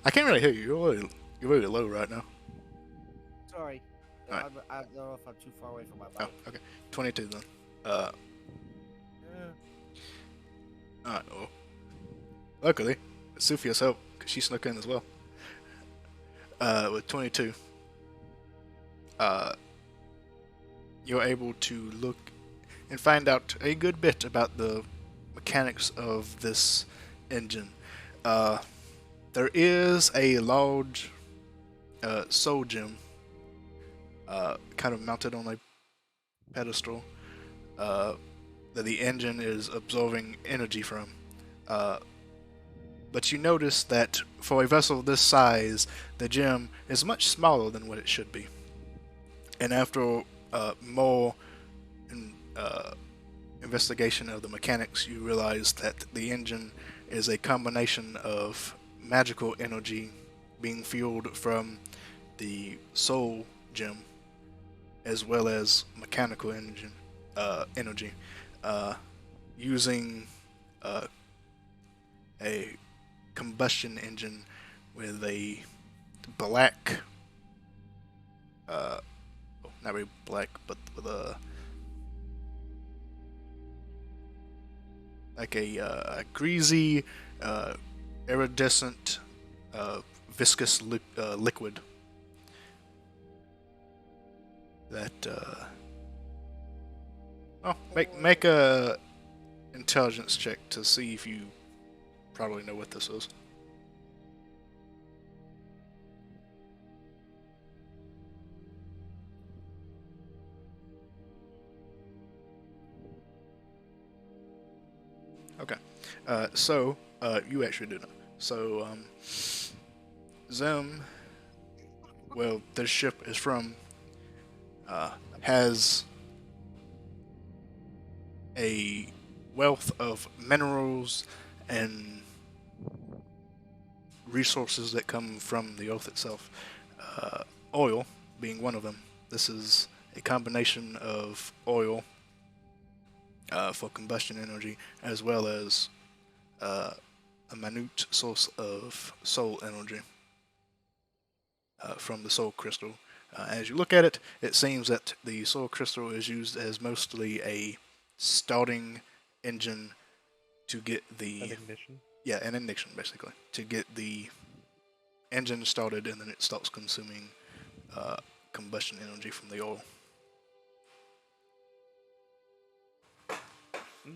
I can't really hear you. You're really low right now. Sorry. Alright. I don't know if I'm too far away from my Oh, mic. okay. 22 then. Yeah. Alright, well. Luckily, Sophia's helped, because she snuck in as well. With 22, uh, you're able to look and find out a good bit about the mechanics of this engine. There is a large soul gem kind of mounted on a pedestal that the engine is absorbing energy from. But you notice that for a vessel this size, the gem is much smaller than what it should be. And after more investigation of the mechanics, you realize that the engine is a combination of magical energy being fueled from the soul gem, as well as mechanical energy, using a combustion engine with a black, not really black, but with a greasy, iridescent, viscous liquid that make a intelligence check to see if you probably know what this is. Okay, so you actually do know. So Zim, well, this ship is from, has a wealth of minerals and resources that come from the earth itself. Oil being one of them. This is a combination of oil for combustion energy, as well as a minute source of soul energy from the soul crystal. As you look at it, it seems that the soul crystal is used as mostly a starting engine to get the An ignition? Yeah, an ignition basically to get the engine started, and then it starts consuming combustion energy from the oil.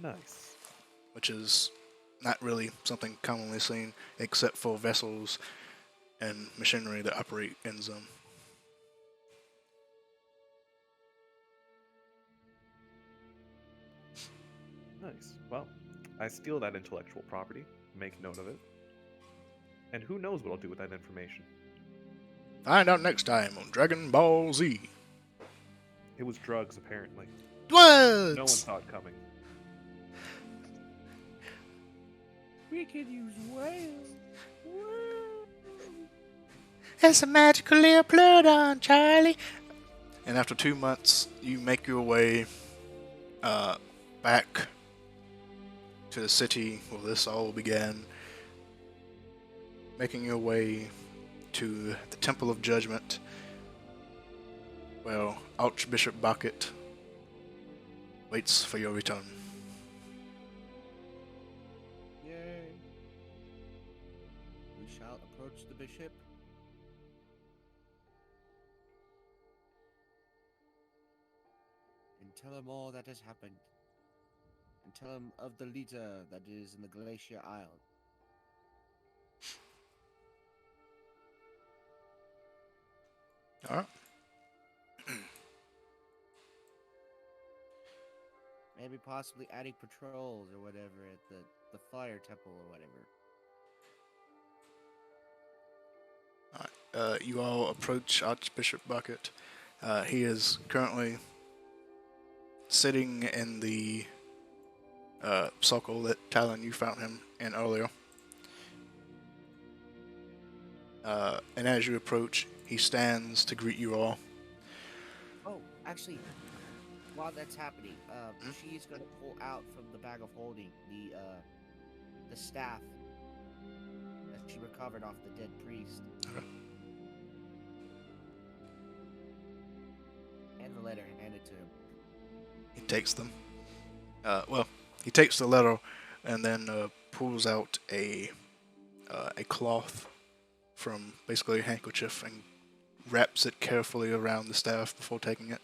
Nice. Which is not really something commonly seen, except for vessels and machinery that operate in Zim. Nice. Well, I steal that intellectual property, make note of it, and who knows what I'll do with that information. Find out next time on Dragon Ball Z. It was drugs, apparently. What? No one saw it coming. We could use whales. It's a magical little Pluton, Charlie. And after 2 months, you make your way back to the city where this all began, making your way to the Temple of Judgment. Well, Archbishop Bucket waits for your return. Yay. We shall approach the bishop. And tell him all that has happened. And tell him of the leader that is in the Glacier Isle. Alright. Maybe possibly adding patrols or whatever at the fire temple or whatever. Alright. You all approach Archbishop Bucket. He is currently sitting in the circle that Talon, you found him in earlier. And as you approach, he stands to greet you all. Oh, actually, while that's happening, she's gonna pull out from the bag of holding the staff that she recovered off the dead priest. Okay. And the letter, and hand it to him. He takes them. He takes the letter and then pulls out a cloth from basically a handkerchief and wraps it carefully around the staff before taking it.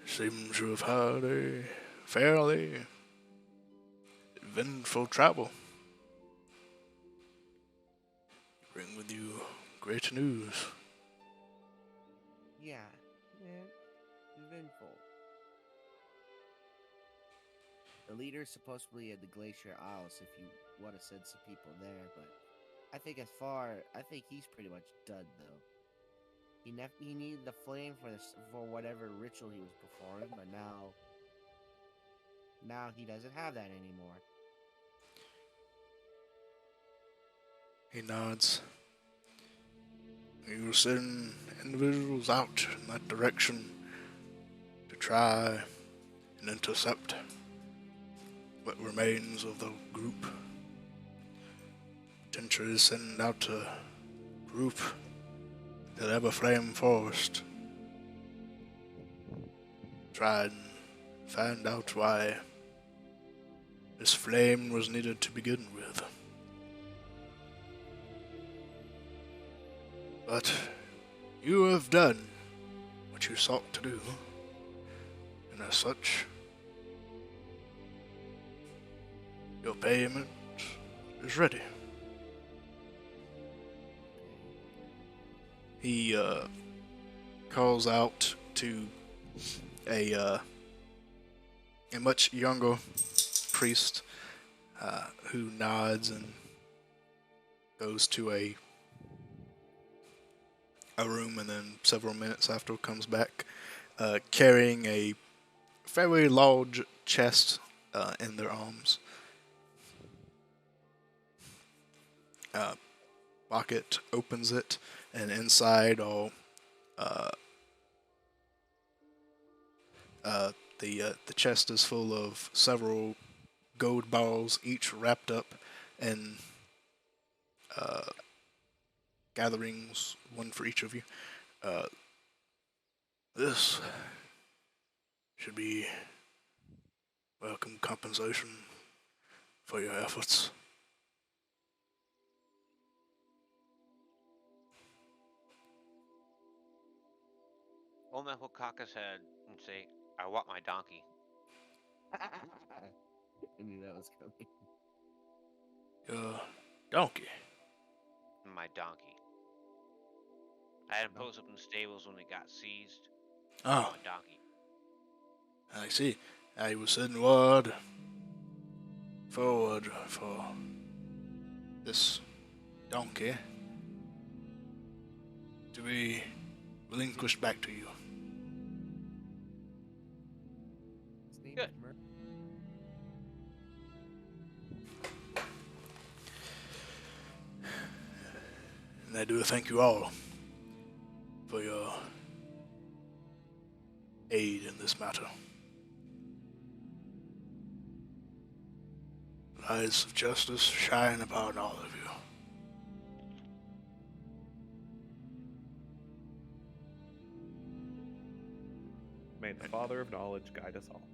Seems you have had a fairly eventful travel. Bring with you great news. Yeah, eventful. The leader's supposedly at the Glacier Isles if you want to send some people there, but I think he's pretty much done though. He needed the flame for whatever ritual he was performing, but now he doesn't have that anymore. He nods. You will send individuals out in that direction to try and intercept what remains of the group. Potentially send out a group to the Everflame Forest. Try and find out why this flame was needed to begin with. But you have done what you sought to do, and as such, your payment is ready. He calls out to a much younger priest who nods and goes to a room, and then several minutes after comes back carrying a fairly large chest in their arms. Bucket opens it, and inside all the chest is full of several gold balls, each wrapped up in gatherings, one for each of you. This should be welcome compensation for your efforts. Old man will cock his head and say, I want my donkey. I knew that was coming. Your donkey. My donkey. I had him post up in the stables when it got seized. Oh, My donkey. I see. I will send word forward for this donkey to be relinquished back to you. His name Good. is Mer- And I do thank you all for your aid in this matter. Lights of justice shine upon all of you. May the Father of Knowledge guide us all.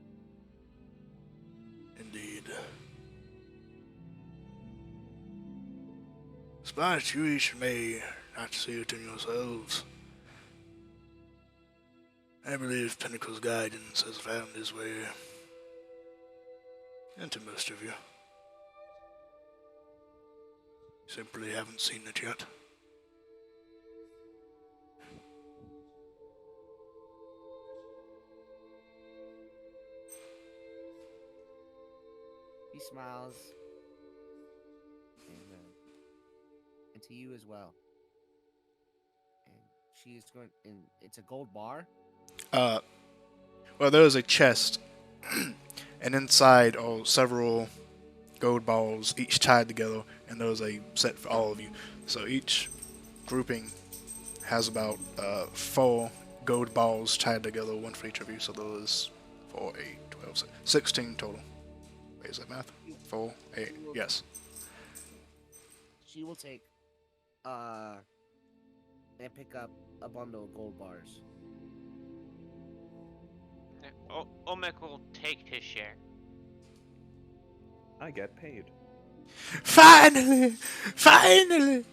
Indeed. Despite you each may not see it in yourselves, I believe Pinnacle's guidance has found his way into most of you. Simply haven't seen it yet. He smiles, and to you as well. And she is going, and it's a gold bar. Well, there is a chest, and inside are several gold balls, each tied together, and there's a set for all of you. So each grouping has about 4 gold balls tied together, one for each of you. So there's 4, 8, 12, 16 total. Wait, is that math? 4, 8, yes. She will take, and pick up a bundle of gold bars. Olmec will take his share. I get paid. Finally! Finally!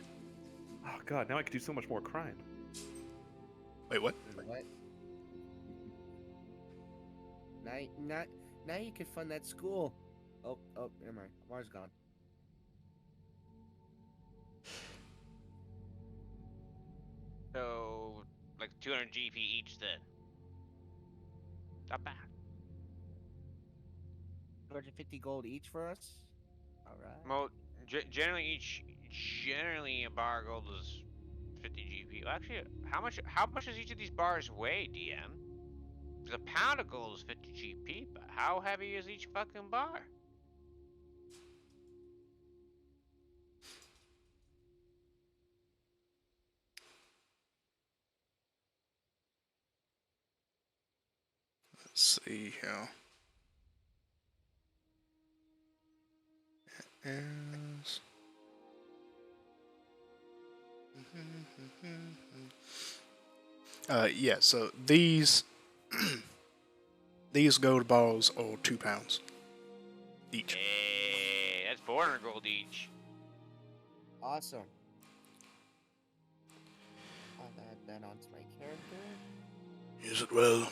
Oh god, now I can do so much more crime. Wait, what? What? Now you can fund that school. Oh, never mind. Mars gone. So, like 200 GP each then. Not bad. 250 gold each for us. All right. Well, generally a bar of gold is 50 GP. Well, actually, how much does each of these bars weigh, DM? Because a pound of gold is 50 GP, but how heavy is each fucking bar? Let's see here. Is yeah, so these these gold balls are 2 pounds each. Hey, that's 400 gold each. Awesome. I'll add that onto my character. Is it well?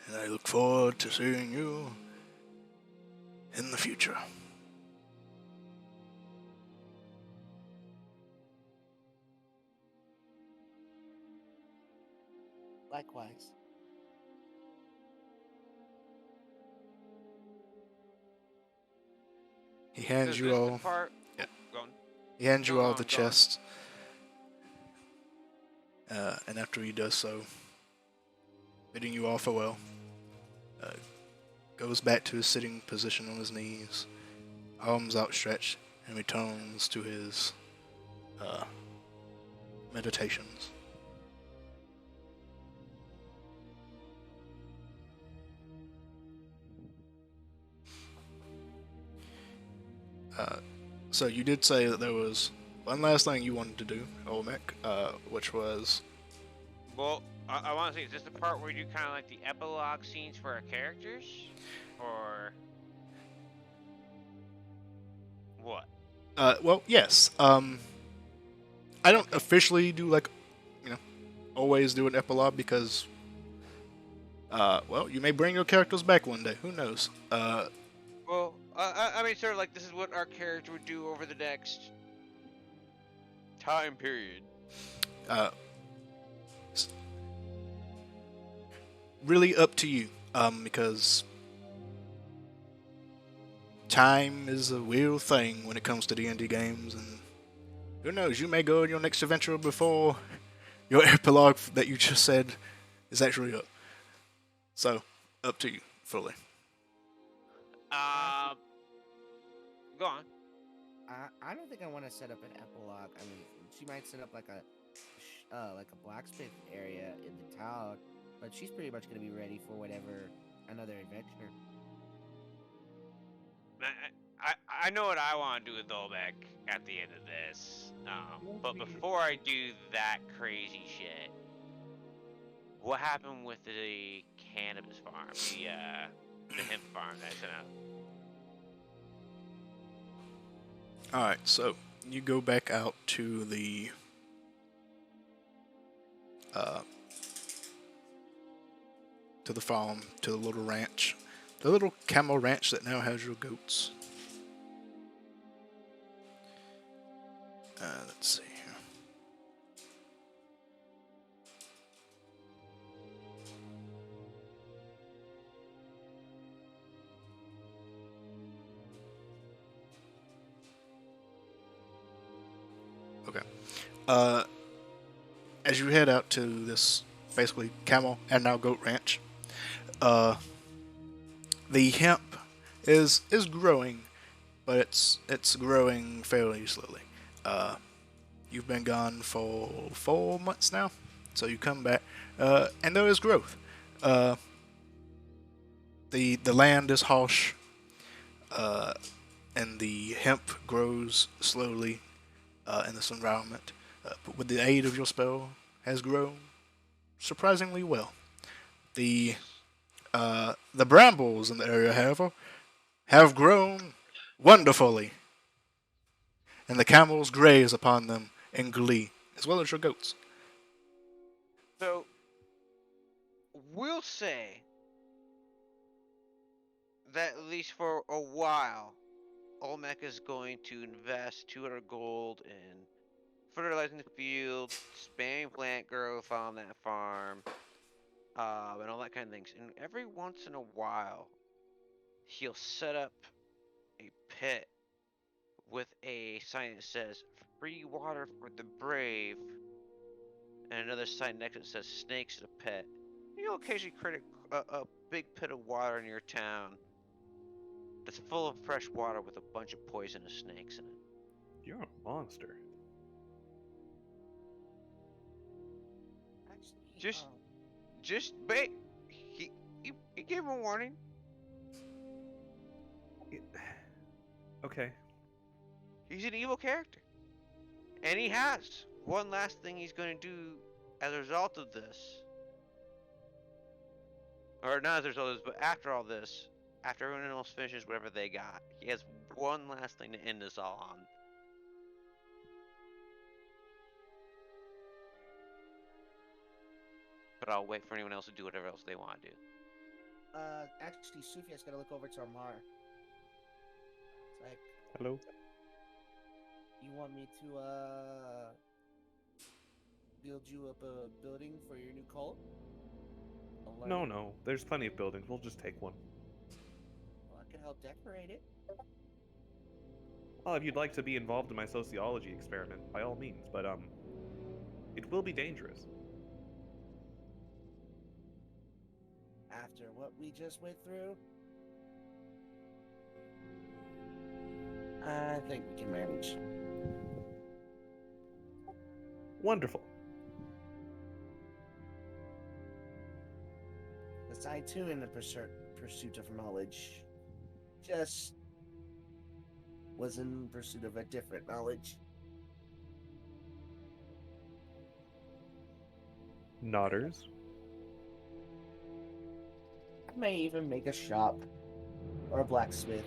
And I look forward to seeing you in the future. Likewise. He hands Is you this the all. part? Yeah. Go on. He hands you Go all on, the go on. chests. And after he does so, bidding you all farewell, goes back to his sitting position on his knees, arms outstretched, and returns to his meditations. So you did say that there was one last thing you wanted to do, Olmec, which was Well, I want to say, is this the part where you do kind of like the epilogue scenes for our characters? Or. What? well, yes. I don't officially do always do an epilogue because, well, you may bring your characters back one day. Who knows? Well, I mean, sort of like this is what our character would do over the next time period. Really up to you, because time is a weird thing when it comes to D&D games, and who knows, you may go on your next adventure before your epilogue that you just said is actually up. So, up to you, fully. Go on. I don't think I want to set up an epilogue. I mean, she might set up like a blacksmith area in the town, but she's pretty much gonna be ready for whatever another adventure. I know what I want to do with Dolbeck at the end of this. But before I do that crazy shit, what happened with the cannabis farm, the hemp farm that I sent out? Alright, so you go back out to the farm, to the little ranch. The little camel ranch that now has your goats. Let's see here. Okay. As you head out to this basically camel and now goat ranch, the hemp is growing, but it's growing fairly slowly. You've been gone for 4 months now, so you come back, and there is growth. The land is harsh, and the hemp grows slowly in this environment. But with the aid of your spell, has grown surprisingly well. The The brambles in the area, however, have grown wonderfully, and the camels graze upon them in glee, as well as your goats. So, we'll say that at least for a while, Olmec is going to invest 200 gold in fertilizing the field, spamming plant growth on that farm, and all that kind of things. And every once in a while, he'll set up a pit with a sign that says "Free water for the brave," and another sign next to it says "Snakes in a pit." You'll occasionally create a big pit of water in your town that's full of fresh water with a bunch of poisonous snakes in it. You're a monster. Actually, Just wait. He gave him a warning. Okay. He's an evil character. And he has one last thing he's going to do as a result of this. Or not as a result of this, but after all this, after everyone else finishes whatever they got, he has one last thing to end this all on. But I'll wait for anyone else to do whatever else they want to do. actually, Sufia's gonna look over to Amar. It's like, Hello? you want me to, build you up a building for your new cult? No. There's plenty of buildings. We'll just take one. Well, I can help decorate it. Well, if you'd like to be involved in my sociology experiment, by all means, but, it will be dangerous. After what we just went through, I think we can manage. Wonderful. Because I too in the pursuit of knowledge. Just was in pursuit of a different knowledge. Nodders. I may even make a shop or a blacksmith.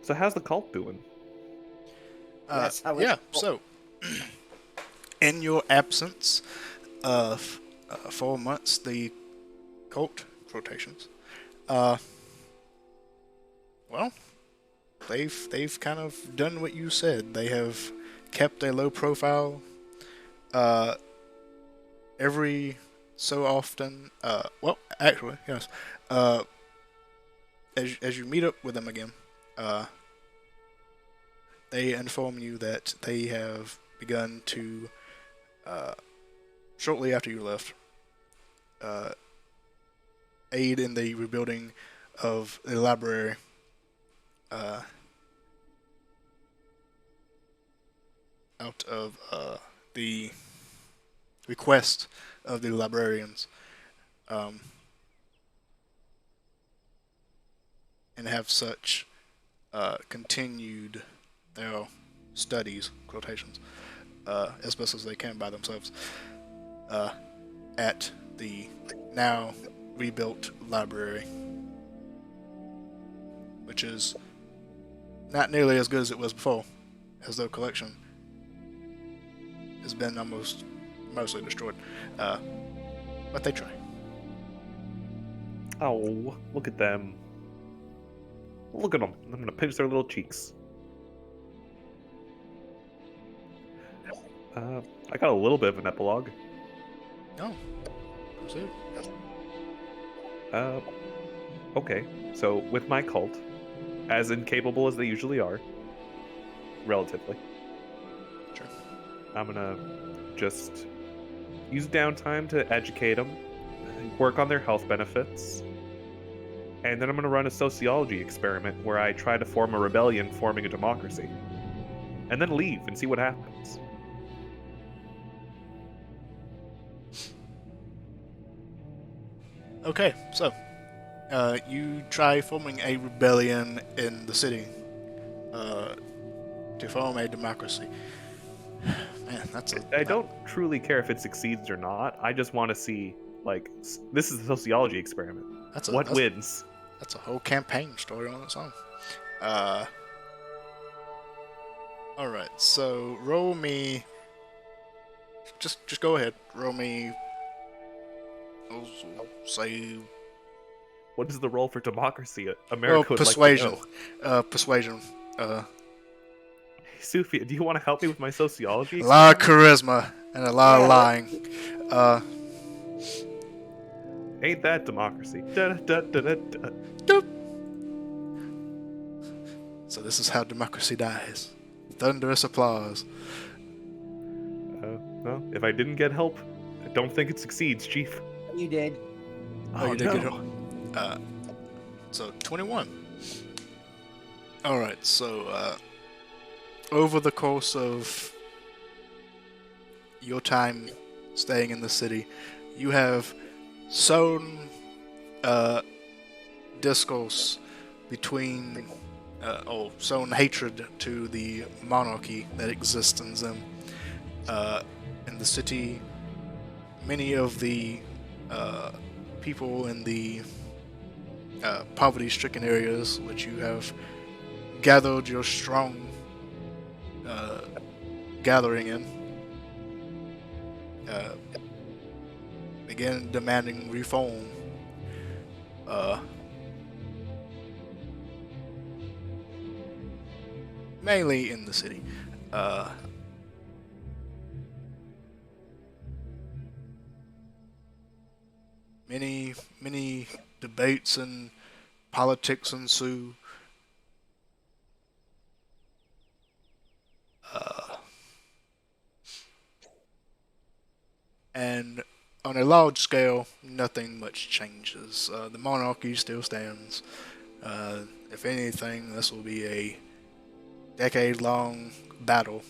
So how's the cult doing? That's how it's- Yeah, so, in your absence of 4 months, the cult rotations, well, they've kind of done what you said. They have kept a low profile. Every so often, well, actually, yes. As you meet up with them again, they inform you that they have begun to, shortly after you left, aid in the rebuilding of the library. Out of the request of the librarians, and have such continued their studies, quotations, as best as they can by themselves, at the now rebuilt library, which is not nearly as good as it was before, as their collection has been mostly destroyed. But they try. Oh, look at them. Look at them. I'm gonna pinch their little cheeks. I got a little bit of an epilogue. No. Proceed. Okay. So, with my cult, as incapable as they usually are, relatively, Sure. I'm gonna just use downtime to educate them, work on their health benefits, and then I'm gonna run a sociology experiment where I try to form a rebellion forming a democracy. And then leave and see what happens. Okay, so you try forming a rebellion in the city to form a democracy. Man, that's a. I don't truly care if it succeeds or not. I just want to see Like, this is a sociology experiment. What wins? That's a whole campaign story on its own. All right. So roll me. Just go ahead. Roll me. I'll say. What is the role for democracy? America would persuasion. like to know. Persuasion. Hey, Sophia, do you want to help me with my sociology A lot of experiment? charisma and a lot of lying. Ain't that democracy? Da-da-da-da-da-da. Doop. So this is how democracy dies. Thunderous applause. Well, if I didn't get help, I don't think it succeeds, Chief. You did. Oh, you did get no. help. So 21. All right. So over the course of your time staying in the city, you have sown discourse between, sown hatred to the monarchy that exists in them. In the city, many of the people in the poverty-stricken areas, which you have gathered your strong gathering in, begin demanding reform. Mainly in the city. Many debates and politics ensue. And on a large scale, nothing much changes. The monarchy still stands. If anything, this will be a decade-long battle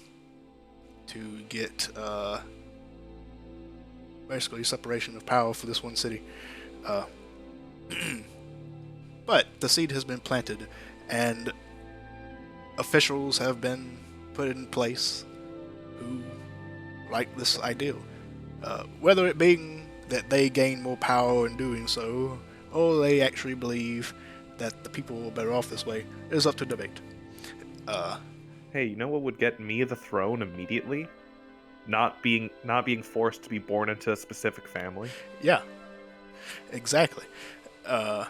to get basically separation of power for this one city. But the seed has been planted, and officials have been put in place who like this ideal. Whether it being that they gain more power in doing so, or they actually believe that the people are better off this way, is up to debate. Hey, you know what would get me the throne immediately? Not being forced to be born into a specific family. Yeah, exactly. Yeah,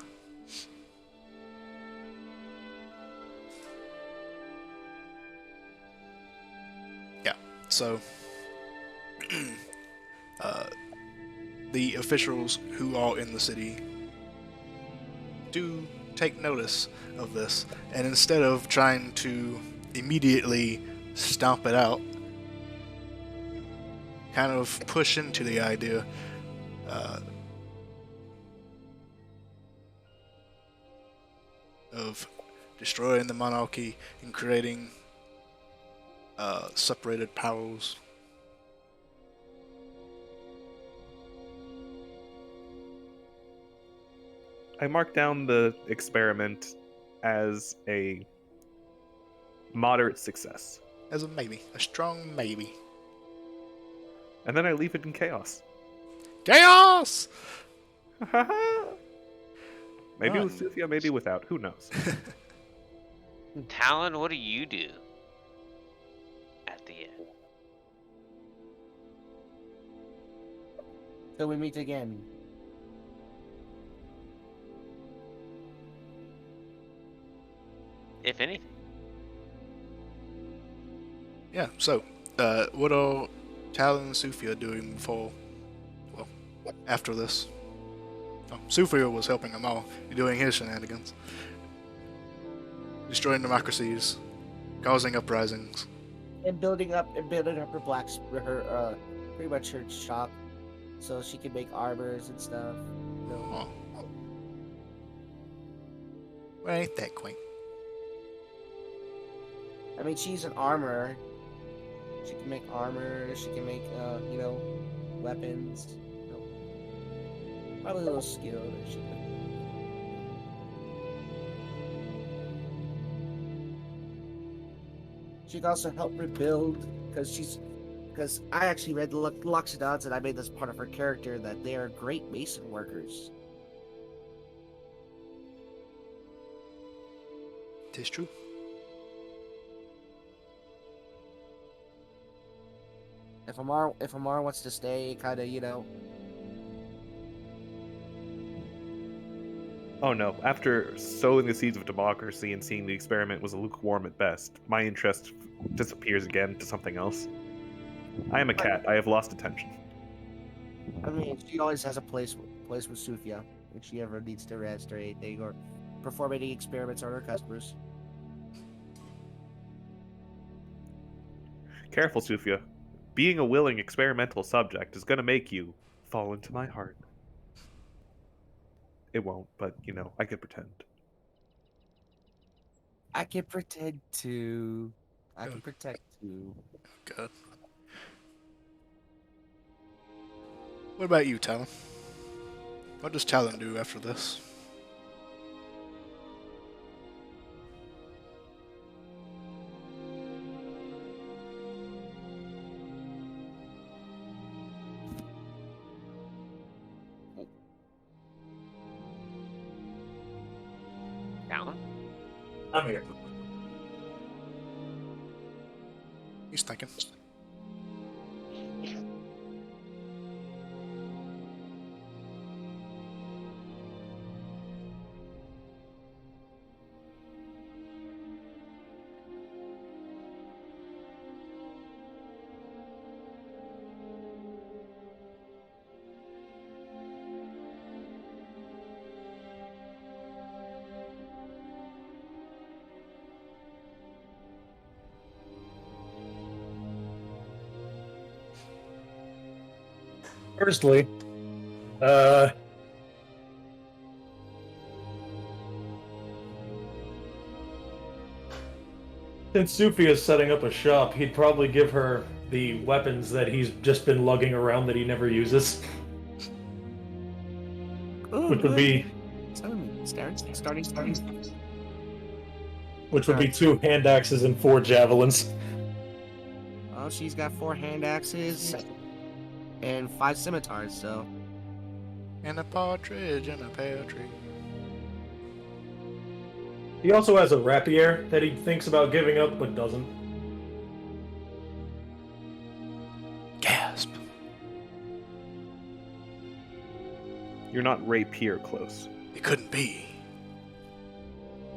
so the officials who are in the city do take notice of this, and instead of trying to immediately stomp it out, kind of push into the idea of destroying the monarchy and creating separated powers. I mark down the experiment as a moderate success. As a maybe, a strong maybe. And then I leave it in chaos. Chaos! Maybe with Sophia, maybe without. Who knows? Talon, what do you do at the end? Till we meet again. If anything. Yeah, so, what are Talon and Sophia doing after this? Oh, Sophia was helping them all, doing his shenanigans. Destroying democracies, causing uprisings. And building up her pretty much her shop, so she can make armors and stuff. You know. Oh. Well, ain't that quaint? I mean, she's an armorer. She can make armor. She can make, weapons. Probably a little skilled. She can also help rebuild, because she's Because I actually read the Loxodons, and I made this part of her character that they are great mason workers. It is true. If Amar wants to stay, kind of, you know. Oh no, after sowing the seeds of democracy and seeing the experiment was lukewarm at best, my interest disappears again to something else. I am a cat. I have lost attention. I mean, she always has a place with Sufia if she ever needs to rest or anything, or perform any experiments on her customers. Careful, Sufia. Being a willing experimental subject is going to make you fall into my heart. It won't, but, you know, I could pretend. I can pretend to. I Good. can protect you. Good. What about you, Talon? What does Talon do after this? Down? I'm here. He's thinking. Firstly, since Sufi is setting up a shop, he'd probably give her the weapons that he's just been lugging around that he never uses, Ooh, which would be starting. which would be 2 hand axes and 4 javelins. Oh, she's got 4 hand axes and 5 scimitars, so. And a partridge in a pear tree. He also has a rapier that he thinks about giving up but doesn't. Gasp. You're not rapier close. It couldn't be.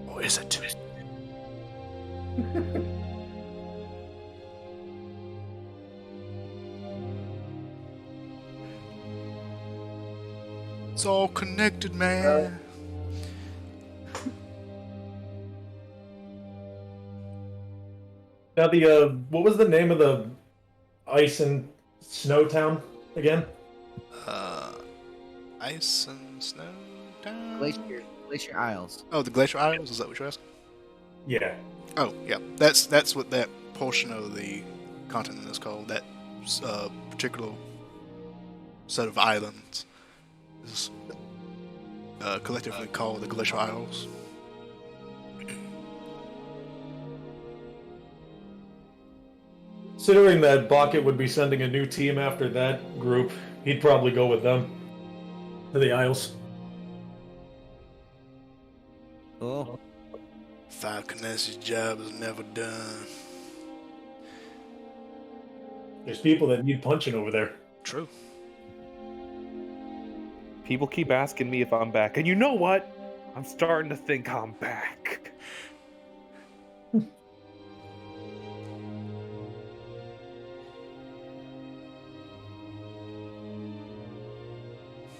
Or is it? It's all connected, man. Now the what was the name of the ice and snow town again? Ice and snow town. Glacier Isles. Oh, the Glacier Isles. Is that what you're asking? Yeah. Oh, yeah. That's what that portion of the continent is called. That particular set of islands is collectively called the Glacier Isles. Considering that Bucket would be sending a new team after that group, he'd probably go with them to the Isles. Oh. Falconess's job is never done. There's people that need punching over there. True. People keep asking me if I'm back, and you know what? I'm starting to think I'm back.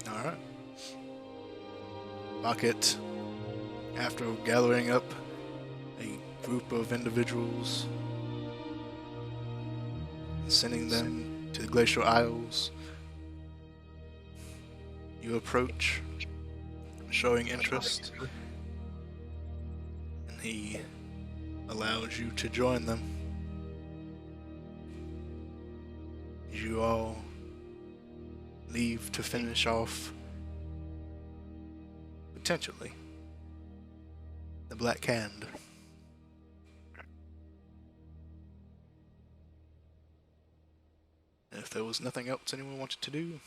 Alright. Bucket, after gathering up a group of individuals, sending them to the Glacial Isles, you approach, showing interest, and he allows you to join them. You all leave to finish off, potentially, the Black Hand. if there was nothing else anyone wanted to do,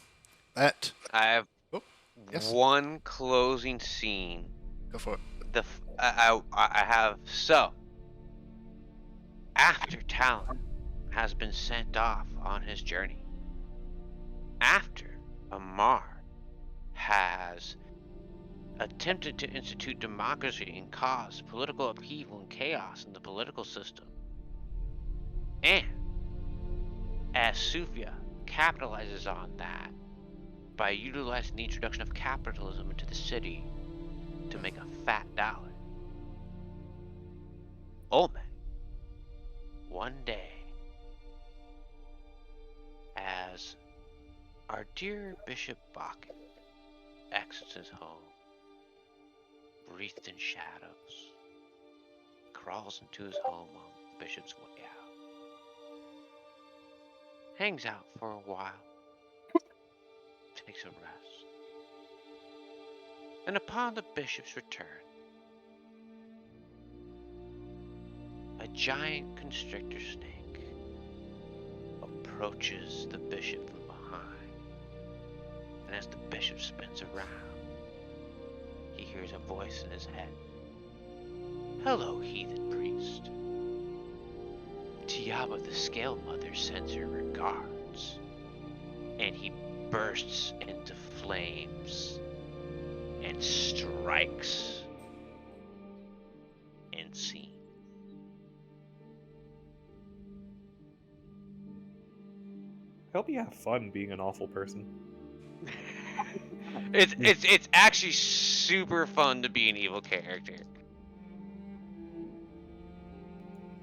that I have Oh, yes. one closing scene. go for it. I have so. After Talon has been sent off on his journey, after Amar has attempted to institute democracy and cause political upheaval and chaos in the political system, and as Sufia capitalizes on that by utilizing the introduction of capitalism into the city to make a fat dollar, Olmec, one day, as our dear Bishop Bakken exits his home, wreathed in shadows, crawls into his home on the bishop's way out, hangs out for a while, takes a rest, and upon the bishop's return, a giant constrictor snake approaches the bishop from behind, and as the bishop spins around, he hears a voice in his head. "Hello, heathen priest. Tiaba the Scale Mother sends her regards." And he bursts into flames and strikes and scene. I hope you have fun being an awful person. It's actually super fun to be an evil character.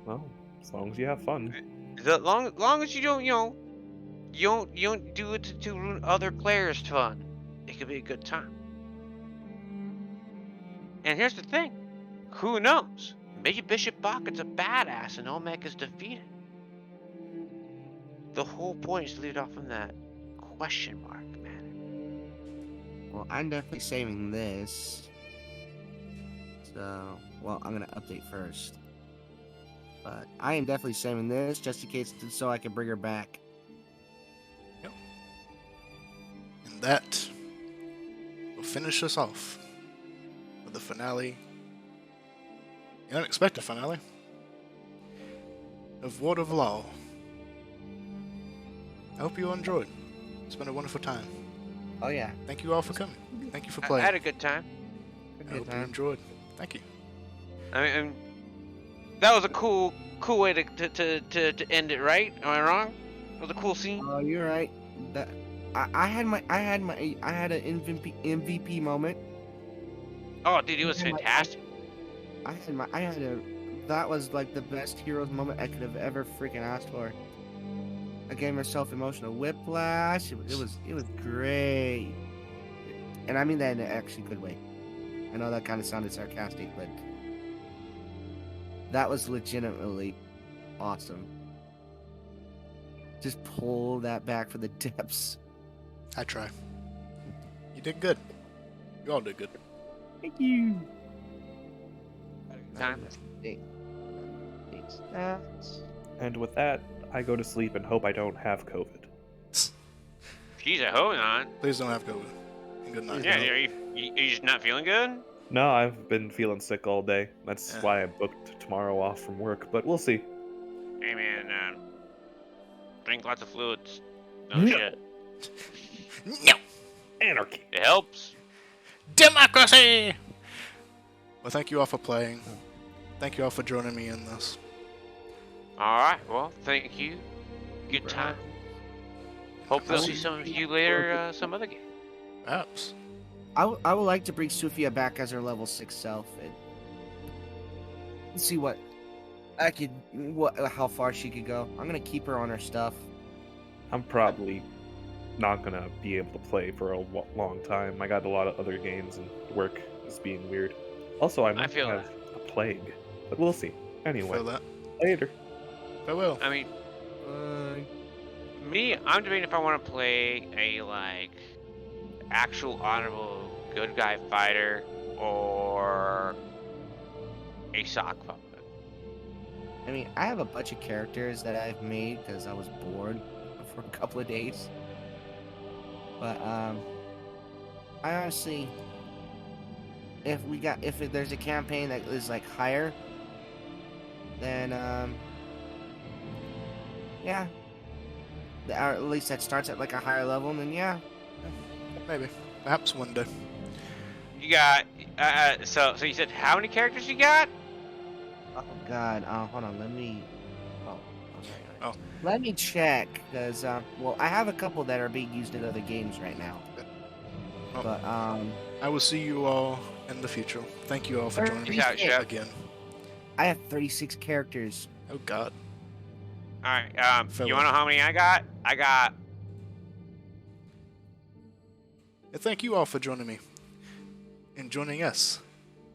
Well, as long as you have fun. As long as you don't, you don't do it to ruin other players' fun. It could be a good time. And here's the thing. Who knows? Maybe Bishop Bakken's a badass and Olmec is defeated. The whole point is to lead off on that question mark, man. Well, I'm definitely saving this. So, well, I'm gonna update first. But I am definitely saving this just in case, so I can bring her back. Yep. And that will finish us off with the finale, the unexpected finale of Ward of Law. I hope you enjoyed. It's been a wonderful time. Oh yeah, Thank you all for coming. Thank you for I playing. had a good time. I hope you enjoyed. Thank you. I mean, that was a cool way to end it, right? Am I wrong? It was a cool scene. Oh, you're right. That I had an MVP moment. Oh, dude, it was Yeah, fantastic. That was like the best hero's moment I could have ever freaking asked for. I gave myself emotional whiplash. It was great, and I mean that in an actually good way. I know that kind of sounded sarcastic, but that was legitimately awesome. Just pull that back for the depths. I try. You did good. You all did good. Thank you. Time. Thanks. And with that, I go to sleep and hope I don't have COVID. Jeez, I hope not. Please don't have COVID. And good night. Yeah, are you just not feeling good? No, I've been feeling sick all day. That's Yeah. why I booked tomorrow off from work, but we'll see. Hey man, drink lots of fluids. No shit. No. Anarchy! It helps. Democracy! Well, thank you all for playing. Thank you all for joining me in this. Alright, well, thank you. Good time. Hopefully I'll see some of you later, some other game. Perhaps. I would like to bring Sufia back as her level 6 self and see how far she could go. I'm gonna keep her on her stuff. I'm probably not gonna be able to play for a long time. I got a lot of other games and work is being weird. Also, I might feel have a plague, but we'll see. Anyway, Feel that? later. Farewell. I mean, me, I'm debating if I want to play a, actual honorable good guy fighter or a sock puppet. I mean, I have a bunch of characters that I've made because I was bored for a couple of days. But I honestly, if there's a campaign that is like higher, then yeah, or at least that starts at like a higher level, then yeah. Maybe. Perhaps one day. You got so you said how many characters you got? Oh God, hold on, let me. Okay. Oh. Let me check, because well, I have a couple that are being used in other games right now. Oh. But I will see you all in the future. Thank you all for joining me Peace out, Chef. again. I have 36 characters. Oh God. All right. Farewell. You wanna know how many I got? I got. And thank you all for joining me and joining us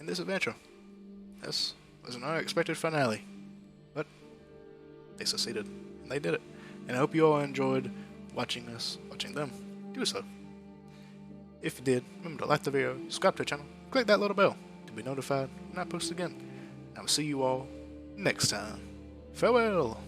in this adventure. This was an unexpected finale, but they succeeded and they did it. And I hope you all enjoyed watching them do so. If you did, remember to like the video, subscribe to the channel, click that little bell to be notified when I post again. I will see you all next time. Farewell!